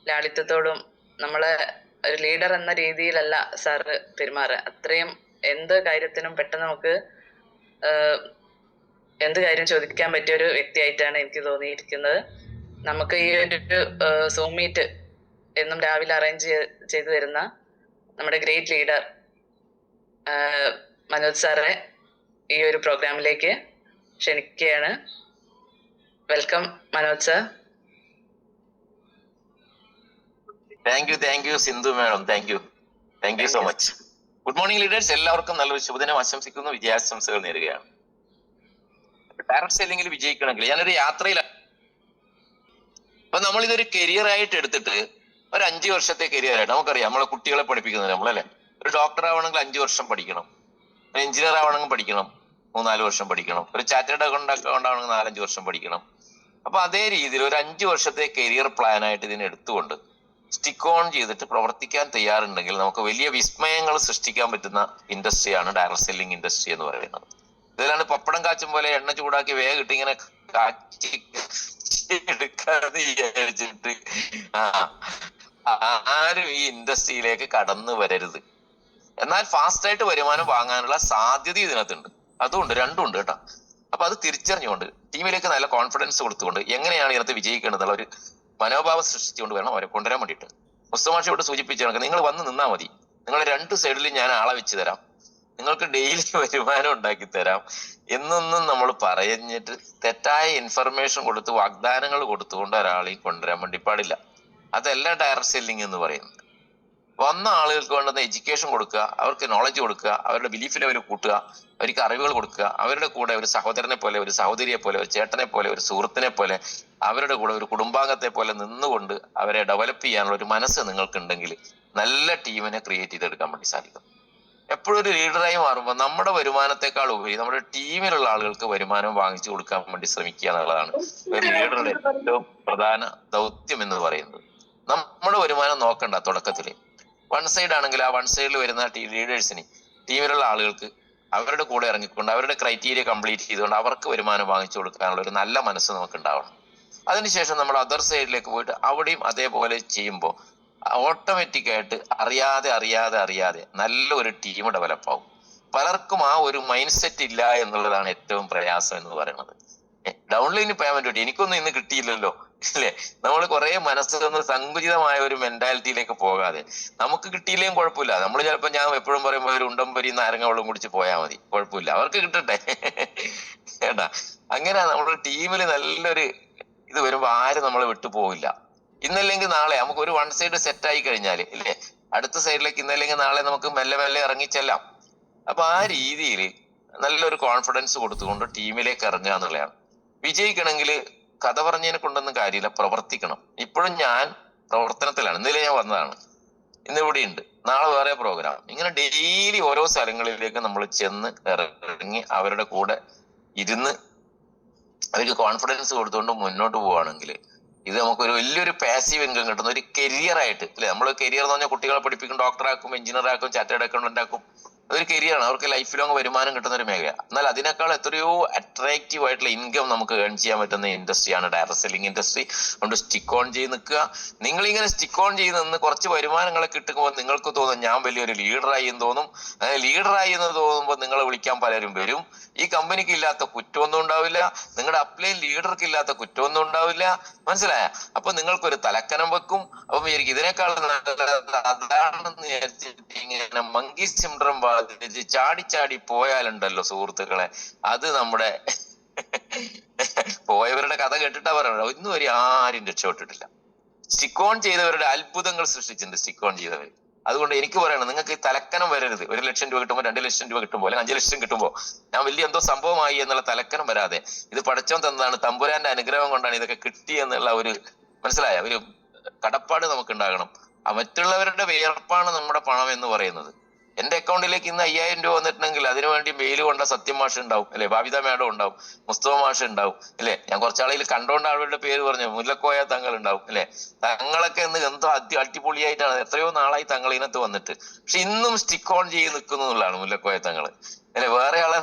ലാളിത്യത്തോടും നമ്മളെ ഒരു ലീഡർ എന്ന രീതിയിലല്ല സാറ് പെരുമാറുക. അത്രയും എന്ത് കാര്യത്തിനും പെട്ടെന്ന് നമുക്ക് എന്ത് കാര്യം ചോദിക്കാൻ പറ്റിയ ഒരു വ്യക്തിയായിട്ടാണ് എനിക്ക് തോന്നിയിരിക്കുന്നത്. നമുക്ക് ഈ ഒരു സൂം മീറ്റ് എന്നും രാവിലെ അറേഞ്ച് ചെയ്തു തരുന്ന നമ്മുടെ ഗ്രേറ്റ് ലീഡർ മനോജ് സാറെ ഈ ഒരു പ്രോഗ്രാമിലേക്ക് ക്ഷണിക്കുകയാണ്. Welcome Manoj sir. Thank you Sindhu madam. Thank you so much. Good morning leaders. എല്ലാവർക്കും നല്ലൊരു ശുഭദിനം ആശംസിക്കുന്നു, വിജയാശംസകൾ നേരുകയാണ്. ഡയറക്ട് സെല്ലിംഗിൽ വിജയിക്കണമെങ്കിൽ ഞാനൊരു യാത്രയിലാണ്. അപ്പൊ നമ്മൾ ഇതൊരു കരിയർ ആയിട്ട് എടുത്തിട്ട് ഒരു 5 വർഷത്തെ കരിയർ ആയിട്ട്, നമുക്കറിയാം നമ്മളെ കുട്ടികളെ പഠിപ്പിക്കുന്നത് നമ്മളല്ലേ. ഒരു ഡോക്ടർ ആവണമെങ്കിൽ 5 വർഷം പഠിക്കണം, ഒരു എഞ്ചിനീയർ ആവണമെങ്കിൽ പഠിക്കണം 3-4 വർഷം പഠിക്കണം, ഒരു ചാർട്ടേഡ് അക്കൗണ്ടന്റ് ആവണമെങ്കിൽ 4-5 വർഷം പഠിക്കണം. അപ്പൊ അതേ രീതിയിൽ ഒരു 5 വർഷത്തെ കരിയർ പ്ലാൻ ആയിട്ട് ഇതിനെ എടുത്തുകൊണ്ട് സ്റ്റിക്ക് ഓൺ ചെയ്തിട്ട് പ്രവർത്തിക്കാൻ തയ്യാറുണ്ടെങ്കിൽ നമുക്ക് വലിയ വിസ്മയങ്ങൾ സൃഷ്ടിക്കാൻ പറ്റുന്ന ഇൻഡസ്ട്രിയാണ് ഡയറക്ട് സെല്ലിംഗ് ഇൻഡസ്ട്രി എന്ന് പറയുന്നത്. ഇതിലാണ് പപ്പടം കാച്ചും പോലെ എണ്ണ ചൂടാക്കി വേഗം ഇട്ട് ഇങ്ങനെ കാച്ചി എടുക്കാതെ വിചാരിച്ചിട്ട് ആരും ഈ ഇൻഡസ്ട്രിയിലേക്ക് കടന്നു വരരുത്. എന്നാൽ ഫാസ്റ്റ് ആയിട്ട് വരുമാനം വാങ്ങാനുള്ള സാധ്യത ഇതിനകത്തുണ്ട്. അതുകൊണ്ട് രണ്ടും ഉണ്ട് കേട്ടോ. അപ്പൊ അത് തിരിച്ചറിഞ്ഞുകൊണ്ട് ടീമിലേക്ക് നല്ല കോൺഫിഡൻസ് കൊടുത്തുകൊണ്ട് എങ്ങനെയാണ് ഇതിനകത്ത് വിജയിക്കേണ്ടതുള്ള ഒരു മനോഭാവം സൃഷ്ടിച്ചുകൊണ്ട് വേണം അവരെ കൊണ്ടുവരാൻ വേണ്ടിയിട്ട്. മുസ്തമാഷയോട് സൂചിപ്പിച്ച കണക്ക് നിങ്ങൾ വന്ന് നിന്നാൽ മതി, നിങ്ങൾ 2 സൈഡിലും ഞാൻ ആളെ വെച്ച് തരാം, നിങ്ങൾക്ക് ഡെയിലി വരുമാനം ഉണ്ടാക്കി തരാം എന്നൊന്നും നമ്മൾ പറഞ്ഞിട്ട് തെറ്റായ ഇൻഫർമേഷൻ കൊടുത്ത് വാഗ്ദാനങ്ങൾ കൊടുത്തുകൊണ്ട് ഒരാളെയും കൊണ്ടുവരാൻ വേണ്ടി പാടില്ല. അതല്ല ഡയറക്ട് സെല്ലിംഗ് എന്ന് പറയുന്നത്. വന്ന ആളുകൾക്ക് വേണ്ടുന്ന എഡ്യൂക്കേഷൻ കൊടുക്കുക, അവർക്ക് നോളജ് കൊടുക്കുക, അവരുടെ ബിലീഫ് ലെവൽ കൂട്ടുക, അവർക്ക് അറിവുകൾ കൊടുക്കുക, അവരുടെ കൂടെ ഒരു സഹോദരനെ പോലെ, ഒരു സഹോദരിയെ പോലെ, ഒരു ചേട്ടനെ പോലെ, ഒരു സുഹൃത്തിനെ പോലെ, അവരുടെ കൂടെ ഒരു കുടുംബാംഗത്തെ പോലെ നിന്നുകൊണ്ട് അവരെ ഡെവലപ്പ് ചെയ്യാനുള്ള ഒരു മനസ്സ് നിങ്ങൾക്കുണ്ടെങ്കിൽ നല്ല ടീമിനെ ക്രിയേറ്റ് ചെയ്തെടുക്കാൻ വേണ്ടി സാധിക്കും. എപ്പോഴും ഒരു ലീഡറായി മാറുമ്പോൾ നമ്മുടെ വരുമാനത്തെക്കാൾ ഉപരി നമ്മുടെ ടീമിലുള്ള ആളുകൾക്ക് വരുമാനം വാങ്ങിച്ചു കൊടുക്കാൻ വേണ്ടി ശ്രമിക്കുക എന്നുള്ളതാണ് ഒരു ലീഡറുടെ ഏറ്റവും പ്രധാന ദൗത്യം എന്ന് പറയുന്നത്. നമ്മുടെ വരുമാനം നോക്കണ്ട തുടക്കത്തില്. വൺ സൈഡ് ആണെങ്കിൽ ആ വൺ സൈഡിൽ വരുന്ന ലീഡേഴ്സിന്, ടീമിലുള്ള ആളുകൾക്ക് അവരുടെ കൂടെ ഇറങ്ങിക്കൊണ്ട് അവരുടെ ക്രൈറ്റീരിയ കംപ്ലീറ്റ് ചെയ്തുകൊണ്ട് അവർക്ക് വരുമാനം വാങ്ങിച്ചു കൊടുക്കാനുള്ള ഒരു നല്ല മനസ്സ് നമുക്ക് ഉണ്ടാവണം. അതിനുശേഷം നമ്മൾ അതർ സൈഡിലേക്ക് പോയിട്ട് അവിടെയും അതേപോലെ ചെയ്യുമ്പോൾ ഓട്ടോമാറ്റിക് ആയിട്ട് അറിയാതെ നല്ലൊരു ടീം ഡെവലപ്പ് ആവും. പലർക്കും ആ ഒരു മൈൻഡ് സെറ്റ് ഇല്ല എന്നുള്ളതാണ് ഏറ്റവും പ്രയാസം എന്ന് പറയുന്നത്. ഡൗൺലൈന് പേയ്മെന്റ് കിട്ടി, എനിക്കൊന്നും ഇന്ന് കിട്ടിയില്ലല്ലോ അല്ലേ. നമ്മൾ കുറെ മനസ്സിലൊന്ന് സങ്കുചിതമായ ഒരു മെന്റാലിറ്റിയിലേക്ക് പോകാതെ നമുക്ക് കിട്ടിയില്ലെങ്കിൽ കുഴപ്പമില്ല. നമ്മൾ ചിലപ്പോൾ ഞാൻ എപ്പോഴും പറയുമ്പോൾ ഒരു ഉണ്ടംപരി നാരങ്ങ വെള്ളം കുടിച്ച് പോയാൽ മതി, കുഴപ്പമില്ല, അവർക്ക് കിട്ടട്ടെ കേട്ടാ. അങ്ങനെ നമ്മുടെ ടീമിൽ നല്ലൊരു ഇത് വരുമ്പോൾ ആരും നമ്മളെ വിട്ടു പോവില്ല. ഇന്നല്ലെങ്കിൽ നാളെ നമുക്ക് ഒരു വൺ സൈഡ് സെറ്റ് ആയി കഴിഞ്ഞാല് ഇല്ലേ, അടുത്ത സൈഡിലേക്ക് ഇന്നല്ലെങ്കിൽ നാളെ നമുക്ക് മെല്ലെ മെല്ലെ ഇറങ്ങിച്ചെല്ലാം. അപ്പൊ ആ രീതിയിൽ നല്ലൊരു കോൺഫിഡൻസ് കൊടുത്തുകൊണ്ട് ടീമിലേക്ക് ഇറങ്ങുക എന്നുള്ളതാണ്. വിജയിക്കണമെങ്കിൽ കഥ പറഞ്ഞതിനെ കൊണ്ടൊന്നും കാര്യമില്ല, പ്രവർത്തിക്കണം. ഇപ്പോഴും ഞാൻ പ്രവർത്തനത്തിലാണ്. ഇന്നലെ ഞാൻ വന്നതാണ്, ഇന്നിവിടെ ഉണ്ട്, നാളെ വേറെ പ്രോഗ്രാം. ഇങ്ങനെ ഡെയിലി ഓരോ സ്ഥലങ്ങളിലേക്ക് നമ്മൾ ചെന്ന് ഇറങ്ങി അവരുടെ കൂടെ ഇരുന്ന് അവർക്ക് കോൺഫിഡൻസ് കൊടുത്തുകൊണ്ട് മുന്നോട്ട് പോവുകയാണെങ്കിൽ ഇത് നമുക്കൊരു വലിയൊരു പാസീവ് ഇൻകം കിട്ടുന്ന ഒരു കരിയർ ആയിട്ട് അല്ലെ. നമ്മൾ കരിയർ എന്ന് പറഞ്ഞാൽ കുട്ടികളെ പഠിപ്പിക്കും, ഡോക്ടറാക്കും, എഞ്ചിനീയർ ആക്കും, ചാർട്ടേഡ് അക്കൗണ്ടന്റ് ആക്കും. അതൊരു കരിയറാണ്, അവർക്ക് ലൈഫ് ലോങ് വരുമാനം കിട്ടുന്ന ഒരു മേഖല. എന്നാൽ അതിനേക്കാൾ എത്രയോ അട്രാക്റ്റീവ് ആയിട്ടുള്ള ഇൻകം നമുക്ക് ഏൺ ചെയ്യാൻ പറ്റുന്ന ഇൻഡസ്ട്രിയാണ് ഡയറക്ട് സെല്ലിംഗ് ഇൻഡസ്ട്രി. അതുകൊണ്ട് സ്റ്റിക്ക് ഓൺ ചെയ്ത് നിൽക്കുക. നിങ്ങളിങ്ങനെ സ്റ്റിക്ക് ഓൺ ചെയ്ത് നിന്ന് കുറച്ച് വരുമാനങ്ങളെ കിട്ടുമ്പോൾ നിങ്ങൾക്ക് തോന്നും ഞാൻ വലിയൊരു ലീഡറായി എന്ന് തോന്നും. ലീഡറായി എന്ന് തോന്നുമ്പോൾ നിങ്ങളെ വിളിക്കാൻ പലരും വരും. ഈ കമ്പനിക്ക് ഇല്ലാത്ത കുറ്റമൊന്നും ഉണ്ടാവില്ല, നിങ്ങളുടെ അപ്ലൈൻ ലീഡർക്ക് ഇല്ലാത്ത കുറ്റമൊന്നും ഉണ്ടാവില്ല. മനസ്സിലായ? അപ്പൊ നിങ്ങൾക്കൊരു തലക്കനം വെക്കും. അപ്പൊ വിചാരിക്കും ഇതിനേക്കാൾ അതാണെന്ന് വിചാരിച്ചിട്ട് ഇങ്ങനെ മങ്കി സിൻഡ്രോം ബാധിച്ച് ചാടി ചാടി പോയാലുണ്ടല്ലോ സുഹൃത്തുക്കളെ, അത് നമ്മുടെ പോയവരുടെ കഥ കേട്ടിട്ടാ പറയണത്. ഇന്നും ഒരു ആരും രക്ഷപ്പെട്ടിട്ടില്ല. സ്റ്റിക്ക് ഓൺ ചെയ്തവരുടെ അത്ഭുതങ്ങൾ സൃഷ്ടിച്ചിട്ടുണ്ട് സ്റ്റിക്ക് ഓൺ ചെയ്തവർ. അതുകൊണ്ട് എനിക്ക് പറയണം, നിങ്ങൾക്ക് തലക്കനം വരരുത്. 1 ലക്ഷം രൂപ കിട്ടുമ്പോൾ 2 ലക്ഷം രൂപ കിട്ടുമ്പോൾ അല്ലെങ്കിൽ 5 ലക്ഷം കിട്ടുമ്പോൾ ഞാൻ വലിയ എന്തോ സംഭവമായി എന്നുള്ള തലക്കനം വരാതെ, ഇത് പടച്ചോൻ തന്നതാണ്, തമ്പുരാന്റെ അനുഗ്രഹം കൊണ്ടാണ് ഇതൊക്കെ കിട്ടിയെന്നുള്ള ഒരു മനസ്സിലായ ഒരു കടപ്പാട് നമുക്ക് ഉണ്ടാകണം. മറ്റുള്ളവരുടെ വിയർപ്പാണ് നമ്മുടെ പണം എന്ന് പറയുന്നത്. എന്റെ അക്കൗണ്ടിലേക്ക് ഇന്ന് 5000 രൂപ വന്നിട്ടുണ്ടെങ്കിൽ അതിനുവേണ്ടി മെയിൽ കൊണ്ട സത്യം മാഷ് ഉണ്ടാവും അല്ലെ, ബാബിത മേഡം ഉണ്ടാവും, മുസ്തഫ മാഷ് ഉണ്ടാവും അല്ലെ. ഞാൻ കുറച്ചാളയിൽ കണ്ടോണ്ട് ആളുകളുടെ പേര് പറഞ്ഞു, മുല്ലക്കോയ തങ്ങൾ ഉണ്ടാവും അല്ലെ. തങ്ങളൊക്കെ ഇന്ന് എന്തോ അടിപൊളിയായിട്ടാണ്, എത്രയോ നാളായി തങ്ങൾ ഇതിനകത്ത് വന്നിട്ട്. പക്ഷെ ഇന്നും സ്റ്റിക്ക് ഓൺ ചെയ്ത് നിൽക്കുന്നു എന്നുള്ളതാണ് മുല്ലക്കോയ തങ്ങള് അല്ലെ. വേറെ ആളെ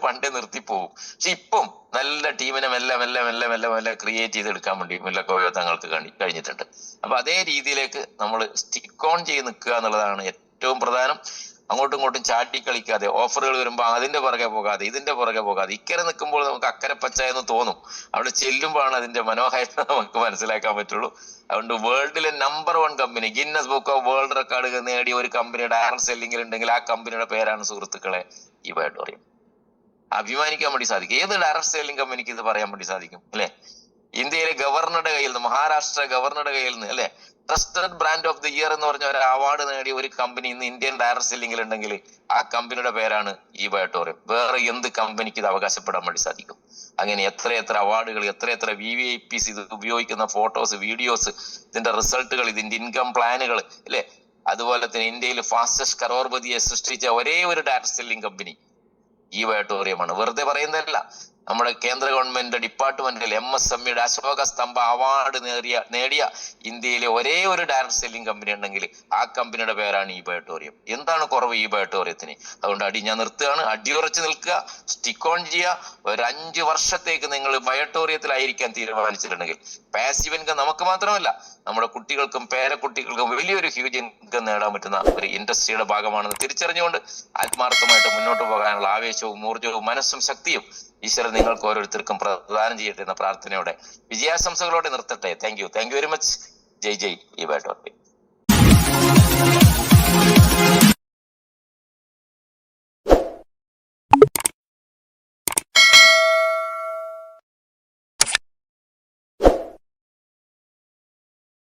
പണ്ടേ നിർത്തിപ്പോവും. പക്ഷെ ഇപ്പം നല്ല ടീമിനെ മെല്ലെ മെല്ലെ മെല്ലെ മെല്ലെ മെല്ലെ ക്രിയേറ്റ് ചെയ്തെടുക്കാൻ വേണ്ടി മുല്ലക്കോയ തങ്ങൾക്ക് കഴിഞ്ഞിട്ടുണ്ട്. അപ്പൊ അതേ രീതിയിലേക്ക് നമ്മൾ സ്റ്റിക്ക് ഓൺ ചെയ്ത് നിൽക്കുക എന്നുള്ളതാണ് ഏറ്റവും പ്രധാനം. അങ്ങോട്ടും ഇങ്ങോട്ടും ചാട്ടി കളിക്കാതെ, ഓഫറുകൾ വരുമ്പോൾ അതിന്റെ പുറകെ പോകാതെ, ഇതിന്റെ പുറകെ പോകാതെ, ഇക്കരെ നിൽക്കുമ്പോൾ നമുക്ക് അക്കരെ പച്ച എന്ന് തോന്നും. അവിടെ ചെല്ലുമ്പോഴാണ് അതിന്റെ മനോഹാരിത നമുക്ക് മനസ്സിലാക്കാൻ പറ്റുള്ളൂ. അതുകൊണ്ട് വേൾഡിലെ number 1 company, Guinness book of world record നേടിയ ഒരു കമ്പനി ഡയറക്ട് സെല്ലിംഗിൽ ഉണ്ടെങ്കിൽ ആ കമ്പനിയുടെ പേരാണ് സുഹൃത്തുക്കളെ ഇബാറ്റോറിയം. അഭിമാനിക്കാൻ വേണ്ടി സാധിക്കും. ഏത് ഡയറക്ട് സെല്ലിംഗ് കമ്പനിക്ക് ഇത് പറയാൻ വേണ്ടി സാധിക്കും അല്ലെ. ഇന്ത്യയിലെ ഗവർണറുടെ കയ്യിൽ നിന്ന്, മഹാരാഷ്ട്ര ഗവർണറുടെ കയ്യിൽ നിന്ന് അല്ലെ, trusted brand of the year എന്ന് പറഞ്ഞ ഒരു അവാർഡ് നേടിയ ഒരു കമ്പനി ഇന്ന് ഇന്ത്യൻ ഡയറക്ട് സെല്ലിംഗിൽ ഉണ്ടെങ്കിൽ ആ കമ്പനിയുടെ പേരാണ് ഇബാറ്റോറിയം. വേറെ എന്ത് കമ്പനിക്ക് ഇത് അവകാശപ്പെടാൻ വേണ്ടി സാധിക്കും? അങ്ങനെ എത്രയെത്ര അവാർഡുകൾ, എത്രയെത്ര VVIPs ഇത് ഉപയോഗിക്കുന്ന ഫോട്ടോസ്, വീഡിയോസ്, ഇതിന്റെ റിസൾട്ടുകൾ, ഇതിന്റെ ഇൻകം പ്ലാനുകൾ അല്ലെ. അതുപോലെ തന്നെ ഇന്ത്യയിൽ ഫാസ്റ്റസ്റ്റ് കരോർപതിയെ സൃഷ്ടിച്ച ഒരേ ഒരു ഡയറക്ട് സെല്ലിംഗ് കമ്പനി ഇബാറ്റോറിയമാണ്. വെറുതെ പറയുന്നതല്ല. നമ്മുടെ കേന്ദ്ര ഗവൺമെന്റ് ഡിപ്പാർട്ട്മെന്റിൽ MSMEയുടെ അശോക സ്തംഭ അവാർഡ് നേടിയ ഇന്ത്യയിലെ ഒരേ ഒരു ഡയറക്ട് സെല്ലിംഗ് കമ്പനി ഉണ്ടെങ്കിൽ ആ കമ്പനിയുടെ പേരാണ് ഇബാറ്റോറിയം. എന്താണ് കുറവ് ഇബാറ്റോറിയത്തിന്? അതുകൊണ്ട് ഞാൻ നിർത്തുകയാണ്. അടിയുറച്ച് നിൽക്കുക, സ്റ്റിക്ക് ഓൺ ചെയ്യുക. ഒരു 5 വർഷത്തേക്ക് നിങ്ങൾ ഇബാറ്റോറിയത്തിലായിരിക്കാൻ തീരുമാനിച്ചിട്ടുണ്ടെങ്കിൽ പാസീവ് ഇൻകം നമുക്ക് മാത്രമല്ല നമ്മുടെ കുട്ടികൾക്കും പേരക്കുട്ടികൾക്കും വലിയൊരു ഹ്യൂജ് ഇൻകം നേടാൻ പറ്റുന്ന ഒരു ഇൻഡസ്ട്രിയുടെ ഭാഗമാണെന്ന് തിരിച്ചറിഞ്ഞുകൊണ്ട് ആത്മാർത്ഥമായിട്ട് മുന്നോട്ട് പോകാനുള്ള ആവേശവും ഊർജ്ജവും മനസ്സും ശക്തിയും ഈശ്വരൻ നിങ്ങൾക്ക് ഓരോരുത്തർക്കും പ്രദാനം ചെയ്യട്ടെ എന്ന പ്രാർത്ഥനയോടെ വിജയാശംസകളോടെ നിർത്തട്ടെ. Thank you very much. ജയ് ജയ് ഇബാറ്റോറിയം.